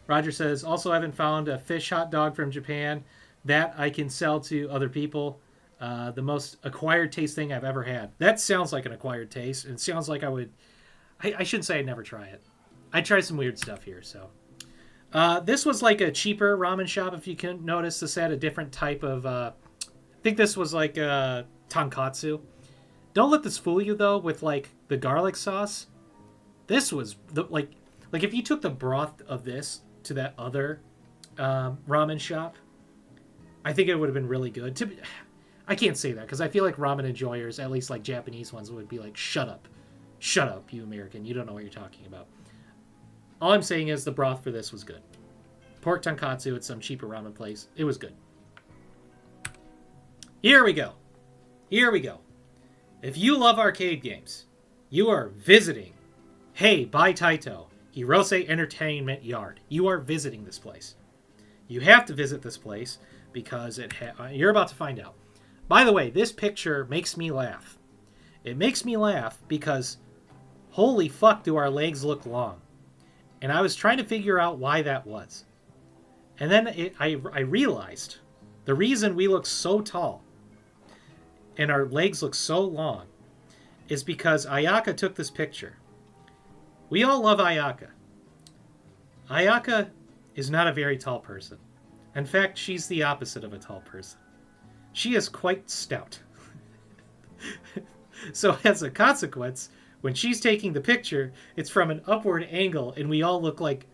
Roger says, also haven't found a fish hot dog from Japan that I can sell to other people. The most acquired taste thing I've ever had. That sounds like an acquired taste. It sounds like I would... I shouldn't say I'd never try it. I'd try some weird stuff here, so... this was like a cheaper ramen shop, if you can notice. This had a different type of... I think this was like tonkatsu. Don't let this fool you, though, with like the garlic sauce. This was... like if you took the broth of this to that other ramen shop, I think it would have been really good. I can't say that, because I feel like ramen enjoyers, at least like Japanese ones, would be like, shut up. Shut up, you American. You don't know what you're talking about. All I'm saying is the broth for this was good. Pork tonkatsu at some cheaper ramen place. It was good. Here we go. Here we go. If you love arcade games, you are visiting Hey by Taito, Hirose Entertainment Yard. You are visiting this place. You have to visit this place because you're about to find out. By the way, this picture makes me laugh. It makes me laugh because holy fuck do our legs look long. And I was trying to figure out why that was. And then I realized the reason we look so tall and our legs look so long is because Ayaka took this picture. We all love Ayaka. Ayaka is not a very tall person. In fact, she's the opposite of a tall person. She is quite stout. So as a consequence, when she's taking the picture, it's from an upward angle, and we all look like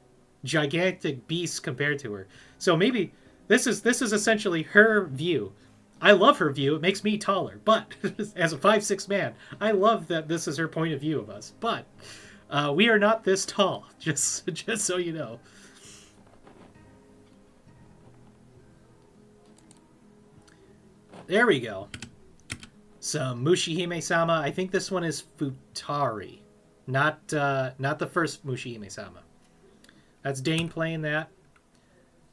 gigantic beasts compared to her. So maybe this is essentially her view. I love her view. It makes me taller. But as a 5'6" man, I love that this is her point of view of us. But we are not this tall, just so you know. There we go. Some Mushihime-sama. I think this one is Futari. Not the first Mushihime-sama. That's Dane playing that.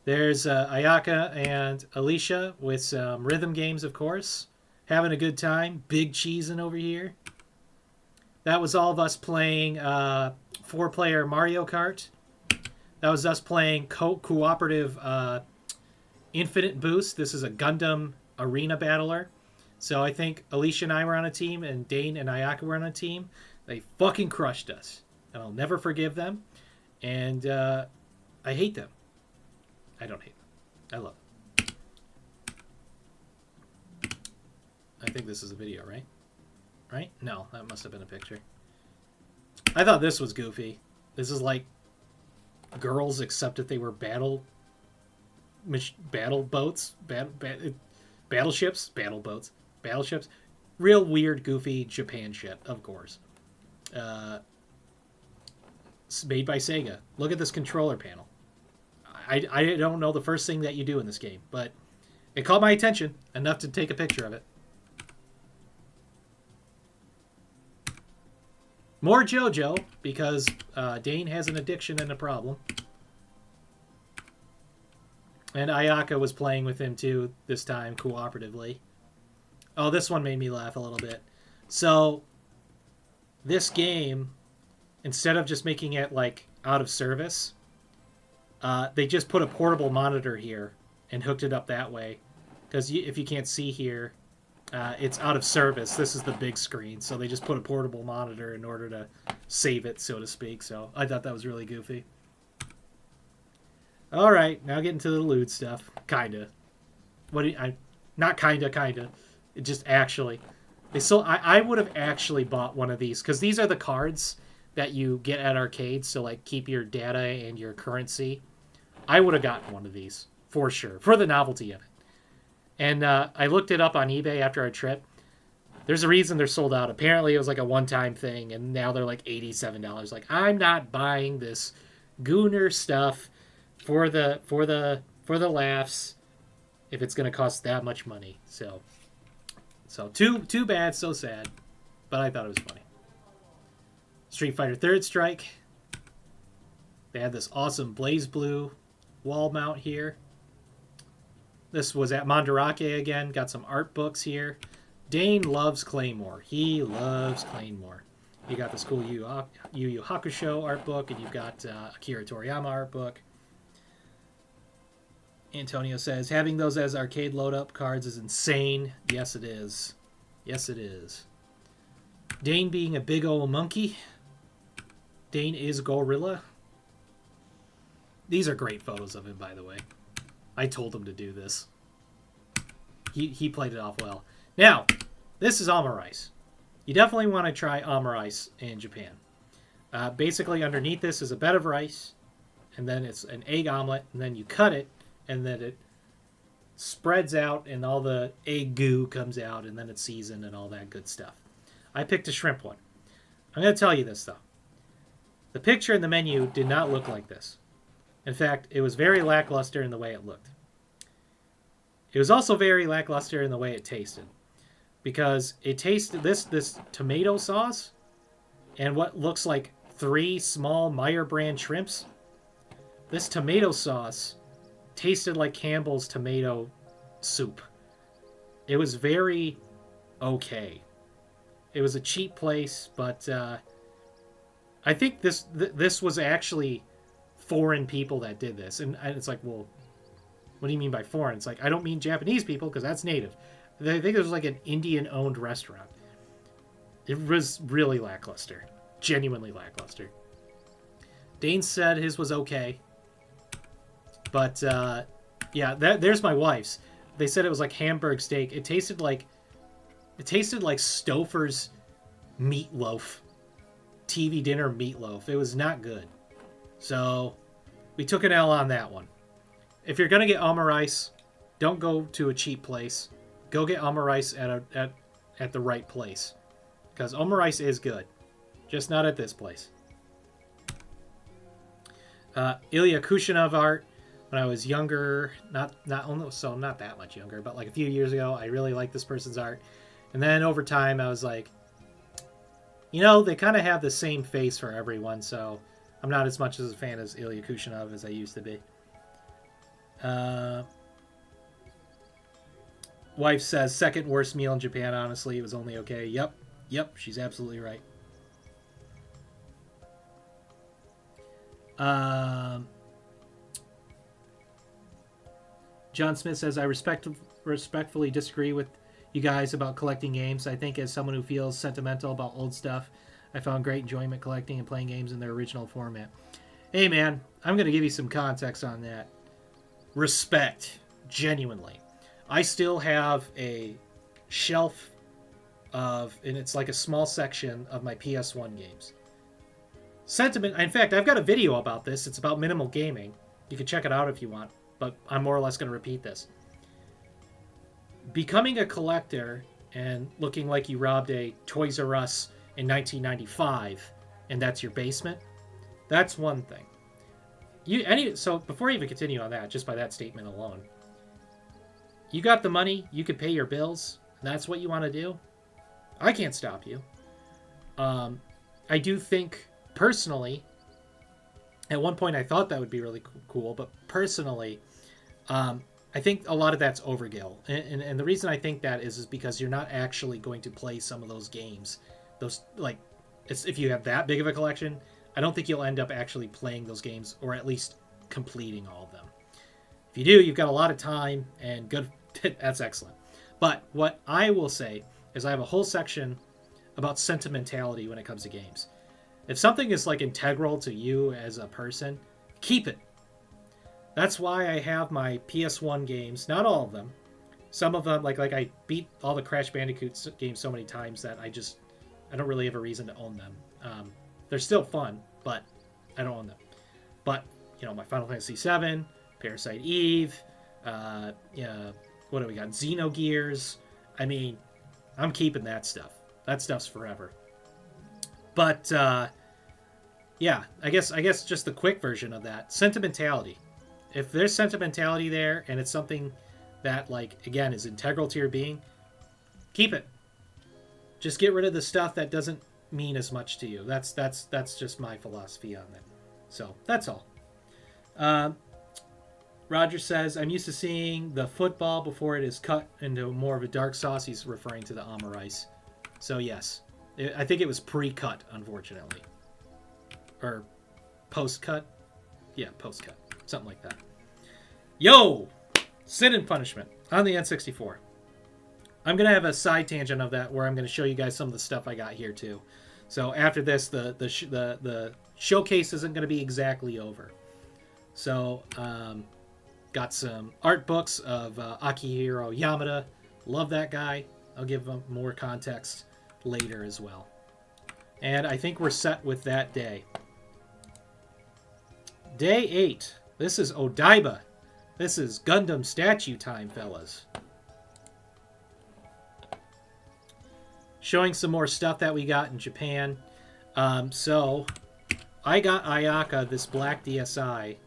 There's Ayaka and Alicia with some rhythm games, of course. Having a good time. Big cheesing over here. That was all of us playing 4-player Mario Kart. That was us playing cooperative Infinite Boost. This is a Gundam arena battler. So I think Alicia and I were on a team, and Dane and Ayaka were on a team. They fucking crushed us. And I'll never forgive them. And I hate them. I don't hate them. I love them. I think this is a video, right? Right? No, that must have been a picture. I thought this was goofy. This is like girls, except that they were battle boats, battleships, battle boats, battleships. Real weird, goofy Japan shit, of course. It's made by Sega. Look at this controller panel. I don't know the first thing that you do in this game, but it caught my attention enough to take a picture of it. More JoJo, because Dane has an addiction and a problem. And Ayaka was playing with him too, this time, cooperatively. Oh, this one made me laugh a little bit. So, this game, instead of just making it, like, out of service, they just put a portable monitor here and hooked it up that way. Because if you can't see here, it's out of service. This is the big screen, so they just put a portable monitor in order to save it, so to speak. So I thought that was really goofy. All right, now getting to the lewd stuff. Kinda. Not kinda. It just actually. I would have actually bought one of these, because these are the cards that you get at arcades to like keep your data and your currency. I would have gotten one of these for sure, for the novelty of it. And I looked it up on eBay after our trip. There's a reason they're sold out. Apparently, it was like a one-time thing, and now they're like $87. Like, I'm not buying this Gooner stuff for the laughs if it's going to cost that much money. So too bad, so sad. But I thought it was funny. Street Fighter Third Strike. They had this awesome Blaze Blue wall mount here. This was at Mandarake again. Got some art books here. Dane loves Claymore. He loves Claymore. You got this cool Yu Yu Hakusho art book, and you've got Akira Toriyama art book. Antonio says, having those as arcade load-up cards is insane. Yes, it is. Yes, it is. Dane being a big old monkey. Dane is gorilla. These are great photos of him, by the way. I told him to do this. He played it off well. Now, this is Omurice. You definitely want to try Omurice in Japan. Basically, underneath this is a bed of rice, and then it's an egg omelet, and then you cut it, and then it spreads out, and all the egg goo comes out, and then it's seasoned and all that good stuff. I picked a shrimp one. I'm going to tell you this, though. The picture in the menu did not look like this. In fact, it was very lackluster in the way it looked. It was also very lackluster in the way it tasted. Because it tasted this tomato sauce and what looks like 3 small Meyer brand shrimps. This tomato sauce tasted like Campbell's tomato soup. It was very okay. It was a cheap place, but I think this was actually foreign people that did this. And it's like, well, what do you mean by foreign? It's like, I don't mean Japanese people, because that's native. I think it was like an Indian-owned restaurant. It was really lackluster. Genuinely lackluster. Dane said his was okay. But, yeah, there's my wife's. They said it was like Hamburg steak. It tasted like Stouffer's meatloaf. TV dinner meatloaf. It was not good. So, we took an L on that one. If you're going to get Omurice, don't go to a cheap place. Go get Omurice at the right place. Because Omurice is good. Just not at this place. Ilya Kushinov art. When I was younger, not that much younger, but like a few years ago, I really liked this person's art. And then over time, I was like, you know, they kind of have the same face for everyone, so I'm not as much as a fan as Ilya Kushinov as I used to be. Wife says, second worst meal in Japan, honestly. It was only okay. Yep, she's absolutely right. John Smith says, I respectfully disagree with you guys about collecting games. I think as someone who feels sentimental about old stuff, I found great enjoyment collecting and playing games in their original format. Hey, man, I'm going to give you some context on that. Respect. Genuinely. I still have a shelf and it's like a small section of my PS1 games. Sentiment, in fact, I've got a video about this. It's about minimal gaming. You can check it out if you want, but I'm more or less going to repeat this. Becoming a collector and looking like you robbed a Toys R Us in 1995 and that's your basement, that's one thing. So before I even continue on that, just by that statement alone, you got the money, you could pay your bills, and that's what you want to do, I can't stop you. I do think, personally, at one point I thought that would be really cool, but personally, I think a lot of that's overkill. And the reason I think that is because you're not actually going to play some of those games. If you have that big of a collection, I don't think you'll end up actually playing those games, or at least completing all of them. If you do, you've got a lot of time, and good. That's excellent. But what I will say is I have a whole section about sentimentality when it comes to games. If something is like integral to you as a person, keep it. That's why I have my PS1 games, not all of them. Some of them, like I beat all the Crash Bandicoot games so many times that I don't really have a reason to own them. They're still fun, but I don't own them. But, my Final Fantasy VII, Parasite Eve, what do we got? Xenogears. I mean, I'm keeping that stuff. That stuff's forever. But, yeah, I guess just the quick version of that. Sentimentality. If there's sentimentality there, and it's something that, again, is integral to your being, keep it. Just get rid of the stuff that doesn't mean as much to you. That's just my philosophy on it. So, that's all. Roger says, I'm used to seeing the football before it is cut into more of a dark sauce. He's referring to the Amarice. So, yes. I think it was pre-cut, unfortunately. Or post-cut? Yeah, post-cut. Something like that. Yo! Sin and Punishment on the N64. I'm going to have a side tangent of that where I'm going to show you guys some of the stuff I got here, too. So, after this, the showcase isn't going to be exactly over. So, got some art books of Akihiro Yamada. Love that guy. I'll give him more context later as well. And I think we're set with that day. Day 8. This is Odaiba. This is Gundam statue time, fellas. Showing some more stuff that we got in Japan. So, I got Ayaka this black DSi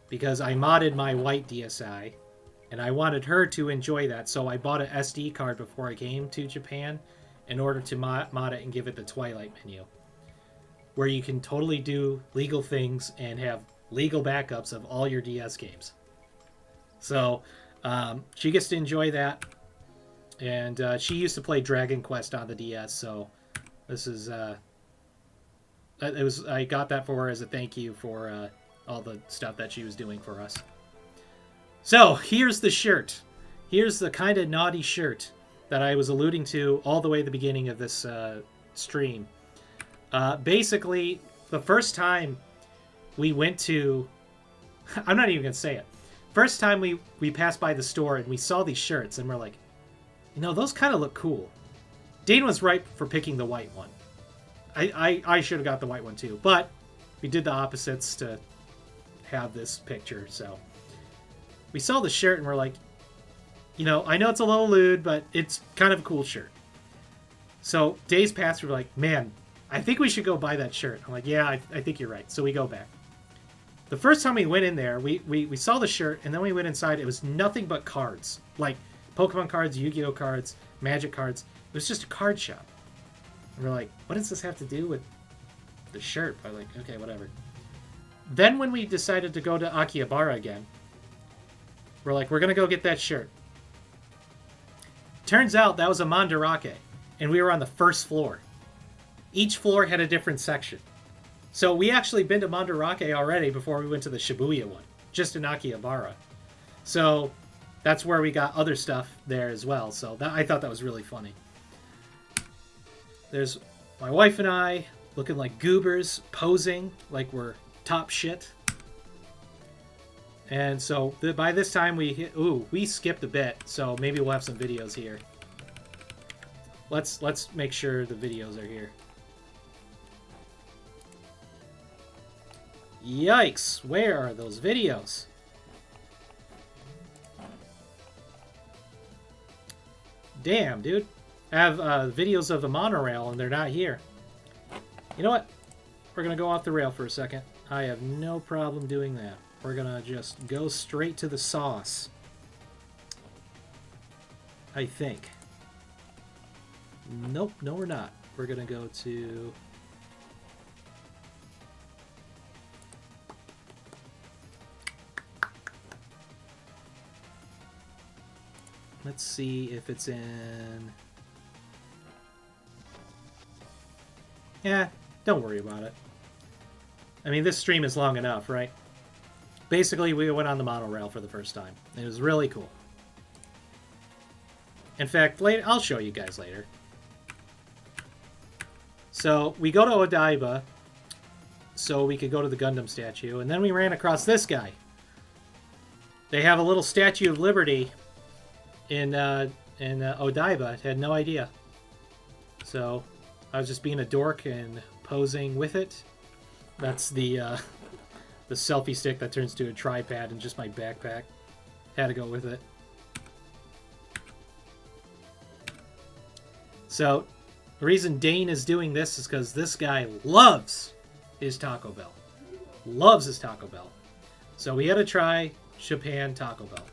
because I modded my white DSi, and I wanted her to enjoy that, so I bought an SD card before I came to Japan in order to mod it and give it the Twilight menu, where you can totally do legal things and have legal backups of all your DS games. So, she gets to enjoy that, and she used to play Dragon Quest on the DS, so this is... I got that for her as a thank you for... all the stuff that she was doing for us. So, here's the shirt. Here's the kind of naughty shirt that I was alluding to all the way at the beginning of this stream. Basically, the first time we went to... I'm not even going to say it. First time we passed by the store and we saw these shirts and we're like, those kind of look cool. Dane was right for picking the white one. I should have got the white one too, but we did the opposites to have this picture. So we saw the shirt and we're like, I know it's a little lewd, but it's kind of a cool shirt. So days passed, we're like, man, I think we should go buy that shirt. I'm like, yeah, I think you're right. So we go back. The first time we went in there, we saw the shirt, and then we went inside. It was nothing but cards, like Pokemon cards, Yu-Gi-Oh cards, Magic cards. It was just a card shop. And we're like, what does this have to do with the shirt? I'm like, okay, whatever. Then when we decided to go to Akihabara again, we're like, we're going to go get that shirt. Turns out that was a Mandarake, and we were on the first floor. Each floor had a different section. So we actually been to Mandarake already before we went to the Shibuya one, just in Akihabara. So that's where we got other stuff there as well. So I thought that was really funny. There's my wife and I looking like goobers, posing like we're top shit. And so by this time we hit, ooh, we skipped a bit, so maybe we'll have some videos here. Let's make sure the videos are here. Yikes, where are those videos? Damn, dude. I have videos of the monorail and they're not here. You know what? We're going to go off the rail for a second. I have no problem doing that. We're going to just go straight to the sauce. I think. Nope, no we're not. We're going to go to... Let's see if it's in... Yeah, don't worry about it. I mean, this stream is long enough, right? Basically, we went on the monorail for the first time. It was really cool. In fact, later, I'll show you guys later. So, we go to Odaiba, so we could go to the Gundam statue, and then we ran across this guy. They have a little Statue of Liberty in Odaiba. Had no idea. So, I was just being a dork and posing with it. That's the selfie stick that turns to a tripod in just my backpack. Had to go with it. So, the reason Dane is doing this is because this guy loves his Taco Bell. Loves his Taco Bell. So we had to try Japan Taco Bell.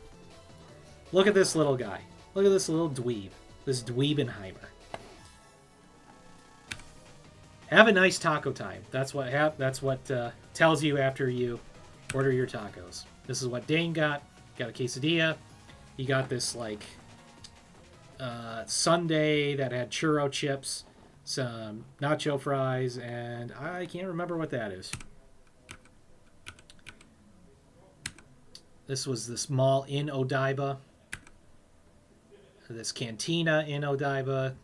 Look at this little guy. Look at this little dweeb. This dweebenheimer. Have a nice taco time. That's what tells you after you order your tacos. This is what Dane got. Got a quesadilla. He got this like sundae that had churro chips, some nacho fries, and I can't remember what that is. This was this mall in Odaiba. This cantina in Odaiba.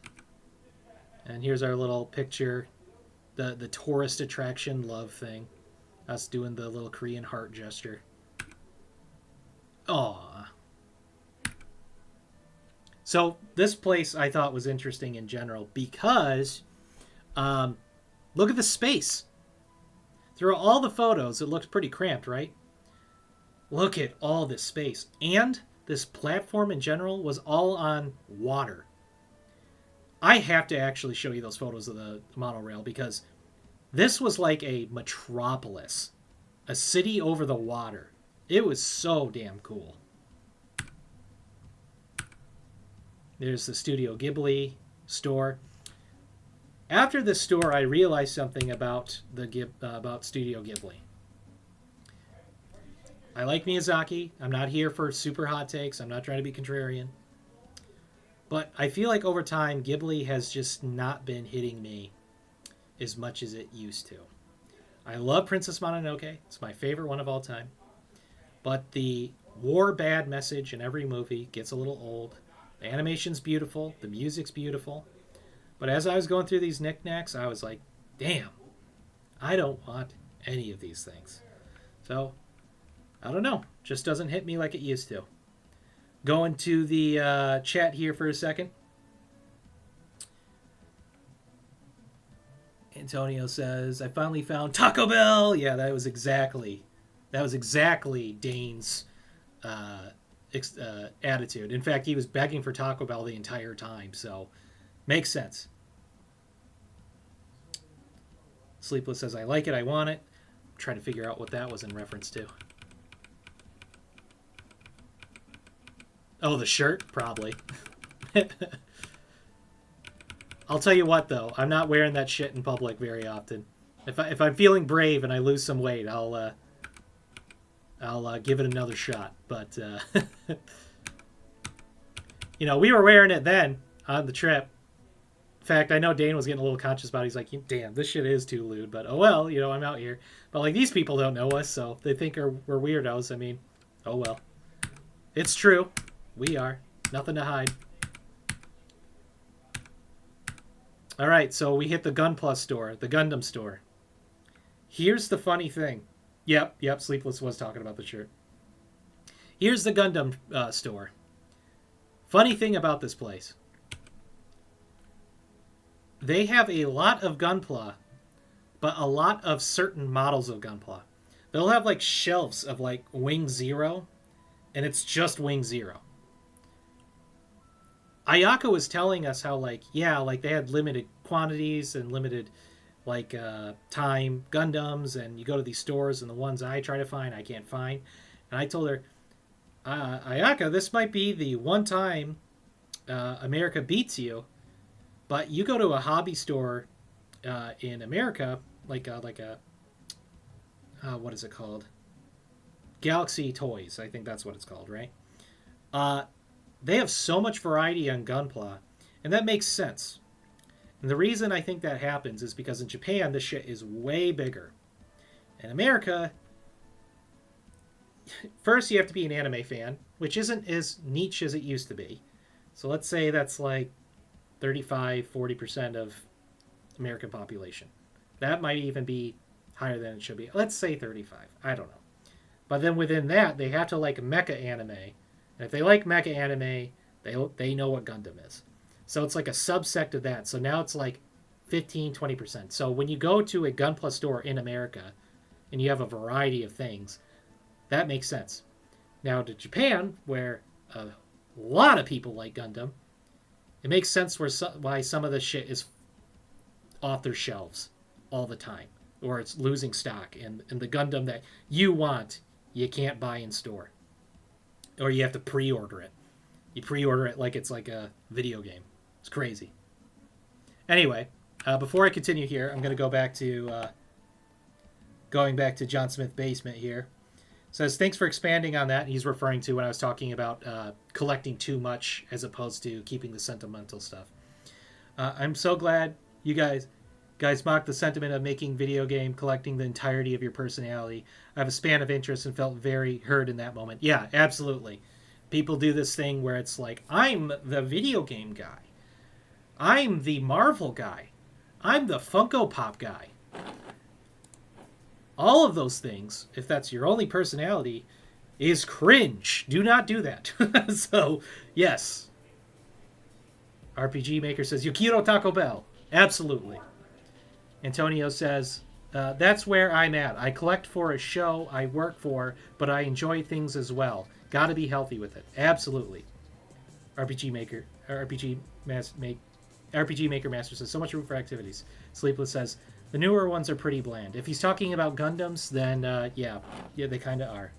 And here's our little picture. The tourist attraction love thing. Us doing the little Korean heart gesture. Aww. So this place I thought was interesting in general because look at the space. Through all the photos, it looks pretty cramped, right? Look at all this space. And this platform in general was all on water. I have to actually show you those photos of the monorail because this was like a metropolis. A city over the water. It was so damn cool. There's the Studio Ghibli store. After this store, I realized something about about Studio Ghibli. I like Miyazaki. I'm not here for super hot takes. I'm not trying to be contrarian. But I feel like over time, Ghibli has just not been hitting me as much as it used to. I love Princess Mononoke. It's my favorite one of all time. But the war bad message in every movie gets a little old. The animation's beautiful. The music's beautiful. But as I was going through these knickknacks, I was like, damn, I don't want any of these things. So, I don't know. Just doesn't hit me like it used to. Going to the chat here for a second. Antonio says, I finally found Taco Bell. Yeah, that was exactly Dane's attitude. In fact, he was begging for Taco Bell the entire time, so makes sense. Sleepless says, I like it, I want it. I'm trying to figure out what that was in reference to. Oh, the shirt? Probably. I'll tell you what, though. I'm not wearing that shit in public very often. If I'm feeling brave and I lose some weight, I'll give it another shot. But, you know, we were wearing it then on the trip. In fact, I know Dane was getting a little conscious about it. He's like, damn, this shit is too lewd. But, oh well, you know, I'm out here. But, like, these people don't know us, so they think we're weirdos. I mean, oh well. It's true. We are. Nothing to hide. All right, so we hit the Gun Plus store, the Gundam store. Here's the funny thing. Yep, Sleepless was talking about the shirt. Here's the Gundam store. Funny thing about this place. They have a lot of Gunpla, but a lot of certain models of Gunpla. They'll have like shelves of like Wing Zero, and it's just Wing Zero. Ayako was telling us how like like they had limited quantities and limited like time Gundams, and you go to these stores and the ones I try to find I can't find. And I told her, Ayaka, this might be the one time America beats you, but you go to a hobby store in America, like a what is it called? Galaxy Toys, I think that's what it's called, right? They have so much variety on Gunpla, and that makes sense. And the reason I think that happens is because in Japan, this shit is way bigger. In America, first you have to be an anime fan, which isn't as niche as it used to be. So let's say that's like 35-40% of American population. That might even be higher than it should be. Let's say 35. I don't know. But then within that, they have to like mecha anime. And if they like mecha anime, they know what Gundam is. So it's like a subsect of that. So now it's like 15-20%. So when you go to a Gunpla store in America and you have a variety of things, that makes sense. Now to Japan, where a lot of people like Gundam, it makes sense why some of the shit is off their shelves all the time, or it's losing stock, and the Gundam that you want, you can't buy in store, or you have to pre-order it. You pre-order it like it's like a video game. It's crazy. Anyway, before I continue here, I'm going to go back to John Smith Basement here. Says, thanks for expanding on that. He's referring to when I was talking about collecting too much as opposed to keeping the sentimental stuff. I'm so glad you guys mocked the sentiment of making video game collecting the entirety of your personality. I have a span of interest and felt very heard in that moment. Yeah, absolutely. People do this thing where it's like, I'm the video game guy. I'm the Marvel guy. I'm the Funko Pop guy. All of those things, if that's your only personality, is cringe. Do not do that. So, yes. RPG Maker says, Yukiro Taco Bell. Absolutely. Antonio says, that's where I'm at. I collect for a show I work for, but I enjoy things as well. Gotta be healthy with it. Absolutely. RPG Maker Master says, so much room for activities. Sleepless says, the newer ones are pretty bland. If he's talking about Gundams, then yeah, they kind of are.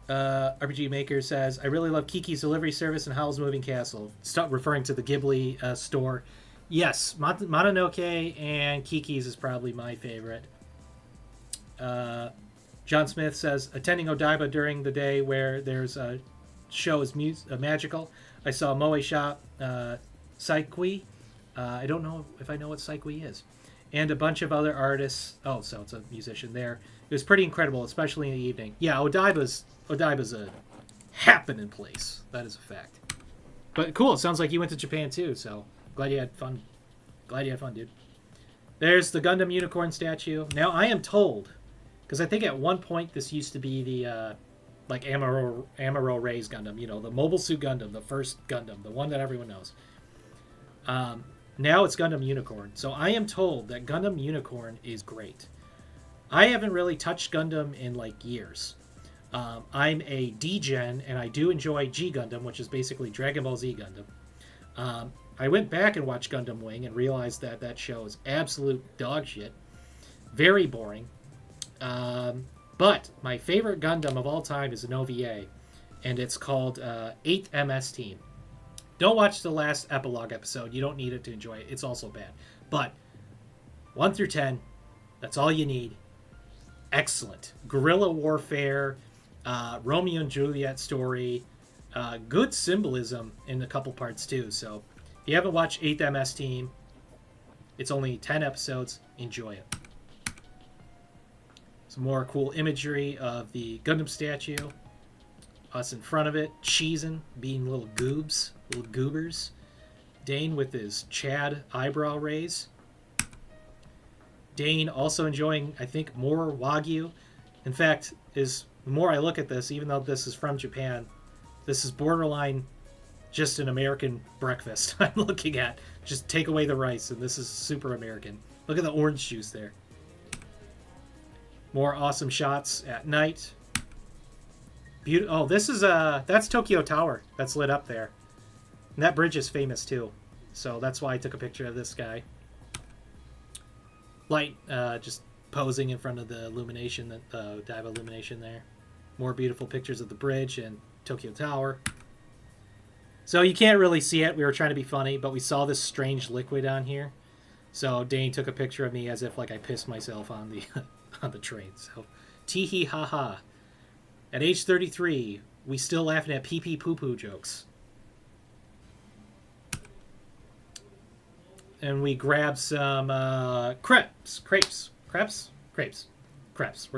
RPG Maker says, I really love Kiki's delivery service and Howl's Moving Castle. Stop referring to the Ghibli store. Yes, Mononoke and Kiki's is probably my favorite. John Smith says, attending Odaiba during the day where there's a show is magical. I saw Moe Shop, Saikui. I don't know if I know what Saikui is. And a bunch of other artists. Oh, so it's a musician there. It was pretty incredible, especially in the evening. Yeah, Odaiba's a happening place. That is a fact. But cool, it sounds like you went to Japan too, so glad you had fun. Glad you had fun, dude. There's the Gundam Unicorn statue. Now, I am told, because I think at one point this used to be the, like, Amuro Ray's Gundam, you know, the Mobile Suit Gundam, the first Gundam, the one that everyone knows. Now it's Gundam Unicorn. So I am told that Gundam Unicorn is great. I haven't really touched Gundam in, like, years. I'm a D-Gen, and I do enjoy G Gundam, which is basically Dragon Ball Z Gundam. I went back and watched Gundam Wing and realized that that show is absolute dog shit. Very boring. But my favorite Gundam of all time is an OVA, and it's called 8th MS Team. Don't watch the last epilogue episode. You don't need it to enjoy it. It's also bad. But 1 through 10, that's all you need. Excellent. Guerrilla warfare, Romeo and Juliet story, good symbolism in a couple parts too. So if you haven't watched 8th MS Team, it's only 10 episodes. Enjoy it. Some more cool imagery of the Gundam statue. Us in front of it, cheesing, being little goobs, little goobers. Dane with his Chad eyebrow raise. Dane also enjoying, I think, more Wagyu. In fact, his the more I look at this, even though this is from Japan, this is borderline just an American breakfast I'm looking at. Just take away the rice, and this is super American. Look at the orange juice there. More awesome shots at night. Oh, this is that's Tokyo Tower that's lit up there. And that bridge is famous too. So that's why I took a picture of this guy. Light, just posing in front of the illumination, the dive illumination there. More beautiful pictures of the bridge and Tokyo Tower. So you can't really see it. We were trying to be funny, but we saw this strange liquid on here. So Dane took a picture of me as if like I pissed myself on the on the train. So tee hee ha ha. At age 33, we still laughing at pee pee poo poo jokes. And we grabbed some crepes. We're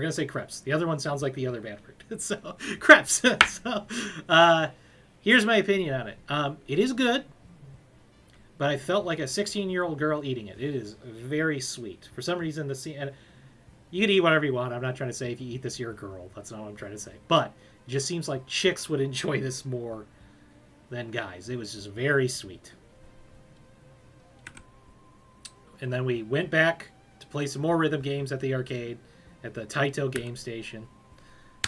gonna say crepes. The other one sounds like the other bad word. So crepes. So here's my opinion on it. It is good, but I felt like a 16-year-old girl eating it. It is very sweet. For some reason, the scene. And you can eat whatever you want. I'm not trying to say if you eat this, you're a girl. That's not what I'm trying to say. But it just seems like chicks would enjoy this more than guys. It was just very sweet. And then we went back to play some more rhythm games at the arcade at the Taito game station.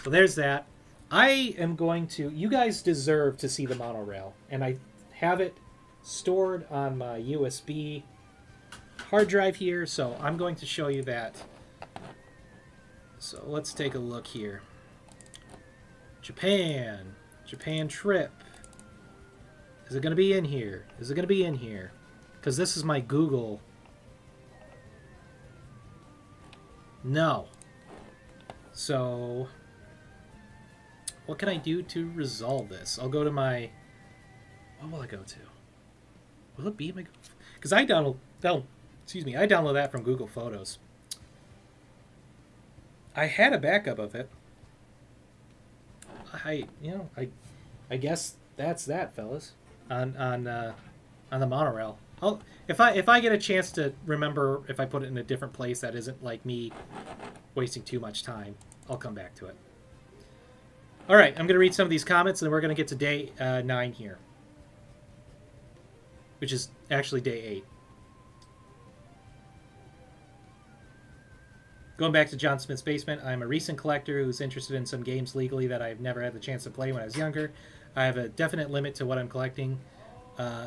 So there's that. I am going to... You guys deserve to see the monorail. And I have it stored on my USB hard drive here. So I'm going to show you that. So let's take a look here. Japan. Japan trip. Is it going to be in here? Is it going to be in here? Because this is my Google... No. So, what can I do to resolve this? I'll go to my... What will I go to? Will it be my... Because I download that from Google Photos. I had a backup of it. I guess that's that, fellas. On the monorail. If I get a chance to remember if I put it in a different place that isn't like me wasting too much time, I'll come back to it. All right, I'm going to read some of these comments, and then we're going to get to day 9 here, which is actually day 8. Going back to John Smith's basement, I'm a recent collector who's interested in some games legally that I've never had the chance to play when I was younger. I have a definite limit to what I'm collecting.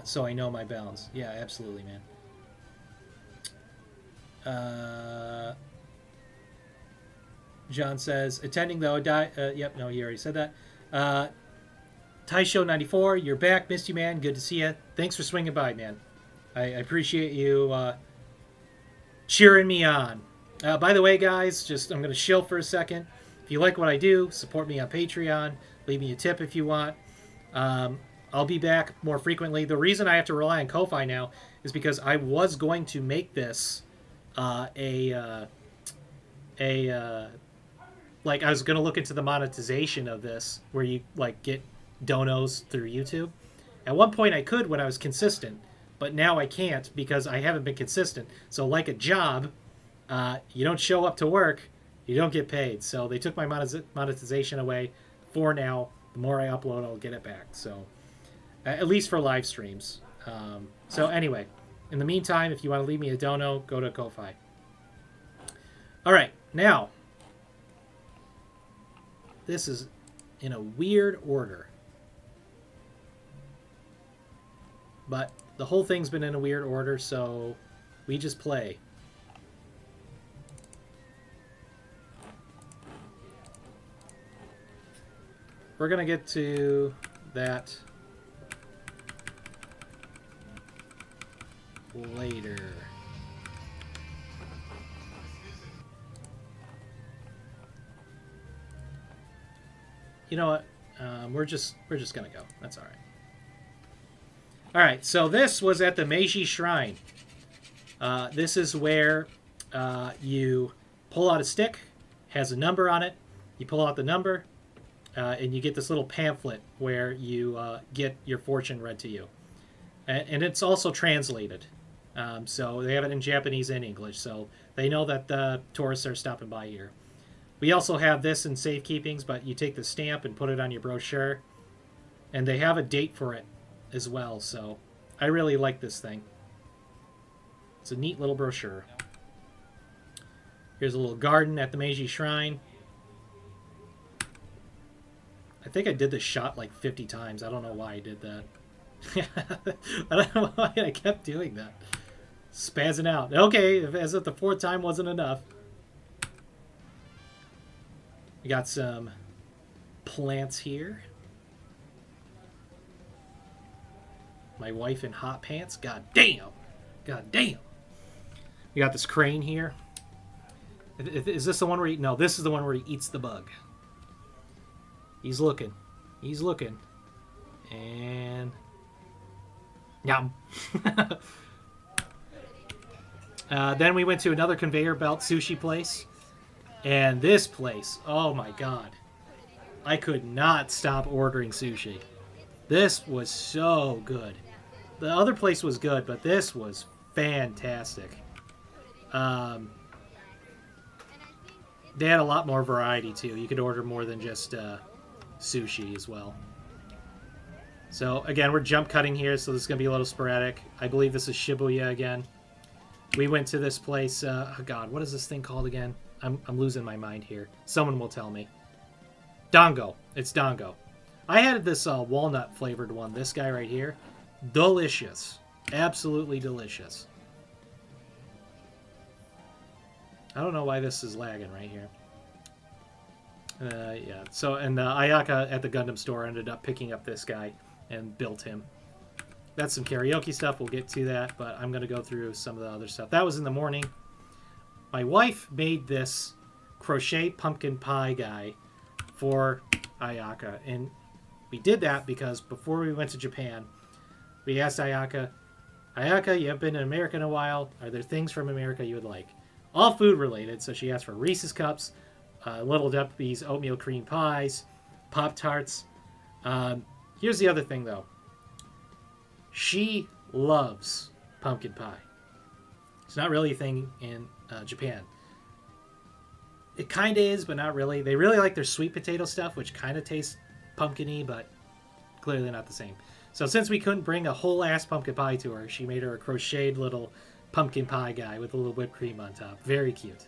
So I know my bounds. Yeah, absolutely, man. John says, attending though, yep, no, he already said that. Taisho 94, you're back. Missed you, man. Good to see you. Thanks for swinging by, man. I appreciate you cheering me on. By the way, guys, I'm going to shill for a second. If you like what I do, support me on Patreon. Leave me a tip if you want. I'll be back more frequently. The reason I have to rely on Ko-Fi now is because I was going to make this like I was going to look into the monetization of this, where you like get donos through YouTube. At one point I could when I was consistent, but now I can't because I haven't been consistent. So like a job, you don't show up to work, you don't get paid. So they took my monetization away for now. The more I upload, I'll get it back. So at least for live streams. So anyway, in the meantime, if you want to leave me a dono, go to Ko-Fi. All right, now, this is in a weird order. But the whole thing's been in a weird order, so we just play. We're going to get to that later. You know what? We're just gonna go. That's all right. All right. So this was at the Meiji Shrine. This is where you pull out a stick, has a number on it. You pull out the number, and you get this little pamphlet where you get your fortune read to you, and it's also translated. So they have it in Japanese and English, so they know that the tourists are stopping by here. We also have this in safekeepings, but you take the stamp and put it on your brochure. And they have a date for it as well, so I really like this thing. It's a neat little brochure. Here's a little garden at the Meiji Shrine. I think I did this shot like 50 times. I don't know why I did that. I don't know why I kept doing that. Spazzing out. Okay, as if the fourth time wasn't enough. We got some plants here. My wife in hot pants. God damn. God damn. We got this crane here. Is this the one where he... No, this is the one where he eats the bug. He's looking. He's looking. And... Yum. Then we went to another conveyor belt sushi place. And this place, oh my god. I could not stop ordering sushi. This was so good. The other place was good, but this was fantastic. They had a lot more variety too. You could order more than just sushi as well. So again, we're jump cutting here, so this is going to be a little sporadic. I believe this is Shibuya again. We went to this place. Oh god, what is this thing called again? I'm losing my mind here. Someone will tell me. Dango. It's Dango. I had this walnut flavored one. This guy right here. Delicious. Absolutely delicious. I don't know why this is lagging right here. Yeah. So, and Ayaka at the Gundam store ended up picking up this guy and built him. That's some karaoke stuff. We'll get to that, but I'm going to go through some of the other stuff. That was in the morning. My wife made this crochet pumpkin pie guy for Ayaka, and we did that because before we went to Japan, we asked Ayaka, you haven't been in America in a while. Are there things from America you would like? All food related, so she asked for Reese's Cups, Little Debbie's oatmeal cream pies, Pop-Tarts. Here's the other thing, though. She loves pumpkin pie. It's not really a thing in Japan. It kind of is, but not really. They really like their sweet potato stuff, which kind of tastes pumpkin-y, but clearly not the same. So since we couldn't bring a whole-ass pumpkin pie to her, she made her a crocheted little pumpkin pie guy with a little whipped cream on top. Very cute.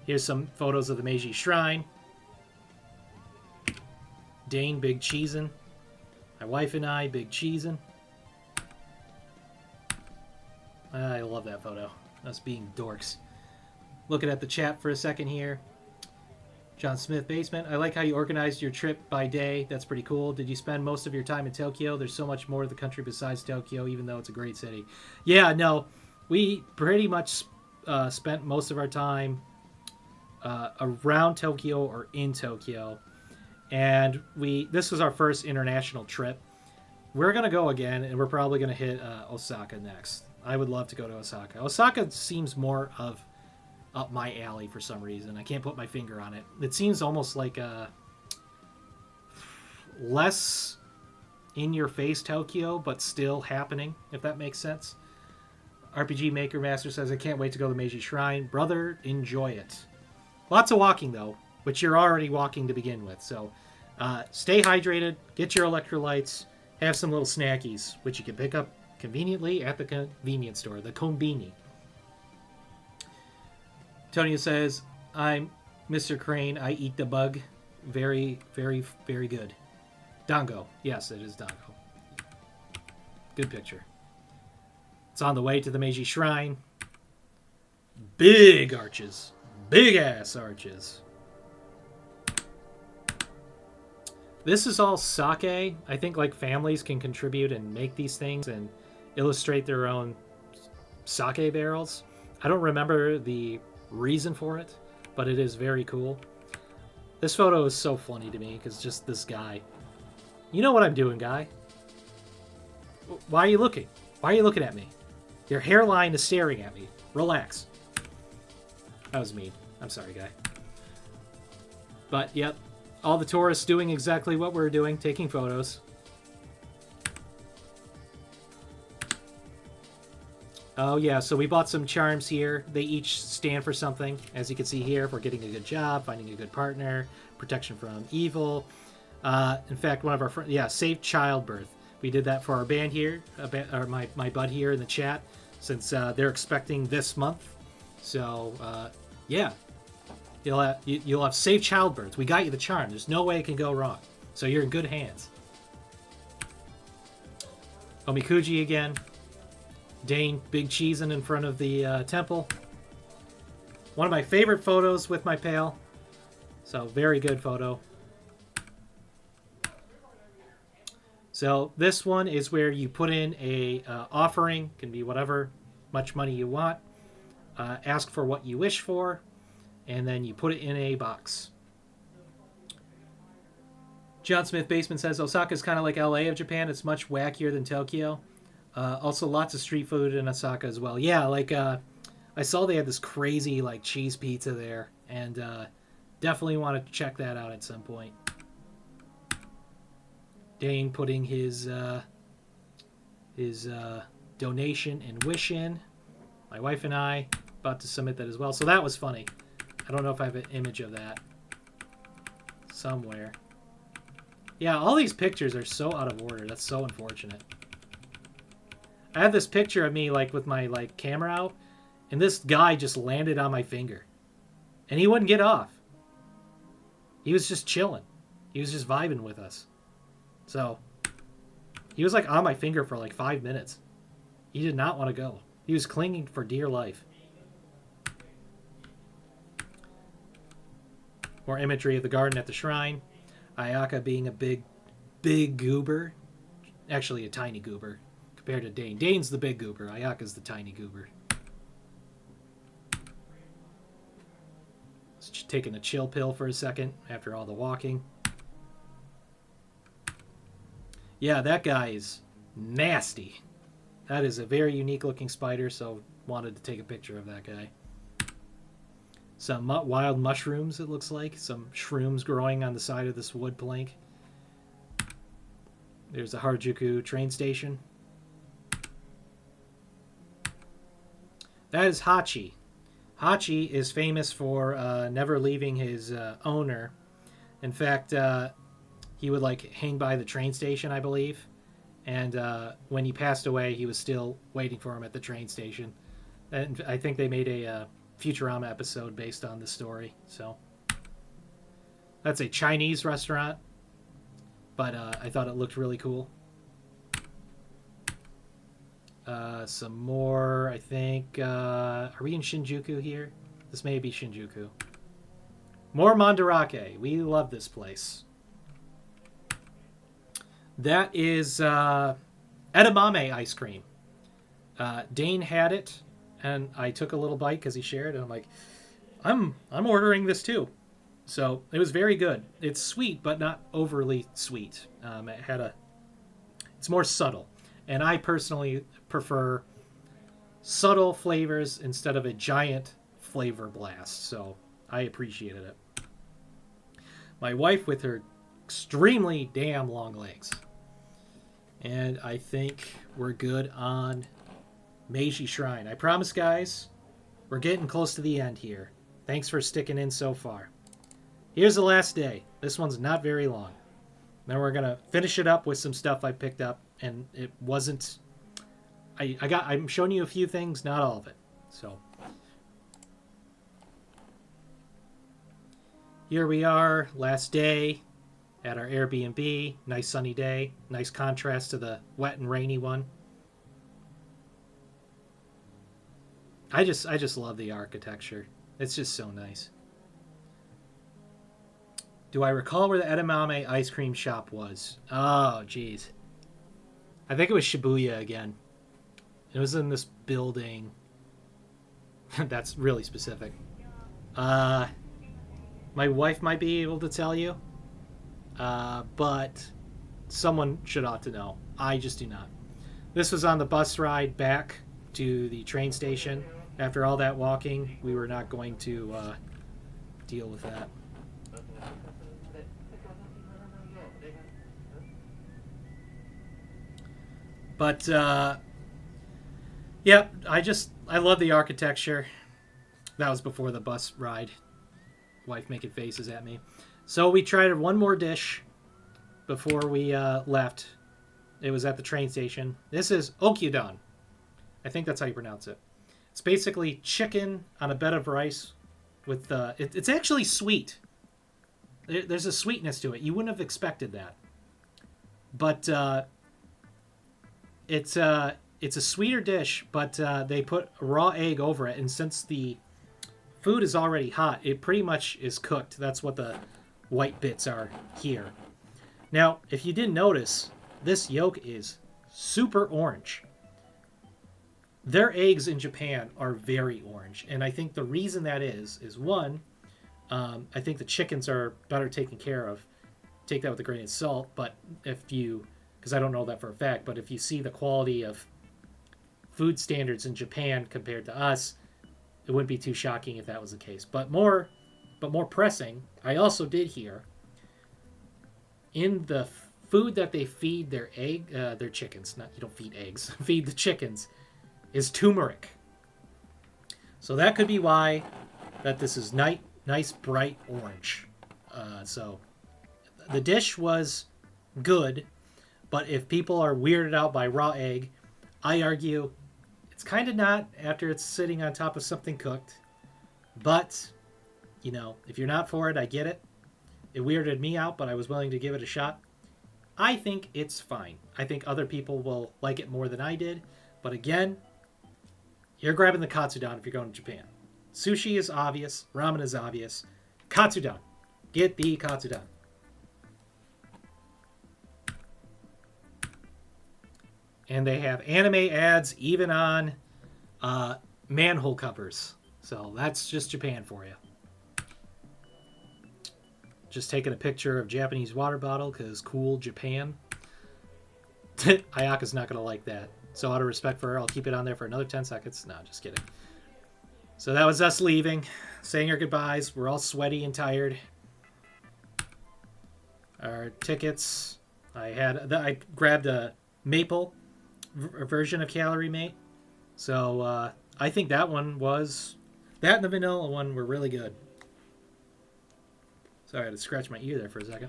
Here's some photos of the Meiji Shrine. Dane, big cheesin'. My wife and I, big cheesin'. I love that photo. Us being dorks. Looking at the chat for a second here. John Smith Basement. I like how you organized your trip by day. That's pretty cool. Did you spend most of your time in Tokyo? There's so much more of the country besides Tokyo, even though it's a great city. Yeah, no. We pretty much spent most of our time around Tokyo or in Tokyo. And this was our first international trip. We're going to go again, and we're probably going to hit Osaka next. I would love to go to Osaka. Osaka seems more of up my alley for some reason. I can't put my finger on it. It seems almost like a less in-your-face Tokyo, but still happening, if that makes sense. RPG Maker Master says, I can't wait to go to the Meiji Shrine. Brother, enjoy it. Lots of walking, though, which you're already walking to begin with. So stay hydrated, get your electrolytes, have some little snackies, which you can pick up conveniently at the convenience store, the Konbini. Tonya says, I'm Mr. Crane. I eat the bug. Very, very, very good. Dango. Yes, it is Dango. Good picture. It's on the way to the Meiji Shrine. Big arches. Big ass arches. This is all sake. I think like families can contribute and make these things and illustrate their own sake barrels. I don't remember the reason for it, but it is very cool. This photo is so funny to me because just this guy. You know what I'm doing, guy. Why are you looking? Why are you looking at me? Your hairline is staring at me. Relax. That was mean. I'm sorry, guy. But, yep. All the tourists doing exactly what we're doing, taking photos. Oh yeah, so we bought some charms here. They each stand for something. As you can see here, for getting a good job, finding a good partner, protection from evil. In fact, one of our friends, yeah, save childbirth. We did that for our band here, or my bud here in the chat, since they're expecting this month. So yeah, you'll have safe childbirth. We got you the charm. There's no way it can go wrong. So you're in good hands. Omikuji again. Dane big cheesing in front of the temple. One of my favorite photos with my pal. So very good photo. So this one is where you put in a offering. Can be whatever much money you want. Ask for what you wish for, and then you put it in a box. John Smith Basement says Osaka is kind of like LA of Japan. It's much wackier than Tokyo. Also, lots of street food in Osaka as well. Yeah, like I saw they had this crazy like cheese pizza there, and definitely want to check that out at some point. Dane putting his donation and wish in. My wife and I about to submit that as well. So that was funny. I don't know if I have an image of that somewhere. Yeah, all these pictures are so out of order. That's so unfortunate. I have this picture of me like with my like camera out, and this guy just landed on my finger, and he wouldn't get off. He was just chilling. He was just vibing with us. So he was like on my finger for like 5 minutes. He did not want to go. He was clinging for dear life. More imagery of the garden at the shrine. Ayaka being a big goober. Actually, a tiny goober compared to Dane. Dane's the big goober. Ayaka's the tiny goober. Just taking a chill pill for a second after all the walking. Yeah, that guy is nasty. That is a very unique looking spider, so wanted to take a picture of that guy. Some wild mushrooms, it looks like. Some shrooms growing on the side of this wood plank. There's the Harajuku train station. That is Hachi. Hachi is famous for never leaving his owner. In fact, he would like hang by the train station, I believe. And when he passed away, he was still waiting for him at the train station. And I think they made a Futurama episode based on the story. So that's a Chinese restaurant, but I thought it looked really cool. Some more, I think. Are we in Shinjuku here? This may be Shinjuku. More Mandarake. We love this place. That is edamame ice cream. Dane had it, and I took a little bite because he shared, and I'm like, I'm ordering this too. So it was very good. It's sweet, but not overly sweet. It's more subtle, and I personally prefer subtle flavors instead of a giant flavor blast. So I appreciated it. My wife with her extremely damn long legs. And I think we're good on Meiji Shrine. I promise, guys, we're getting close to the end here. Thanks for sticking in so far. Here's the last day. This one's not very long. Then we're going to finish it up with some stuff I picked up, and it wasn't... I'm showing you a few things, not all of it. So here we are, last day at our Airbnb. Nice sunny day. Nice contrast to the wet and rainy one. I just love the architecture. It's just so nice. Do I recall where the edamame ice cream shop was? Oh, geez. I think it was Shibuya again. It was in this building. That's really specific. My wife might be able to tell you. But someone should ought to know. I just do not. This was on the bus ride back to the train station. After all that walking, we were not going to deal with that. But Yeah, I love the architecture. That was before the bus ride. Wife making faces at me. So we tried one more dish before we left. It was at the train station. This is okyudon. I think that's how you pronounce it. It's basically chicken on a bed of rice with it's actually sweet. There's a sweetness to it. You wouldn't have expected that, but it's a sweeter dish. But they put a raw egg over it, and since the food is already hot, it pretty much is cooked. That's what the white bits are here. Now, if you didn't notice, this yolk is super orange. Their eggs in Japan are very orange, and I think the reason that is one, I think the chickens are better taken care of. Take that with a grain of salt, but because I don't know that for a fact, but if you see the quality of food standards in Japan compared to us, it wouldn't be too shocking if that was the case. But more pressing, I also did hear in the food that they feed their chickens. Not, you don't feed eggs. Feed the chickens is turmeric. So that could be why that this is nice bright orange. So the dish was good, but if people are weirded out by raw egg, I argue it's kind of not after it's sitting on top of something cooked. But, if you're not for it, I get it. It weirded me out, but I was willing to give it a shot. I think it's fine. I think other people will like it more than I did. But again, you're grabbing the katsudon if you're going to Japan. Sushi is obvious. Ramen is obvious. Katsudon. Get the katsudon. And they have anime ads even on manhole covers. So that's just Japan for you. Just taking a picture of Japanese water bottle because cool Japan. Ayaka's not going to like that. So out of respect for her, I'll keep it on there for another 10 seconds. No, just kidding. So that was us leaving, saying our goodbyes. We're all sweaty and tired. Our tickets. I grabbed a maple version of Calorie Mate. So I think that and the vanilla one were really good. Sorry, I had to scratch my ear there for a second.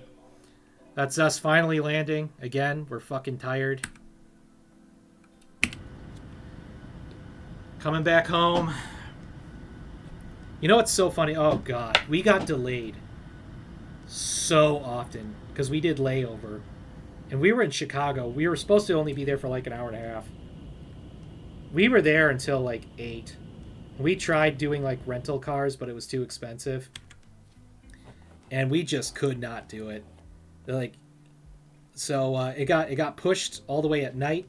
That's us finally landing. Again, we're fucking tired. Coming back home. You know what's so funny? Oh, God. We got delayed so often because we did layover. And we were in Chicago. We were supposed to only be there for like an hour and a half. We were there until like 8. We tried doing like rental cars, but it was too expensive. And we just could not do it. So it got pushed all the way at night.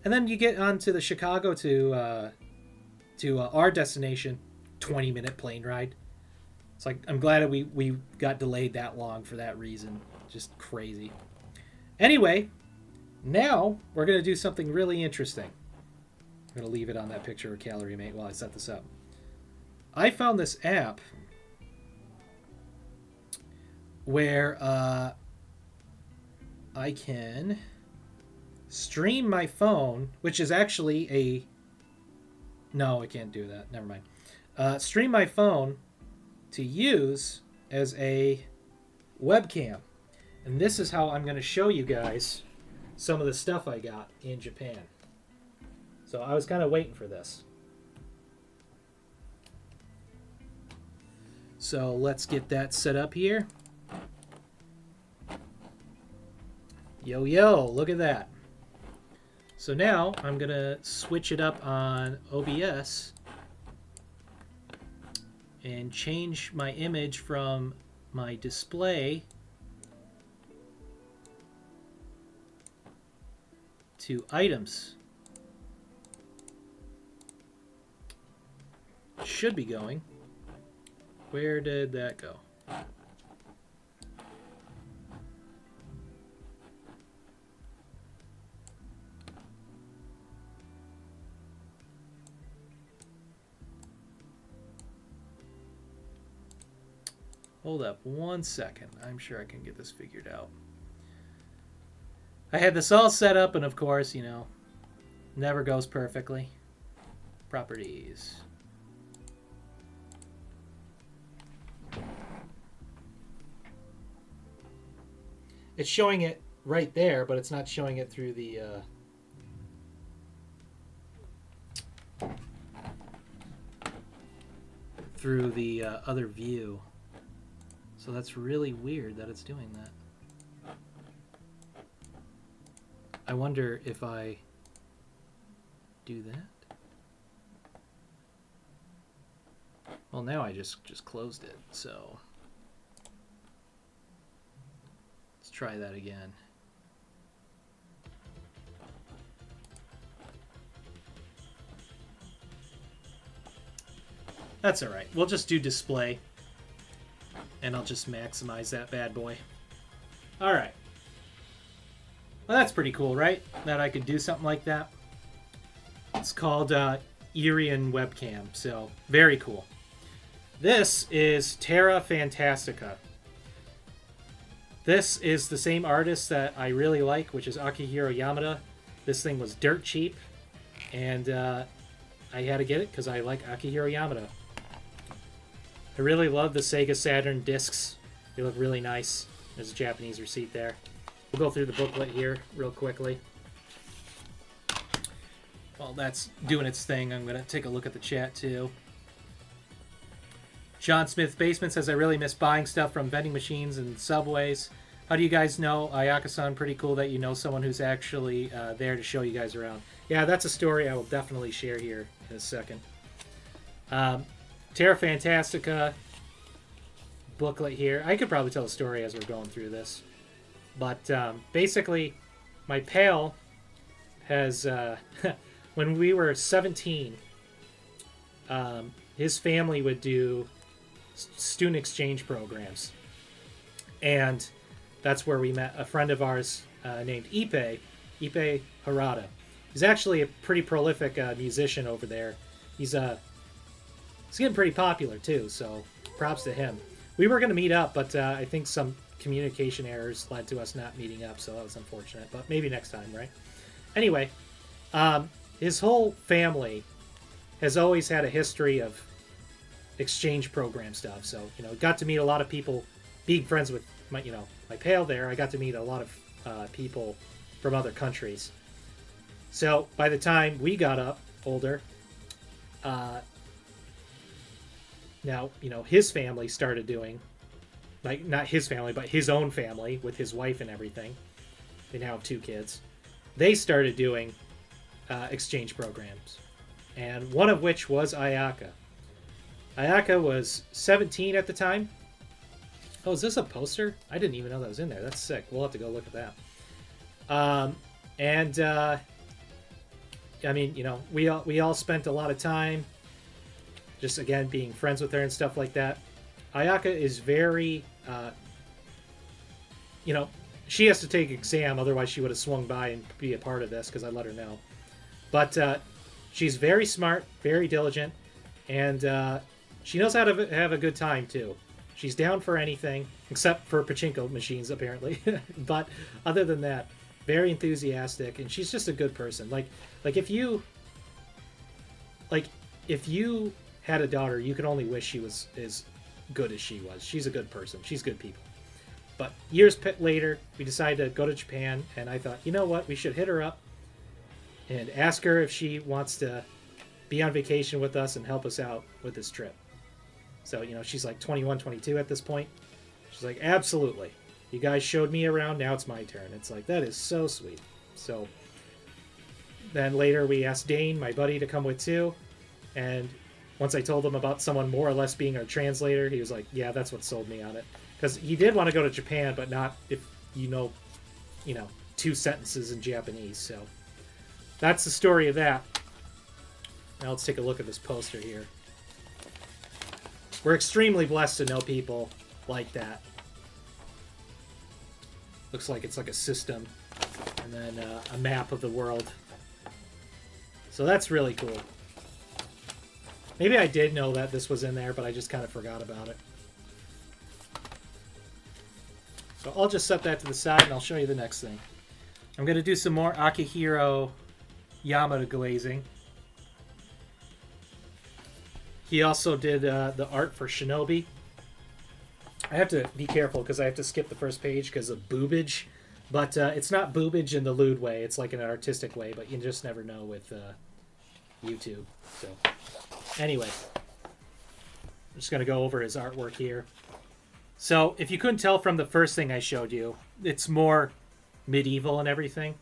And then you get onto the Chicago to our destination, 20-minute plane ride. It's like, I'm glad that we got delayed that long for that reason. Just crazy. Anyway, now we're going to do something really interesting. I'm going to leave it on that picture of Calorie Mate while I set this up. I found this app where I can stream my phone, which is actually no, I can't do that. Never mind. Stream my phone to use as a webcam. And this is how I'm going to show you guys some of the stuff I got in Japan. So I was kind of waiting for this. So let's get that set up here. Yo, look at that. So now I'm going to switch it up on OBS and change my image from my display to items. Should be going. Where did that go? Hold up 1 second. I'm sure I can get this figured out. I had this all set up, and of course, never goes perfectly. properties. It's showing it right there, but it's not showing it through the other view. So that's really weird that it's doing that. I wonder if I do that. Well, now I just closed it, so let's try that again. That's all right. We'll just do display, and I'll just maximize that bad boy. All right. Well, that's pretty cool, right? That I could do something like that. It's called Irian Webcam, so very cool. This is Terra Fantastica. This is the same artist that I really like, which is Akihiro Yamada. This thing was dirt cheap, and I had to get it because I like Akihiro Yamada. I really love the Sega Saturn discs. They look really nice. There's a Japanese receipt there. We'll go through the booklet here real quickly. While that's doing its thing, I'm going to take a look at the chat too. John Smith Basement says, I really miss buying stuff from vending machines and subways. How do you guys know? Ayaka-san, pretty cool that you know someone who's actually there to show you guys around. Yeah, that's a story I will definitely share here in a second. Terra Fantastica booklet here. I could probably tell a story as we're going through this. But basically, my pal has, when we were 17, his family would do student exchange programs. And that's where we met a friend of ours named Ipe Harada. He's actually a pretty prolific musician over there. He's getting pretty popular too, so props to him. We were going to meet up, but I think some communication errors led to us not meeting up, so that was unfortunate. But maybe next time, right? Anyway, his whole family has always had a history of exchange program stuff. So, got to meet a lot of people. Being friends with my pal there, I got to meet a lot of people from other countries. So by the time we got older, now, his family started doing, like, not his family, but his own family with his wife and everything. They now have 2 kids. They started doing exchange programs, and one of which was Ayaka. Ayaka was 17 at the time. Oh, is this a poster? I didn't even know that was in there. That's sick. We'll have to go look at that. I mean, we all spent a lot of time just, again, being friends with her and stuff like that. Ayaka is very, she has to take exam, otherwise she would have swung by and be a part of this because I let her know. But she's very smart, very diligent, and she knows how to have a good time, too. She's down for anything, except for pachinko machines, apparently. But other than that, very enthusiastic, and she's just a good person. Like if you had a daughter, you could only wish she was as good as she was. She's a good person. She's good people. But years later, we decided to go to Japan, and I thought, you know what? We should hit her up and ask her if she wants to be on vacation with us and help us out with this trip. So, she's like 21, 22 at this point. She's like, absolutely. You guys showed me around, now it's my turn. It's like, that is so sweet. So then later we asked Dane, my buddy, to come with too. And once I told him about someone more or less being our translator, he was like, yeah, that's what sold me on it. Because he did want to go to Japan, but not if you know 2 sentences in Japanese. So that's the story of that. Now let's take a look at this poster here. We're extremely blessed to know people like that. Looks like it's like a system, and then a map of the world. So that's really cool. Maybe I did know that this was in there, but I just kind of forgot about it. So I'll just set that to the side, and I'll show you the next thing. I'm going to do some more Akihiro Yamada glazing. He also did the art for Shinobi. I have to be careful because I have to skip the first page because of boobage. But it's not boobage in the lewd way. It's like in an artistic way, but you just never know with YouTube. So, anyway. I'm just going to go over his artwork here. So, if you couldn't tell from the first thing I showed you, it's more medieval and everything.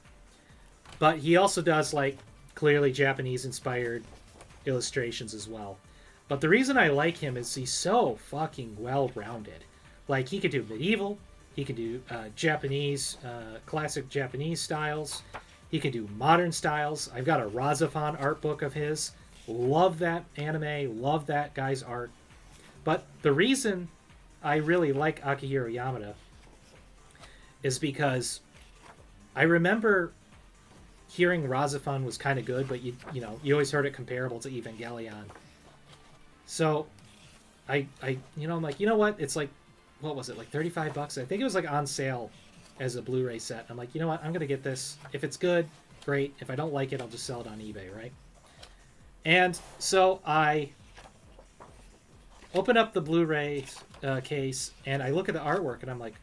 But he also does, like, clearly Japanese-inspired illustrations as well. But the reason I like him is he's so fucking well-rounded. Like, he could do medieval, he can do Japanese, classic Japanese styles, he can do modern styles. I've got a Razafan art book of his. Love that anime, love that guy's art. But the reason I really like Akihiro Yamada is because I remember hearing Razafan was kind of good, but you always heard it comparable to Evangelion. So I'm like, you know what? It's like, what was it? Like $35? I think it was like on sale as a Blu-ray set. I'm like, you know what? I'm going to get this. If it's good, great. If I don't like it, I'll just sell it on eBay, right? And so I open up the Blu-ray case and I look at the artwork and I'm like,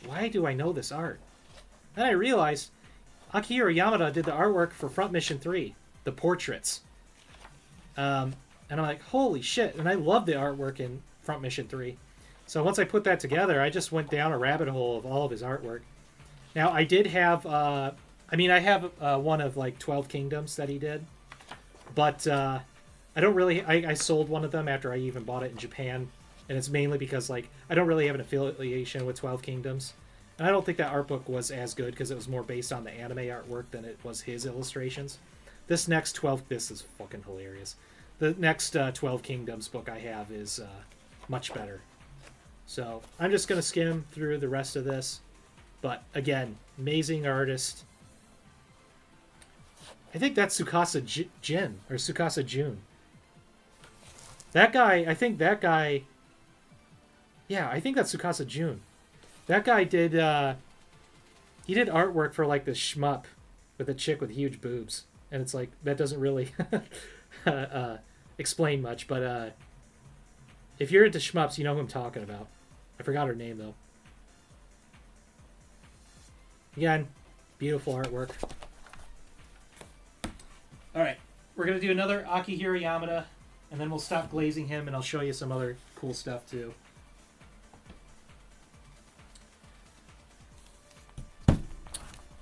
why do I know this art? Then I realized Akihiro Yamada did the artwork for Front Mission 3, the portraits. And I'm like, holy shit. And I love the artwork in Front Mission 3. So once I put that together, I just went down a rabbit hole of all of his artwork. Now, I did have, I have one of like 12 Kingdoms that he did. But I don't really, I sold one of them after I even bought it in Japan. And it's mainly because like, I don't really have an affiliation with 12 Kingdoms. And I don't think that art book was as good because it was more based on the anime artwork than it was his illustrations. This is fucking hilarious. The next 12 Kingdoms book I have is much better. So I'm just going to skim through the rest of this. But again, amazing artist. I think that's Tsukasa Jin, or Tsukasa Jun. That guy, I think that's Tsukasa Jun. That guy did, he did artwork for like this shmup with a chick with huge boobs. And it's like, that doesn't really explain much, but if you're into shmups, you know who I'm talking about. I forgot her name, though. Again, beautiful artwork. Alright, we're going to do another Akihiro Yamada, and then we'll stop glazing him, and I'll show you some other cool stuff, too.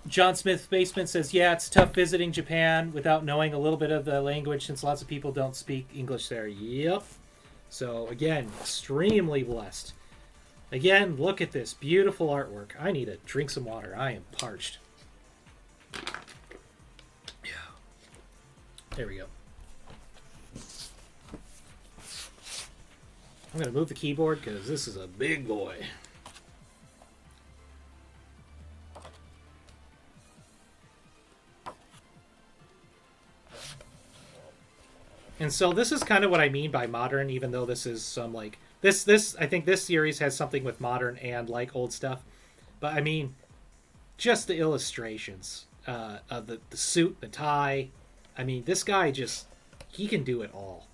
John Smith Basement says, yeah, it's tough visiting Japan without knowing a little bit of the language since lots of people don't speak English there. Yep. So, again, extremely blessed. Again, look at this beautiful artwork. I need to drink some water. I am parched. There we go. I'm going to move the keyboard because this is a big boy. And so this is kind of what I mean by modern, even though this is some like this I think this series has something with modern and like old stuff. But I mean, just the illustrations, of the suit, the tie. I mean, this guy he can do it all.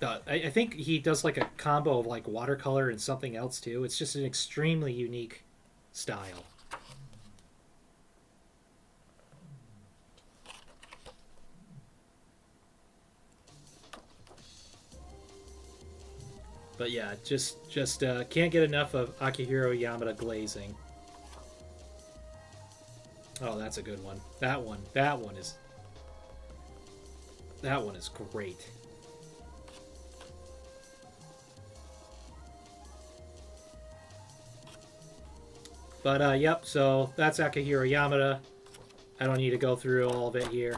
I think he does like a combo of like watercolor and something else too. It's just an extremely unique style. But yeah, just can't get enough of Akihiro Yamada glazing. Oh, that's a good one. That one is great. But yep, so that's Akihiro Yamada. I don't need to go through all of it here,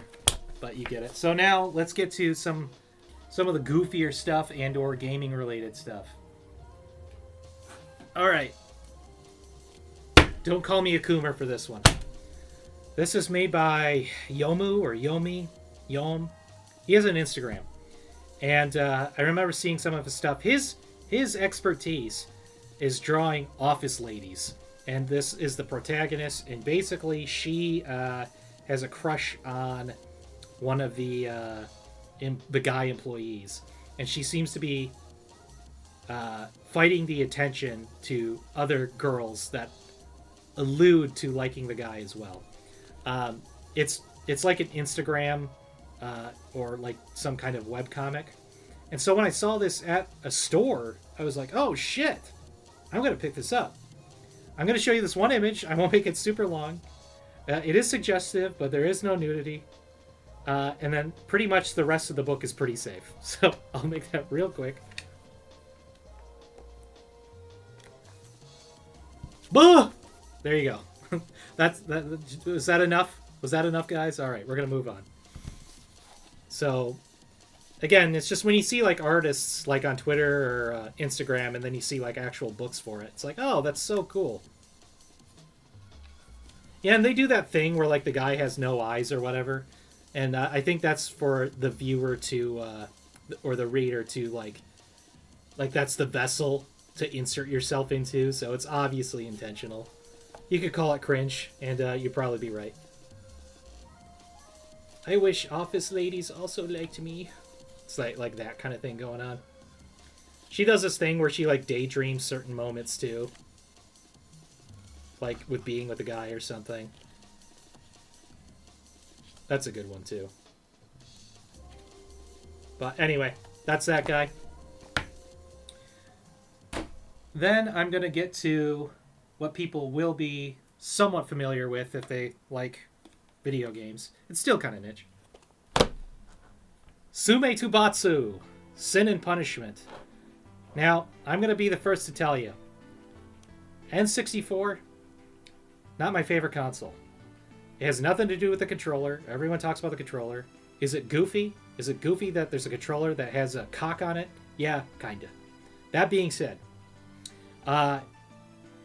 but you get it. So now let's get to some of the goofier stuff and or gaming related stuff. Alright. Don't call me a Coomer for this one. This is made by Yomu or Yomi. Yom. He has an Instagram. And I remember seeing some of his stuff. His expertise is drawing office ladies. And this is the protagonist. And basically she has a crush on one of the guy employees, and she seems to be fighting the attention to other girls that allude to liking the guy as well. It's like an Instagram or like some kind of webcomic. And so when I saw this at a store, I was like, oh shit, I'm going to pick this up. I'm going to show you this one image. I won't make it super long. It is suggestive, but there is no nudity. And then pretty much the rest of the book is pretty safe. So I'll make that real quick. Bah! There you go. Was that enough? Was that enough, guys? All right, we're going to move on. So, again, it's just when you see, like, artists, like, on Twitter or Instagram, and then you see, like, actual books for it. It's like, oh, that's so cool. Yeah, and they do that thing where, like, the guy has no eyes or whatever. And I think that's for the viewer to, or the reader to, like, that's the vessel to insert yourself into. So it's obviously intentional. You could call it cringe, and you'd probably be right. I wish office ladies also liked me. It's like that kind of thing going on. She does this thing where she, like, daydreams certain moments, too. Like, with being with a guy or something. That's a good one, too. But anyway, that's that guy. Then I'm going to get to what people will be somewhat familiar with if they like video games. It's still kind of niche. Sume Tubatsu, Sin and Punishment. Now, I'm going to be the first to tell you. N64, not my favorite console. It has nothing to do with the controller. Everyone talks about the controller. Is it goofy? Is it goofy that there's a controller that has a cock on it? Yeah, kinda. That being said, I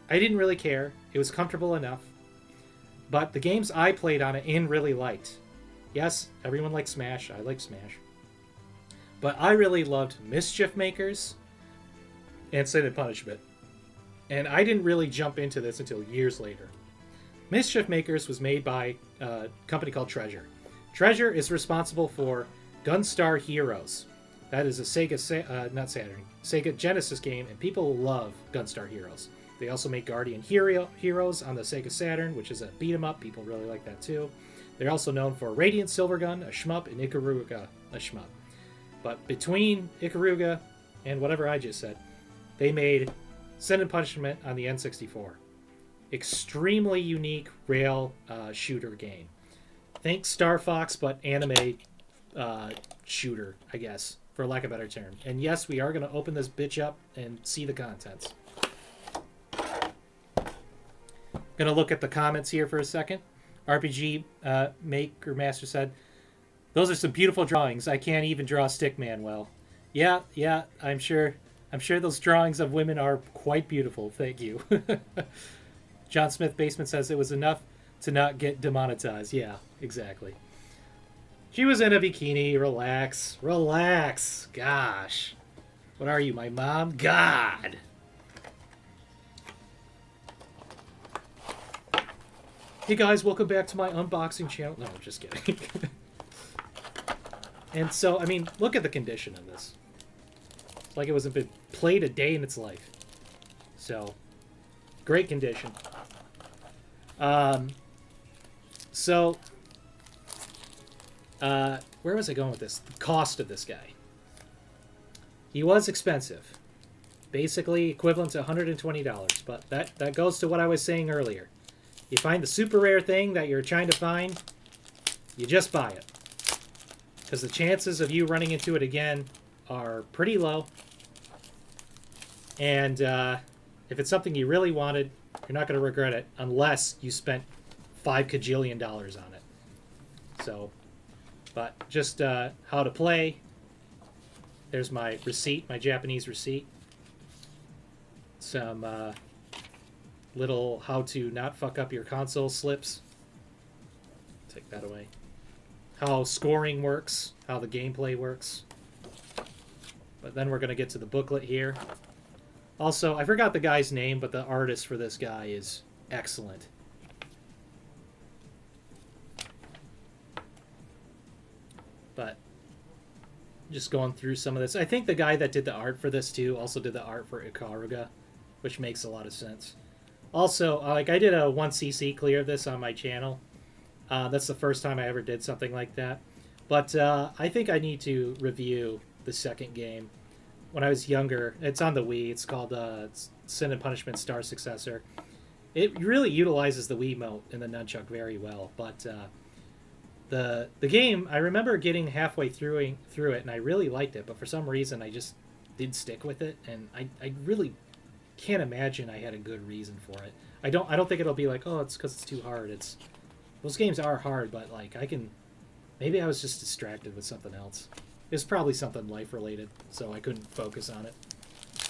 didn't really care. It was comfortable enough. But the games I played on it and really liked. Yes, everyone likes Smash. I like Smash. But I really loved Mischief Makers and Sin and Punishment. And I didn't really jump into this until years later. Mischief Makers was made by a company called Treasure. Treasure is responsible for Gunstar Heroes. That is a Sega Genesis game, and people love Gunstar Heroes. They also make Guardian Heroes on the Sega Saturn, which is a beat-em-up. People really like that too. They're also known for Radiant Silvergun, a shmup, and Ikaruga, a shmup. But between Ikaruga and whatever I just said, they made Sin and Punishment on the N64. Extremely unique rail shooter game. Think Star Fox, but anime shooter, I guess, for lack of a better term. And yes, we are going to open this bitch up and see the contents. Going to look at the comments here for a second. RPG Maker Master said, "Those are some beautiful drawings. I can't even draw Stickman well." Yeah, I'm sure those drawings of women are quite beautiful. Thank you. John Smith Basement says it was enough to not get demonetized. Yeah, exactly. She was in a bikini. Relax. Gosh. What are you, my mom? God. Hey guys, welcome back to my unboxing channel. No, I'm just kidding. And so, I mean, look at the condition of this. It's like it wasn't been played a day in its life. So, great condition. Where was I going with this? The cost of this guy. He was expensive. Basically equivalent to $120. But that goes to what I was saying earlier. You find the super rare thing that you're trying to find, you just buy it. Because the chances of you running into it again are pretty low. And if it's something you really wanted, you're not going to regret it unless you spent $5 kajillion on it. So, but just how to play. There's my receipt, my Japanese receipt. Some little how to not fuck up your console slips. Take that away. How scoring works, how the gameplay works. But then we're going to get to the booklet here. Also, I forgot the guy's name, but the artist for this guy is excellent. But just going through some of this. I think the guy that did the art for this too also did the art for Ikaruga, which makes a lot of sense. Also, like I did a 1cc clear of this on my channel. That's the first time I ever did something like that. But I think I need to review the second game. When I was younger, it's on the Wii. It's called Sin and Punishment Star Successor. It really utilizes the Wiimote and the nunchuck very well. But the game, I remember getting halfway through it, and I really liked it. But for some reason, I just didn't stick with it, and I really can't imagine I had a good reason for it. I don't think it'll be like, oh, it's because it's too hard. It's those games are hard, but like maybe I was just distracted with something else. It's probably something life related, so I couldn't focus on it.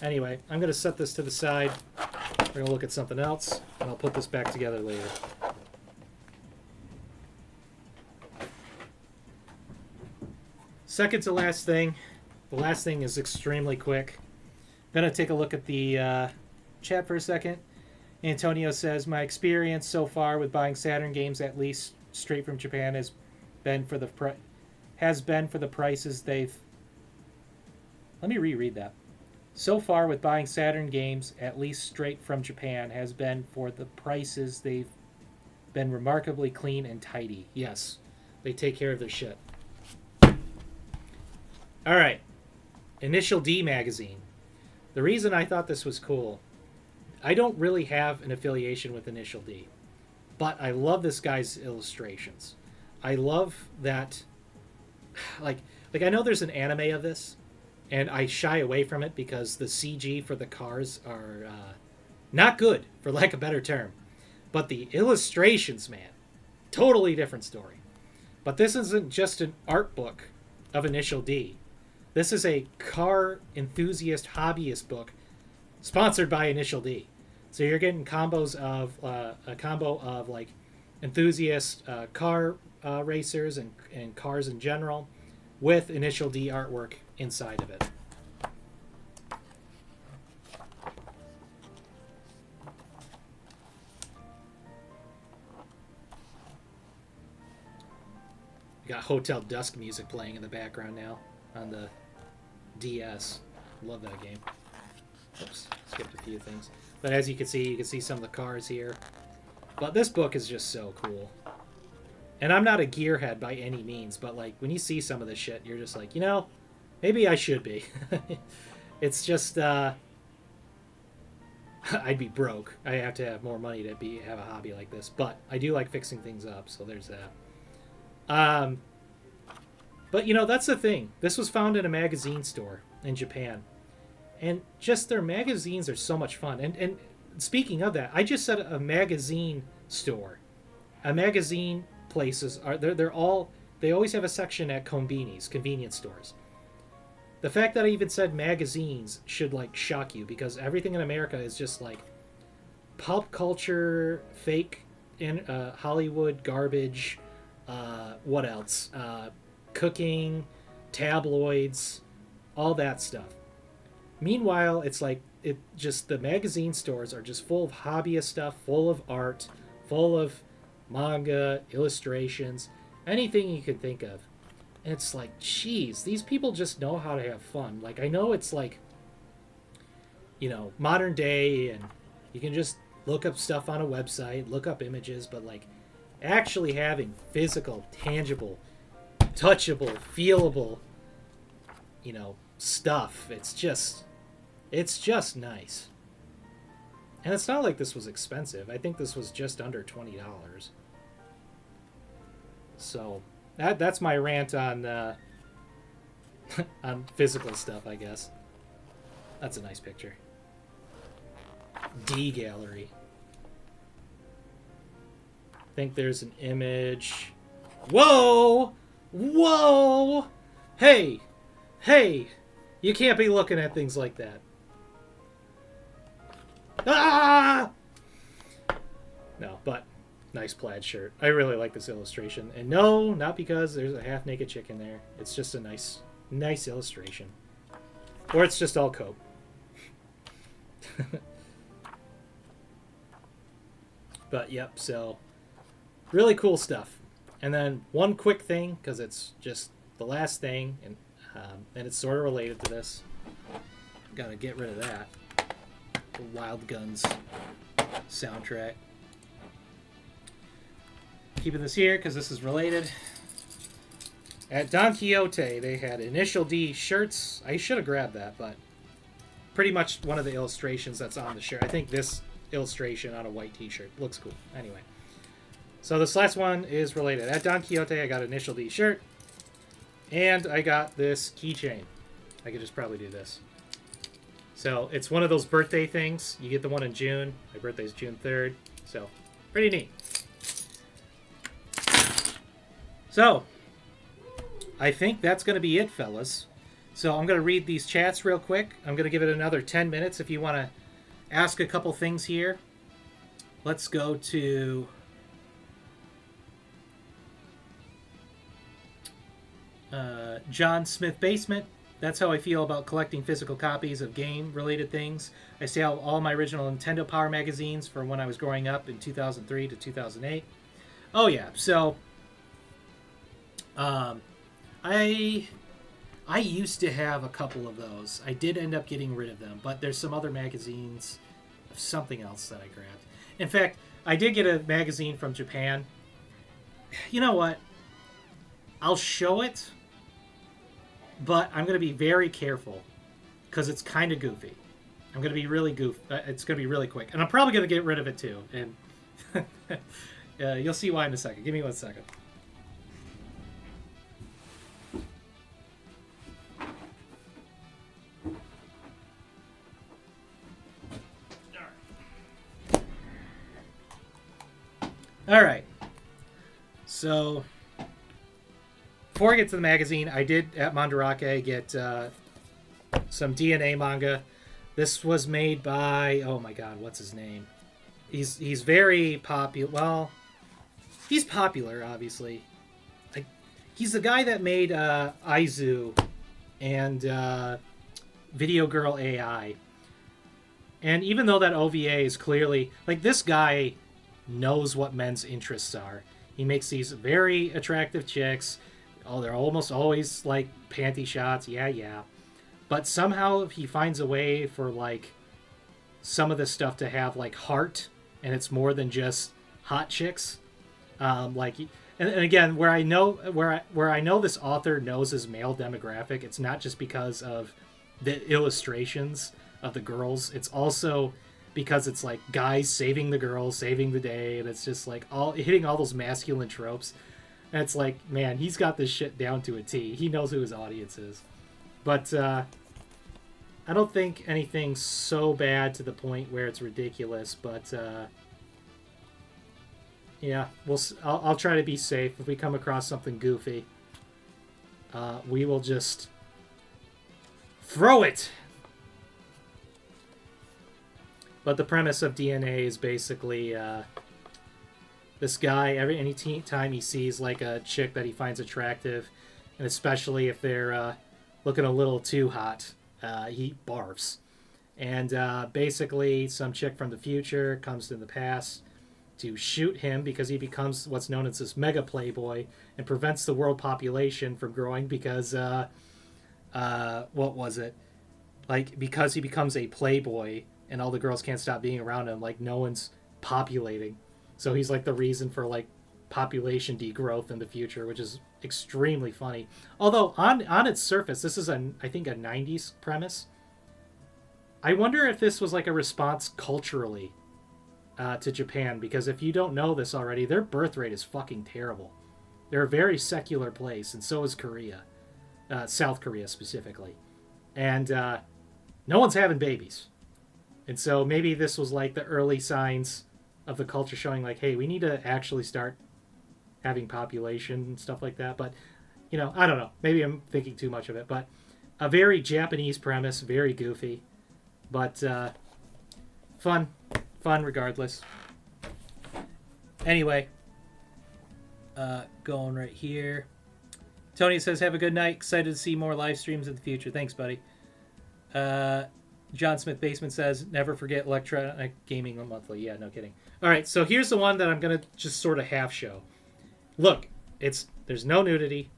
Anyway, I'm gonna set this to the side. We're gonna look at something else, and I'll put this back together later. Second to last thing. The last thing is extremely quick. Gonna take a look at the chat for a second. Antonio says, my experience so far with buying Saturn games, at least straight from Japan, has been for the prices they've... Let me reread that. So far with buying Saturn games, at least straight from Japan, has been for the prices they've been remarkably clean and tidy. Yes, they take care of their shit. All right. Initial D magazine. The reason I thought this was cool, I don't really have an affiliation with Initial D, but I love this guy's illustrations. I love that, like I know there's an anime of this, and I shy away from it because the CG for the cars are not good, for lack of a better term. But the illustrations, man, totally different story. But this isn't just an art book of Initial D. This is a car enthusiast hobbyist book sponsored by Initial D. So you're getting combos of a combo of like enthusiast car racers and cars in general with Initial D artwork inside of it. You got Hotel Dusk music playing in the background now on the DS. Love that game. Oops, skipped a few things. But as you can see some of the cars here. But this book is just so cool. And I'm not a gearhead by any means, but like when you see some of this shit, you're just like, you know, maybe I should be. It's just I'd be broke. I have to have more money to have a hobby like this. But I do like fixing things up, so there's that. But you know, that's the thing. This was found in a magazine store in Japan. And just their magazines are so much fun. And speaking of that, I just said a magazine store. A magazine places are they always have a section at konbinis, convenience stores. The fact that I even said magazines should like shock you, because everything in America is just like pop culture, fake in Hollywood garbage, what else? Cooking, tabloids, all that stuff. Meanwhile, it's like the magazine stores are just full of hobbyist stuff, full of art, full of manga, illustrations, anything you could think of. And it's like, geez, these people just know how to have fun. Like, I know it's like, you know, modern day, and you can just look up stuff on a website, look up images, but like actually having physical, tangible, touchable, feelable, you know, stuff. It's just nice. And it's not like this was expensive. I think this was just under $20. So that's my rant on on physical stuff, I guess. That's a nice picture. D gallery. I think there's an image. Whoa! Whoa! Hey! Hey! You can't be looking at things like that. Ah! No, but nice plaid shirt. I really like this illustration. And no, not because there's a half-naked chick in there. It's just a nice illustration. Or it's just all coat. But, yep, so really cool stuff. And then one quick thing, because it's just the last thing, and it's sort of related to this. Gotta get rid of that. The Wild Guns soundtrack. Keeping this here because this is related. At Don Quixote, they had Initial D shirts. I should have grabbed that, but pretty much one of the illustrations that's on the shirt. I think this illustration on a white t-shirt looks cool. Anyway. So this last one is related. At Don Quixote, I got Initial D shirt. And I got this keychain. I could just probably do this. So it's one of those birthday things. You get the one in June. My birthday's June 3rd. So pretty neat. So I think that's going to be it, fellas. So I'm going to read these chats real quick. I'm going to give it another 10 minutes if you want to ask a couple things here. Let's go to... John Smith Basement. That's how I feel about collecting physical copies of game-related things. I sell all my original Nintendo Power magazines from when I was growing up in 2003 to 2008. Oh yeah, so I used to have a couple of those. I did end up getting rid of them, but there's some other magazines of something else that I grabbed. In fact, I did get a magazine from Japan. You know what? I'll show it, but I'm going to be very careful because it's kind of goofy. I'm going to be really goofy. It's going to be really quick. And I'm probably going to get rid of it too. And you'll see why in a second. Give me 1 second. All right. So... before I get to the magazine, I did at Mandarake get some DNA manga. This was made by, oh my god, what's his name? He's very popular. Well, he's popular, obviously. He's the guy that made Aizu and Video Girl AI. And even though that OVA is clearly... like, this guy knows what men's interests are. He makes these very attractive chicks... oh, they're almost always, like, panty shots. Yeah. But somehow he finds a way for, like, some of this stuff to have, like, heart. And it's more than just hot chicks. And again, where I know this author knows his male demographic, it's not just because of the illustrations of the girls. It's also because it's, like, guys saving the girls, saving the day. And it's just, like, hitting all those masculine tropes. And it's like, man, he's got this shit down to a T. He knows who his audience is. But I don't think anything's so bad to the point where it's ridiculous. But yeah, I'll try to be safe. If we come across something goofy, we will just throw it. But the premise of DNA is basically... this guy, any time he sees like a chick that he finds attractive, and especially if they're looking a little too hot, he barfs. And basically, some chick from the future comes to the past to shoot him because he becomes what's known as this mega playboy and prevents the world population from growing because, what was it? Like, because he becomes a playboy and all the girls can't stop being around him, like, no one's populating. So he's like the reason for like population degrowth in the future, which is extremely funny. Although on its surface, this is I think a 90s premise. I wonder if this was like a response culturally to Japan, because if you don't know this already, their birth rate is fucking terrible. They're a very secular place, and so is Korea, South Korea specifically, and no one's having babies. And so maybe this was like the early signs of the culture showing like, hey, we need to actually start having population and stuff like that. But, you know, I don't know. Maybe I'm thinking too much of it. But a very Japanese premise, very goofy. But fun regardless. Anyway, going right here. Tony says, have a good night. Excited to see more live streams in the future. Thanks, buddy. John Smith Basement says, never forget Electronic Gaming Monthly. Yeah, no kidding. All right, so here's the one that I'm going to just sort of half show. Look, there's no nudity.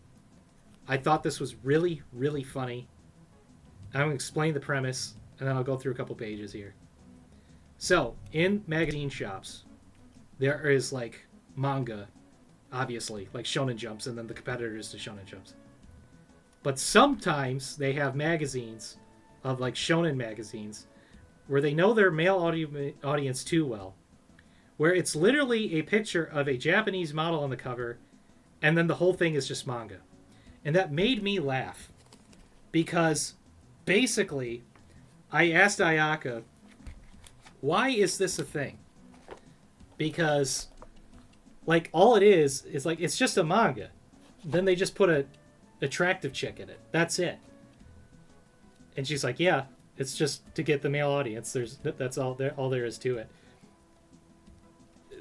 I thought this was really, really funny. I'm going to explain the premise, and then I'll go through a couple pages here. So, in magazine shops, there is like manga, obviously, like Shonen Jumps, and then the competitors to Shonen Jumps. But sometimes they have magazines of like Shonen magazines where they know their male audience too well, where it's literally a picture of a Japanese model on the cover, and then the whole thing is just manga. And that made me laugh because basically I asked Ayaka, why is this a thing? Because like all it is like it's just a manga. Then they just put a attractive chick in it. That's it. And she's like, yeah, it's just to get the male audience. That's all there is to it.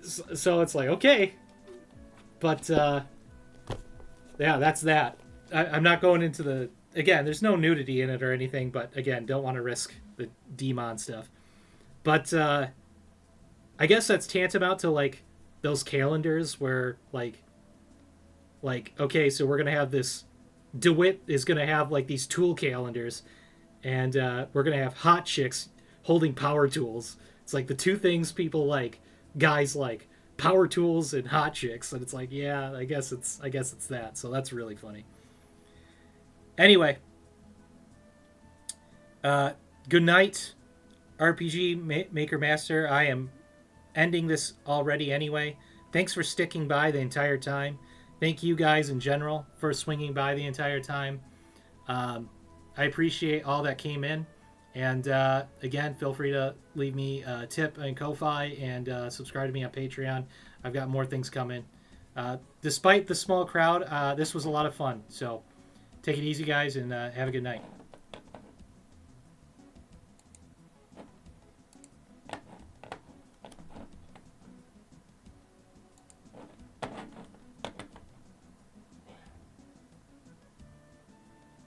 So it's like, okay. But yeah, that's that. I'm not going into the... Again, there's no nudity in it or anything, but again, don't want to risk the demon stuff. But I guess that's tantamount to like those calendars where like okay, so we're gonna have this... DeWitt is gonna have like these tool calendars, and we're gonna have hot chicks holding power tools. It's like the two things people like, guys like, power tools and hot chicks, and it's like, yeah, I guess it's that. So that's really funny. Anyway, good night, RPG Maker Master. I am ending this already anyway. Thanks for sticking by the entire time. Thank you guys in general for swinging by the entire time. I appreciate all that came in. And again, feel free to leave me a tip on Ko-Fi and subscribe to me on Patreon. I've got more things coming. Despite the small crowd, this was a lot of fun. So take it easy, guys, and have a good night.